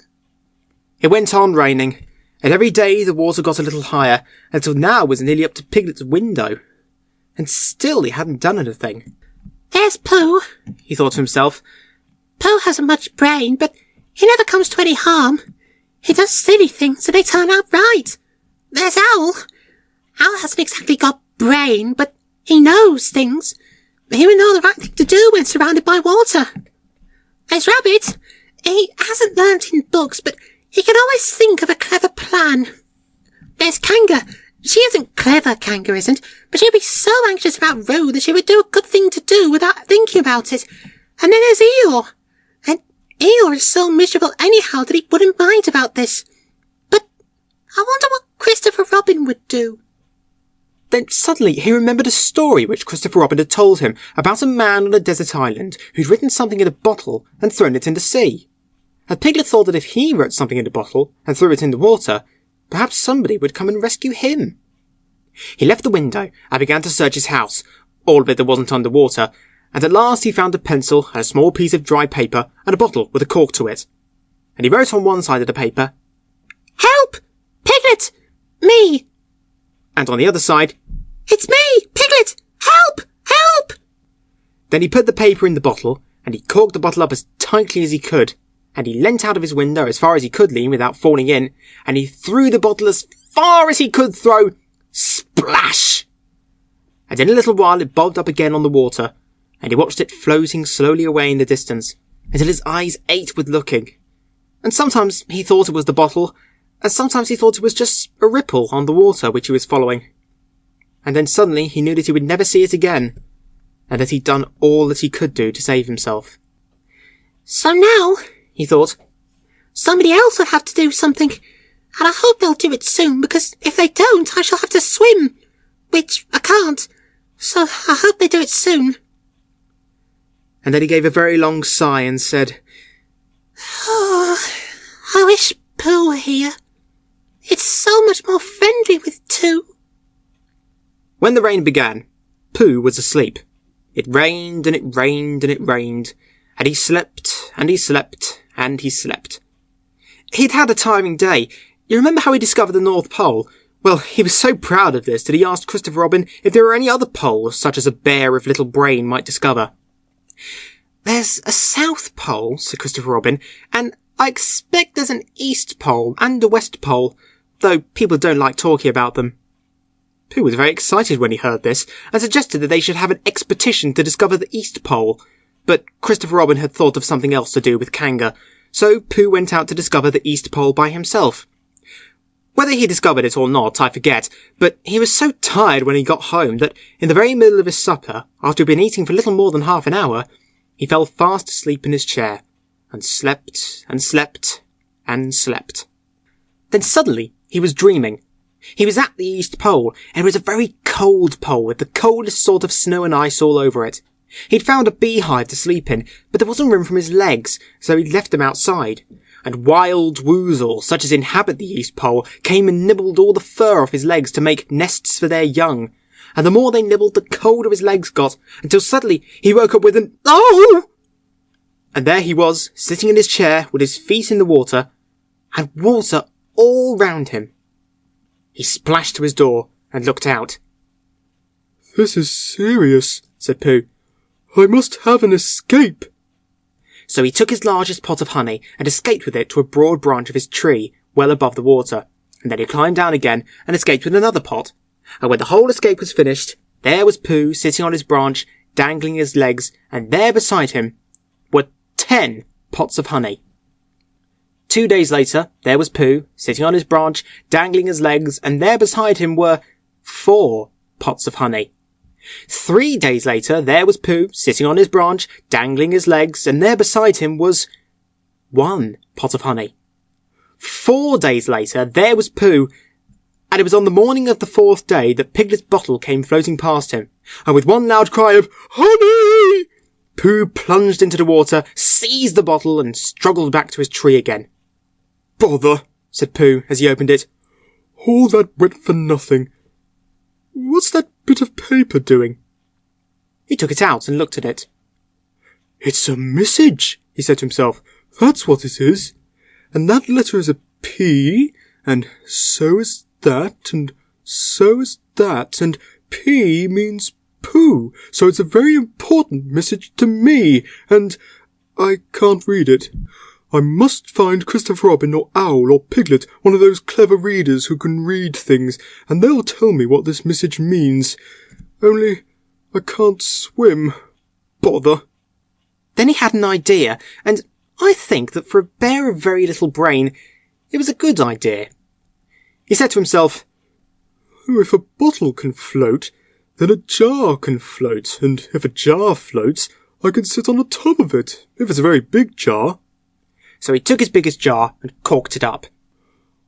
It went on raining, and every day the water got a little higher, until now it was nearly up to Piglet's window. And still he hadn't done anything. There's Pooh, he thought to himself. Pooh hasn't much brain, but he never comes to any harm. He does silly things and they turn out right. There's Owl. Owl hasn't exactly got brain, but he knows things. He would know the right thing to do when surrounded by water. There's Rabbit. He hasn't learnt in books, but he can always think of a clever plan. There's Kanga. She isn't clever, Kanga isn't, but she'd be so anxious about Roo that she would do a good thing to do without thinking about it. And then there's Eeyore. And Eeyore is so miserable anyhow that he wouldn't mind about this. But I wonder what Christopher Robin would do. Then suddenly he remembered a story which Christopher Robin had told him about a man on a desert island who'd written something in a bottle and thrown it in the sea. And Piglet thought that if he wrote something in a bottle and threw it in the water, perhaps somebody would come and rescue him. He left the window and began to search his house, all of it that wasn't under water, and at last he found a pencil and a small piece of dry paper and a bottle with a cork to it. And he wrote on one side of the paper, "Help! Piglet! Me! and on the other side, It's me! Piglet! Help! Help!" Then he put the paper in the bottle, and he corked the bottle up as tightly as he could, and he leant out of his window as far as he could lean without falling in, and he threw the bottle as far as he could throw. Splash! And in a little while it bobbed up again on the water, and he watched it floating slowly away in the distance, until his eyes ached with looking. And sometimes he thought it was the bottle, and sometimes he thought it was just a ripple on the water which he was following. And then suddenly he knew that he would never see it again, and that he'd done all that he could do to save himself. "So now," he thought, "somebody else will have to do something, and I hope they'll do it soon, because if they don't, I shall have to swim, which I can't, so I hope they do it soon." And then he gave a very long sigh and said, "Oh, I wish Pooh were here. It's so much more friendly with two." When the rain began, Pooh was asleep. It rained and it rained and it rained, and he slept and he slept and he slept. He'd had a tiring day. You remember how he discovered the North Pole? Well, he was so proud of this that he asked Christopher Robin if there were any other poles such as a bear with little brain might discover. "There's a South Pole," said Christopher Robin, "and I expect there's an East Pole and a West Pole, though people don't like talking about them." Pooh was very excited when he heard this, and suggested that they should have an expedition to discover the East Pole, but Christopher Robin had thought of something else to do with Kanga, so Pooh went out to discover the East Pole by himself. Whether he discovered it or not, I forget, but he was so tired when he got home that in the very middle of his supper, after he'd been eating for little more than half an hour, he fell fast asleep in his chair, and slept and slept and slept. Then suddenly he was dreaming. He was at the East Pole, and it was a very cold pole with the coldest sort of snow and ice all over it. He'd found a beehive to sleep in, but there wasn't room for his legs, so he'd left them outside. And wild woozles, such as inhabit the East Pole, came and nibbled all the fur off his legs to make nests for their young. And the more they nibbled, the colder his legs got, until suddenly he woke up with an "Oh!" And there he was, sitting in his chair with his feet in the water, and water all round him. He splashed to his door and looked out. "This is serious," said Pooh. "I must have an escape." So he took his largest pot of honey and escaped with it to a broad branch of his tree, well above the water, and then he climbed down again and escaped with another pot. And when the whole escape was finished, there was Pooh sitting on his branch, dangling his legs, and there beside him were 10 pots of honey. 2 days later, there was Pooh, sitting on his branch, dangling his legs, and there beside him were 4 pots of honey. 3 days later, there was Pooh, sitting on his branch, dangling his legs, and there beside him was 1 pot of honey. 4 days later, there was Pooh, and it was on the morning of the 4th day that Piglet's bottle came floating past him, and with one loud cry of "Honey!" Pooh plunged into the water, seized the bottle, and struggled back to his tree again. "Bother," said Pooh as he opened it. "All that went for nothing. What's that bit of paper doing?" He took it out and looked at it. "It's a message," he said to himself. "That's what it is. And that letter is a P, and so is that, and so is that, and P means Pooh, so it's a very important message to me, and I can't read it. I must find Christopher Robin or Owl or Piglet, one of those clever readers who can read things, and they'll tell me what this message means. Only I can't swim. Bother." Then he had an idea, and I think that for a bear of very little brain, it was a good idea. He said to himself, "Oh, if a bottle can float, then a jar can float, and if a jar floats, I can sit on the top of it, if it's a very big jar." So he took his biggest jar and corked it up.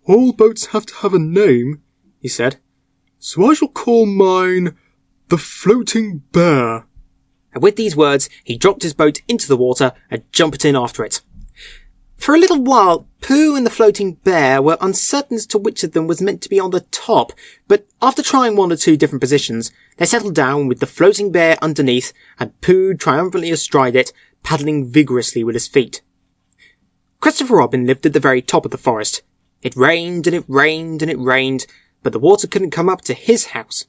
"All boats have to have a name," he said, "so I shall call mine the Floating Bear." And with these words, he dropped his boat into the water and jumped in after it. For a little while, Pooh and the floating bear were uncertain as to which of them was meant to be on the top, but after trying 1 or 2 different positions, they settled down with the floating bear underneath and Pooh triumphantly astride it, paddling vigorously with his feet. Christopher Robin lived at the very top of the forest. It rained and it rained and it rained, but the water couldn't come up to his house.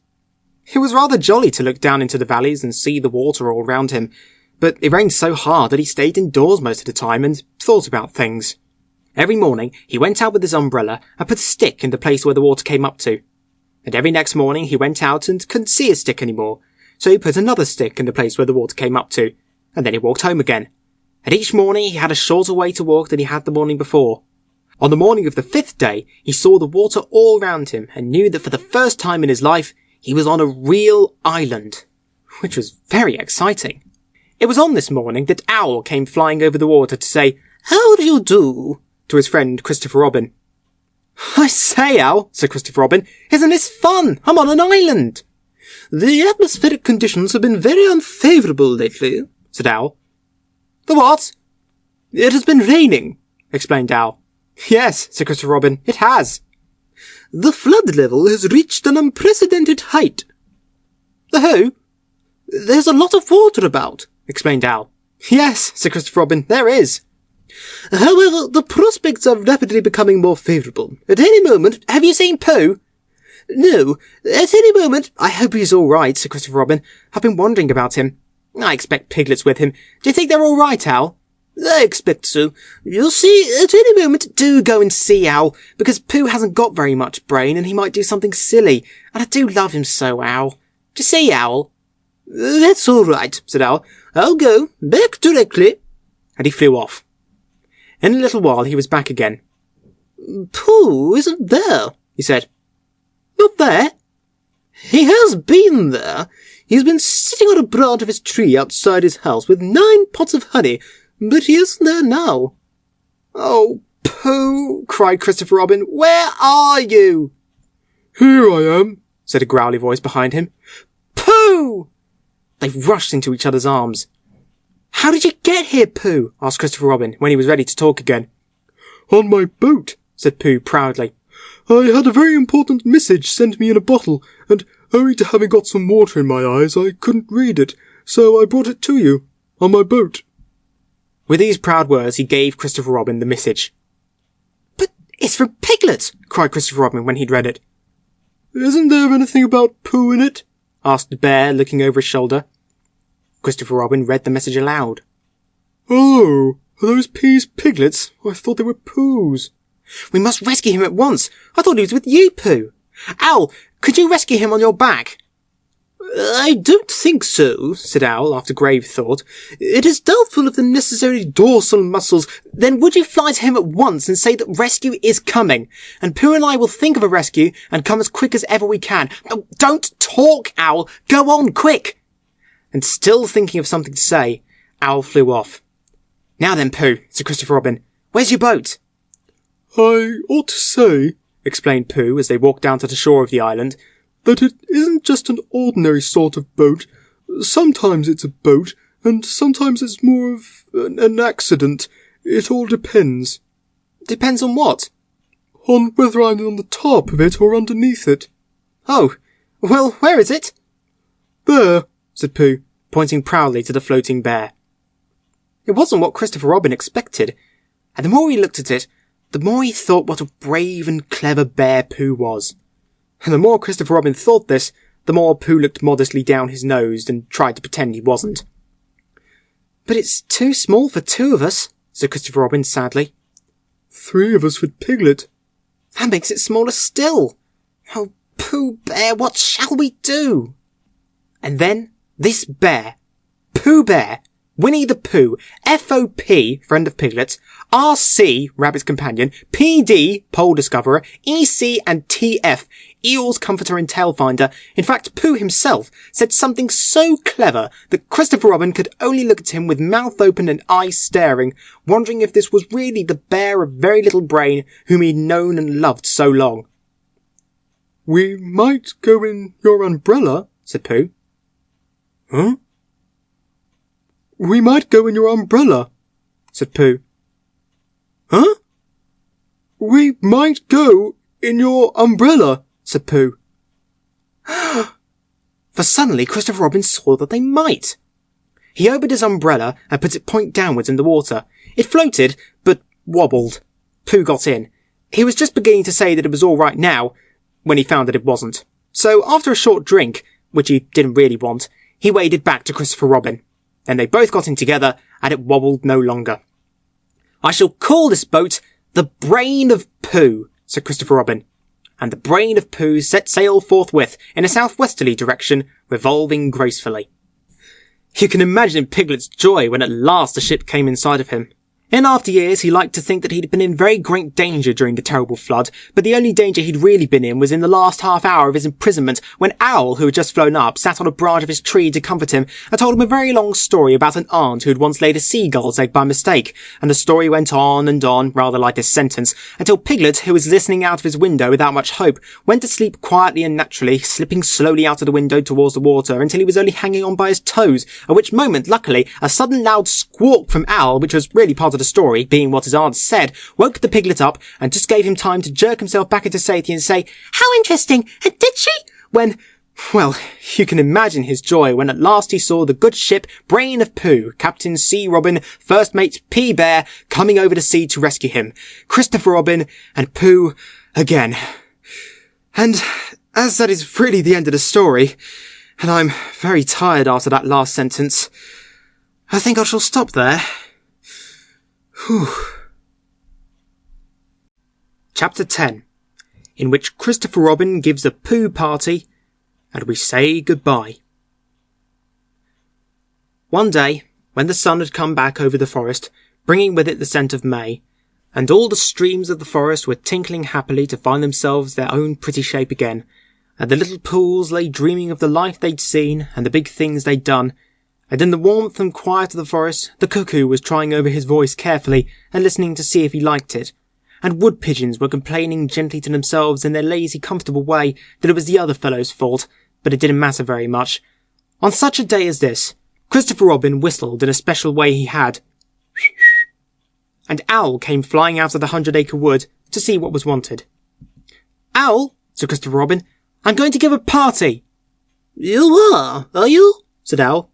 It was rather jolly to look down into the valleys and see the water all round him, but it rained so hard that he stayed indoors most of the time and thought about things. Every morning he went out with his umbrella and put a stick in the place where the water came up to. And every next morning he went out and couldn't see his stick anymore, so he put another stick in the place where the water came up to, and then he walked home again. And each morning he had a shorter way to walk than he had the morning before. On the morning of the 5th day, he saw the water all round him and knew that for the first time in his life, he was on a real island, which was very exciting. It was on this morning that Owl came flying over the water to say, "How do you do?" to his friend Christopher Robin. "I say, Owl," said Christopher Robin, "isn't this fun? I'm on an island." "The atmospheric conditions have been very unfavourable lately," said Owl. "The what?" "It has been raining," explained Owl. "Yes," said Christopher Robin, "it has." "The flood level has reached an unprecedented height." "The who?" "There's a lot of water about," explained Owl. "Yes," said Christopher Robin, "there is." "However, the prospects are rapidly becoming more favourable. At any moment—" "Have you seen Pooh?" "No. At any moment—" "I hope he's all right," said Christopher Robin. "I've been wondering about him. I expect Piglet's with him. Do you think they're all right, Owl?" "I expect so. You'll see at any moment—" "Do go and see, Owl, because Pooh hasn't got very much brain and he might do something silly. And I do love him so, Owl. Do you see, Owl?" "That's all right," said Owl. "I'll go. Back directly." And he flew off. In a little while he was back again. "Pooh isn't there," he said. "Not there?" "He has been there. He's been sitting on a branch of his tree outside his house with 9 pots of honey, but he isn't there now." "Oh, Pooh!" cried Christopher Robin. "Where are you?" "Here I am," said a growly voice behind him. "Pooh!" They rushed into each other's arms. "How did you get here, Pooh?" asked Christopher Robin when he was ready to talk again. "On my boat," said Pooh proudly. "I had a very important message sent me in a bottle, and owing to having got some water in my eyes, I couldn't read it, so I brought it to you, on my boat." With these proud words he gave Christopher Robin the message. "But it's from Piglet!" cried Christopher Robin when he'd read it. "Isn't there anything about Pooh in it?" asked the bear, looking over his shoulder. Christopher Robin read the message aloud. "Oh, are those peas Piglets? I thought they were Poohs." "We must rescue him at once. I thought he was with you, Pooh. Owl, could you rescue him on your back?" "I don't think so," said Owl after grave thought. "It is doubtful of the necessary dorsal muscles." "Then would you fly to him at once and say that rescue is coming? And Pooh and I will think of a rescue and come as quick as ever we can." "Oh, don't talk, Owl. Go on, quick." And still thinking of something to say, Owl flew off. "Now then, Pooh," said Christopher Robin, "where's your boat?" "I ought to say," explained Pooh as they walked down to the shore of the island, "that it isn't just an ordinary sort of boat. Sometimes it's a boat, and sometimes it's more of an accident. It all depends." "Depends on what?" "On whether I'm on the top of it or underneath it." "Oh, well, where is it?" "There," said Pooh, pointing proudly to the floating bear. It wasn't what Christopher Robin expected, and the more he looked at it, the more he thought what a brave and clever bear Pooh was. And the more Christopher Robin thought this, the more Pooh looked modestly down his nose and tried to pretend he wasn't. "But it's too small for 2 of us," said Christopher Robin sadly. 3 of us with Piglet." "That makes it smaller still. Oh, Pooh Bear, what shall we do?" And then this bear, Pooh Bear, Winnie the Pooh, FOP, friend of Piglet, RC, rabbit's companion, PD, pole discoverer, EC and TF, Eeyore's comforter and tail finder, in fact Pooh himself, said something so clever that Christopher Robin could only look at him with mouth open and eyes staring, wondering if this was really the bear of very little brain whom he'd known and loved so long. "We might go in your umbrella," said Pooh. "Huh?" "We might go in your umbrella," said Pooh. Huh? We might go in your umbrella, said Pooh. For suddenly Christopher Robin saw that they might. He opened his umbrella and put it point downwards in the water. It floated, but wobbled. Pooh got in. He was just beginning to say that it was all right now, when he found that it wasn't. So after a short drink, which he didn't really want, he waded back to Christopher Robin. Then they both got in together, and it wobbled no longer. I shall call this boat the Brain of Pooh, said Christopher Robin. And the Brain of Pooh set sail forthwith in a southwesterly direction, revolving gracefully. You can imagine Piglet's joy when at last the ship came in sight of him. In after years, he liked to think that he'd been in very great danger during the terrible flood, but the only danger he'd really been in was in the last half hour of his imprisonment, when Owl, who had just flown up, sat on a branch of his tree to comfort him, and told him a very long story about an aunt who had once laid a seagull's egg by mistake, and the story went on and on, rather like this sentence, until Piglet, who was listening out of his window without much hope, went to sleep quietly and naturally, slipping slowly out of the window towards the water until he was only hanging on by his toes, at which moment, luckily, a sudden loud squawk from Owl, which was really part of the story, being what his aunt said, woke the Piglet up and just gave him time to jerk himself back into safety and say, "How interesting! And did she?" When, well, you can imagine his joy when at last he saw the good ship Brain of Pooh, Captain C. Robin, First Mate P. Bear, coming over the sea to rescue him, Christopher Robin, and Pooh again. And as that is really the end of the story, and I'm very tired after that last sentence, I think I shall stop there. Whew. Chapter 10, in which Christopher Robin gives a Pooh party, and we say goodbye. One day, when the sun had come back over the forest, bringing with it the scent of May, and all the streams of the forest were tinkling happily to find themselves their own pretty shape again, and the little pools lay dreaming of the life they'd seen and the big things they'd done, and in the warmth and quiet of the forest, the cuckoo was trying over his voice carefully and listening to see if he liked it, and wood pigeons were complaining gently to themselves in their lazy, comfortable way that it was the other fellow's fault, but it didn't matter very much. On such a day as this, Christopher Robin whistled in a special way he had, and Owl came flying out of the 100-acre wood to see what was wanted. "Owl," said Christopher Robin, "I'm going to give a party." "You are you?" said Owl.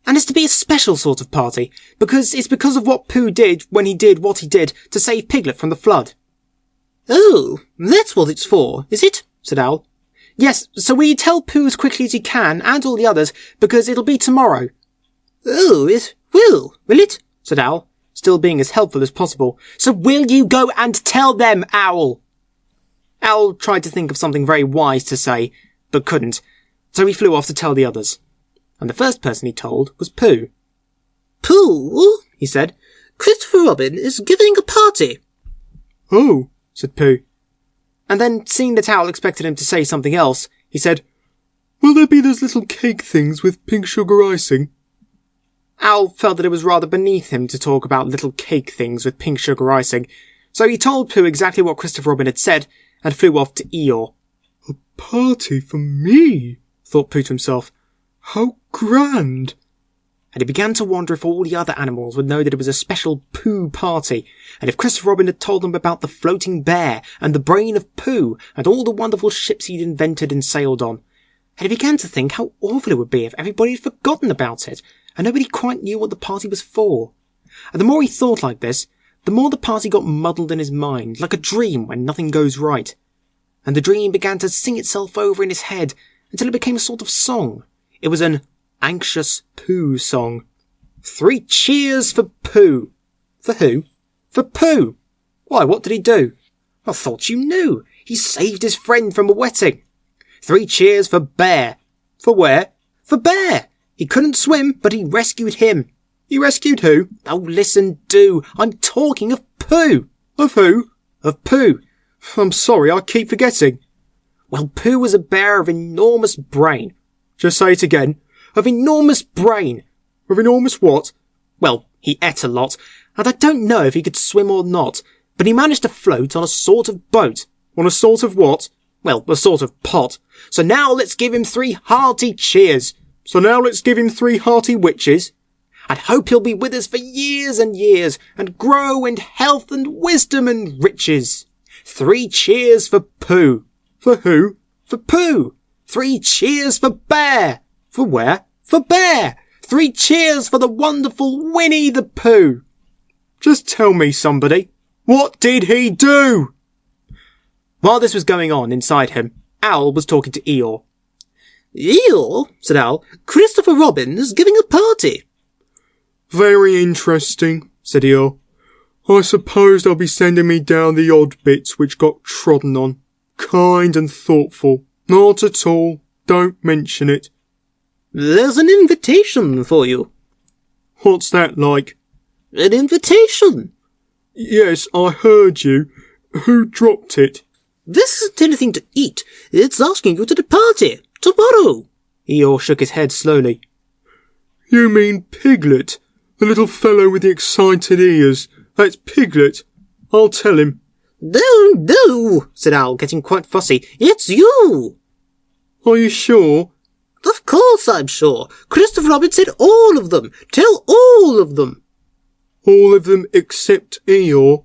"And it's to be a special sort of party, because it's because of what Pooh did when he did what he did to save Piglet from the flood." "Oh, that's what it's for, is it?" said Owl. "Yes, so will you tell Pooh as quickly as you can, and all the others, because it'll be tomorrow." "Oh, it will it?" said Owl, still being as helpful as possible. "So will you go and tell them, Owl?" Owl tried to think of something very wise to say, but couldn't, so he flew off to tell the others. And the first person he told was Pooh. "Pooh," he said, "Christopher Robin is giving a party." Oh, said Pooh. And then, seeing that Owl expected him to say something else, he said, will there be those little cake things with pink sugar icing? Owl felt that it was rather beneath him to talk about little cake things with pink sugar icing, so he told Pooh exactly what Christopher Robin had said, and flew off to Eeyore. A party for me, thought Pooh to himself. How grand! And he began to wonder if all the other animals would know that it was a special Pooh party, and if Christopher Robin had told them about the floating bear and the brain of Pooh and all the wonderful ships he'd invented and sailed on. And he began to think how awful it would be if everybody had forgotten about it, and nobody quite knew what the party was for. And the more he thought like this, the more the party got muddled in his mind, like a dream when nothing goes right. And the dream began to sing itself over in his head until it became a sort of song. It was an anxious Pooh song. 3 cheers for Pooh. For who? For Pooh. Why, what did he do? I thought you knew. He saved his friend from a wetting. 3 cheers for Bear. For where? For Bear. He couldn't swim, but he rescued him. You rescued who? Oh, listen, do. I'm talking of Pooh. Of who? Of Pooh. I'm sorry, I keep forgetting. Well, Pooh was a bear of enormous brain. Just say it again. Of enormous brain. Of enormous what? Well, he ate a lot, and I don't know if he could swim or not, but he managed to float on a sort of boat. On a sort of what? Well, a sort of pot. So now let's give him 3 hearty cheers. So now let's give him 3 hearty witches. I'd hope he'll be with us for years and years, and grow in health and wisdom and riches. 3 cheers for Pooh. For who? For Pooh. 3 cheers for Bear. For where? For Bear. 3 cheers for the wonderful Winnie the Pooh. Just tell me, somebody. What did he do? While this was going on inside him, Owl was talking to Eeyore. Eeyore, said Owl, Christopher Robin is giving a party. Very interesting, said Eeyore. I suppose they'll be sending me down the odd bits which got trodden on. Kind and thoughtful. Not at all. Don't mention it. There's an invitation for you. What's that like? An invitation. Yes, I heard you. Who dropped it? This isn't anything to eat. It's asking you to the party. Tomorrow. Eeyore shook his head slowly. You mean Piglet? The little fellow with the excited ears. That's Piglet. I'll tell him. No, said Owl, getting quite fussy. It's you. Are you sure? Of course I'm sure. Christopher Robin said all of them. Tell all of them. All of them except Eeyore?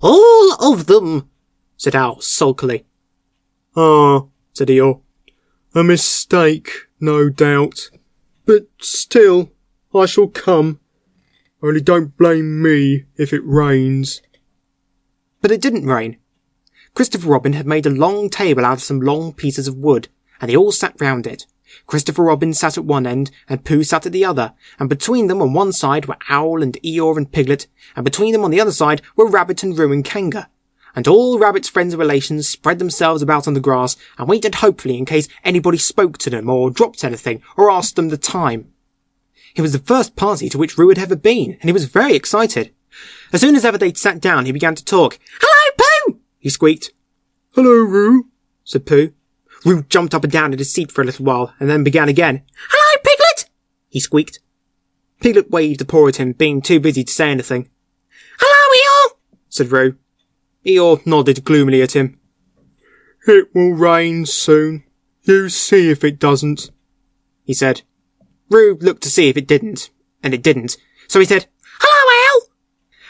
All of them, said Owl sulkily. Ah, said Eeyore. A mistake, no doubt. But still, I shall come. Only don't blame me if it rains. But it didn't rain. Christopher Robin had made a long table out of some long pieces of wood, and they all sat round it. Christopher Robin sat at one end, and Pooh sat at the other, and between them on one side were Owl and Eeyore and Piglet, and between them on the other side were Rabbit and Roo and Kanga. And all Rabbit's friends and relations spread themselves about on the grass and waited hopefully in case anybody spoke to them or dropped anything or asked them the time. It was the first party to which Roo had ever been, and he was very excited. As soon as ever they'd sat down, he began to talk. "Hello, Pooh!" he squeaked. Hello, Roo, said Pooh. Roo jumped up and down in his seat for a little while, and then began again. Hello, Piglet! he squeaked. Piglet waved a paw at him, being too busy to say anything. Hello, Eeyore! said Roo. Eeyore nodded gloomily at him. It will rain soon. You see if it doesn't, he said. Roo looked to see if it didn't, and it didn't. So he said, Hello, Owl!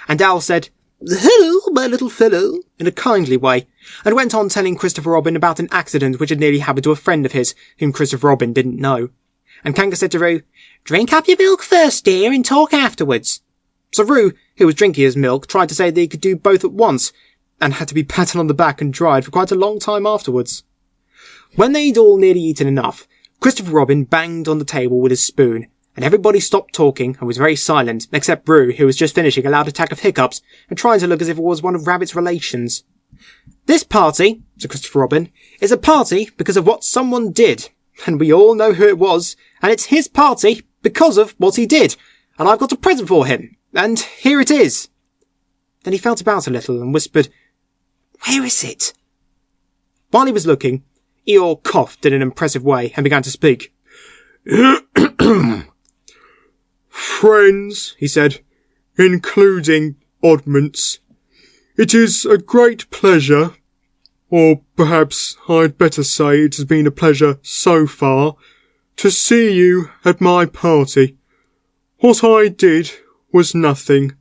and Owl said, Hello, my little fellow, in a kindly way, and went on telling Christopher Robin about an accident which had nearly happened to a friend of his, whom Christopher Robin didn't know. And Kanga said to Roo, Drink up your milk first, dear, and talk afterwards. So Roo, who was drinking his milk, tried to say that he could do both at once, and had to be patted on the back and dried for quite a long time afterwards. When they'd all nearly eaten enough, Christopher Robin banged on the table with his spoon, and everybody stopped talking and was very silent, except Roo, who was just finishing a loud attack of hiccups and trying to look as if it was one of Rabbit's relations. This party, said Christopher Robin, is a party because of what someone did, and we all know who it was, and it's his party because of what he did, and I've got a present for him, and here it is. Then he felt about a little and whispered, Where is it? While he was looking, Eeyore coughed in an impressive way and began to speak. Friends, he said, including oddments, it is a great pleasure, or perhaps I'd better say it has been a pleasure so far, to see you at my party. What I did was nothing.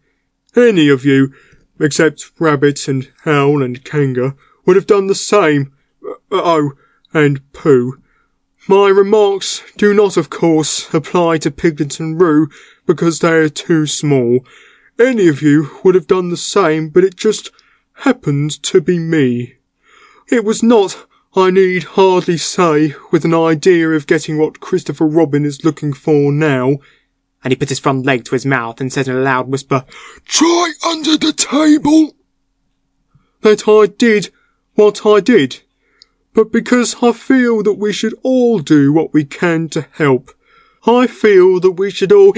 Any of you, except Rabbit and Owl and Kanga, would have done the same. Oh, and Pooh. My remarks do not, of course, apply to Piglet and Roo, because they are too small. Any of you would have done the same, but it just happened to be me. It was not, I need hardly say, with an idea of getting what Christopher Robin is looking for now. And he put his front leg to his mouth and said in a loud whisper, Try under the table! That I did what I did. But because I feel that we should all do what we can to help. I feel that we should all...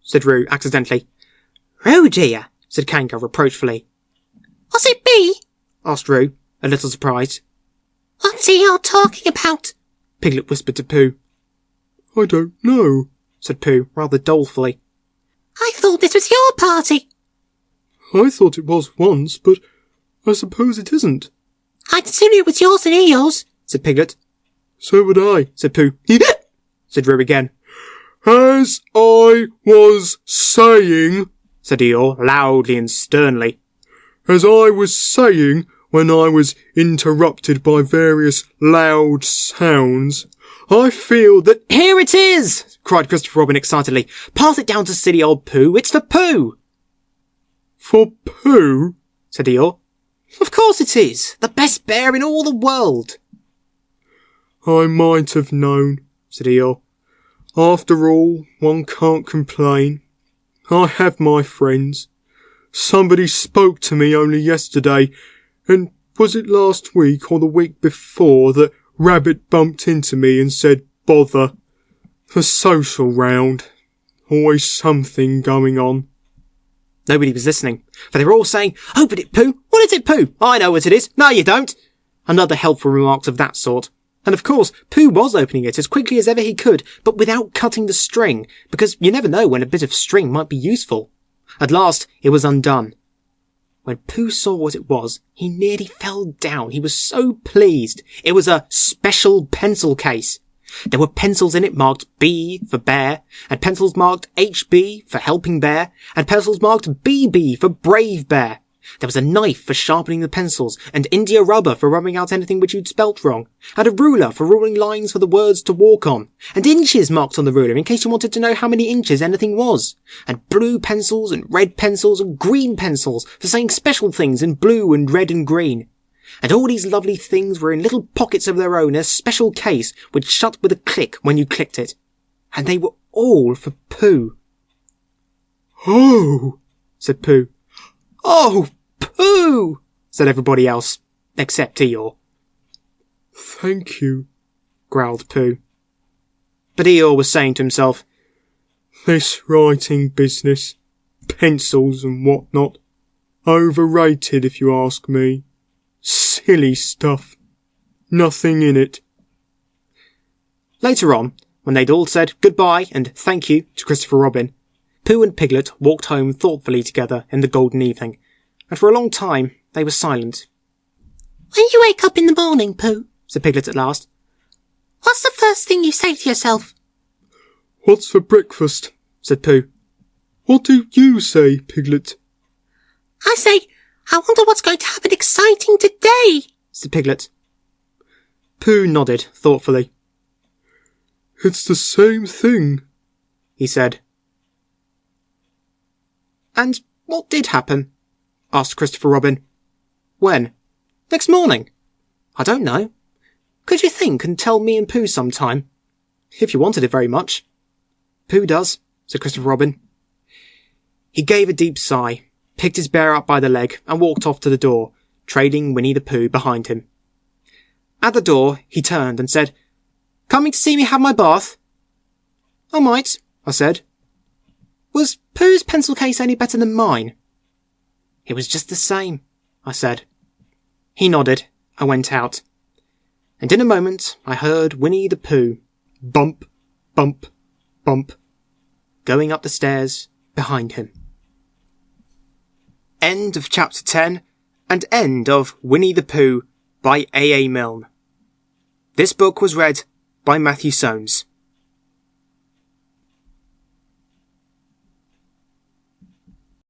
said Roo accidentally. Roo, dear, said Kanga reproachfully. what's it be? Asked Roo, a little surprised. What's he all talking about? Piglet whispered to Pooh. I don't know, said Pooh, rather dolefully. I thought this was your party. I thought it was once, but I suppose it isn't. I'd sooner it was yours than Eeyore's, said Piglet. So would I, said Pooh. said Roo again. As I was saying, said Eeyore, loudly and sternly. As I was saying when I was interrupted by various loud sounds, I feel that— Here it is! cried Christopher Robin excitedly. Pass it down to silly old Pooh. It's for Pooh! For Pooh? said Eeyore. Of course it is. The best bear in all the world. I might have known, said Eeyore. After all, one can't complain. I have my friends. Somebody spoke to me only yesterday, and was it last week or the week before that Rabbit bumped into me and said, bother. The social round. Always something going on. Nobody was listening, for they were all saying, Open it, Pooh! What is it, Pooh? I know what it is. No, you don't. And other helpful remarks of that sort. And of course, Pooh was opening it as quickly as ever he could, but without cutting the string, because you never know when a bit of string might be useful. At last, it was undone. When Pooh saw what it was, he nearly fell down. He was so pleased. It was a special pencil case. There were pencils in it marked B for bear, and pencils marked HB for helping bear, and pencils marked BB for brave bear. There was a knife for sharpening the pencils, and India rubber for rubbing out anything which you'd spelt wrong, and a ruler for ruling lines for the words to walk on, and inches marked on the ruler in case you wanted to know how many inches anything was, and blue pencils and red pencils and green pencils for saying special things in blue and red and green. And all these lovely things were in little pockets of their own in a special case which shut with a click when you clicked it. And they were all for Pooh. Oh, said Pooh. Oh, Pooh, said everybody else, except Eeyore. Thank you, growled Pooh. But Eeyore was saying to himself, This writing business, pencils and whatnot, overrated if you ask me. Silly stuff. Nothing in it. Later on, when they'd all said goodbye and thank you to Christopher Robin, Pooh and Piglet walked home thoughtfully together in the golden evening, and for a long time they were silent. When you wake up in the morning, Pooh, said Piglet at last, what's the first thing you say to yourself? What's for breakfast? said Pooh. What do you say, Piglet? I say, I wonder what's going to happen exciting today, said Piglet. Pooh nodded thoughtfully. It's the same thing, he said. And what did happen? Asked Christopher Robin. When? Next morning? I don't know. Could you think and tell me and Pooh sometime? If you wanted it very much. Pooh does, said Christopher Robin. He gave a deep sigh, picked his bear up by the leg and walked off to the door, trailing Winnie the Pooh behind him. At the door, he turned and said, Coming to see me have my bath? I might, I said. Was Pooh's pencil case any better than mine? It was just the same, I said. He nodded and went out. And in a moment I heard Winnie the Pooh, bump, bump, bump, going up the stairs behind him. End of chapter 10 and end of Winnie the Pooh by A.A. Milne. This book was read by Matthew Soames.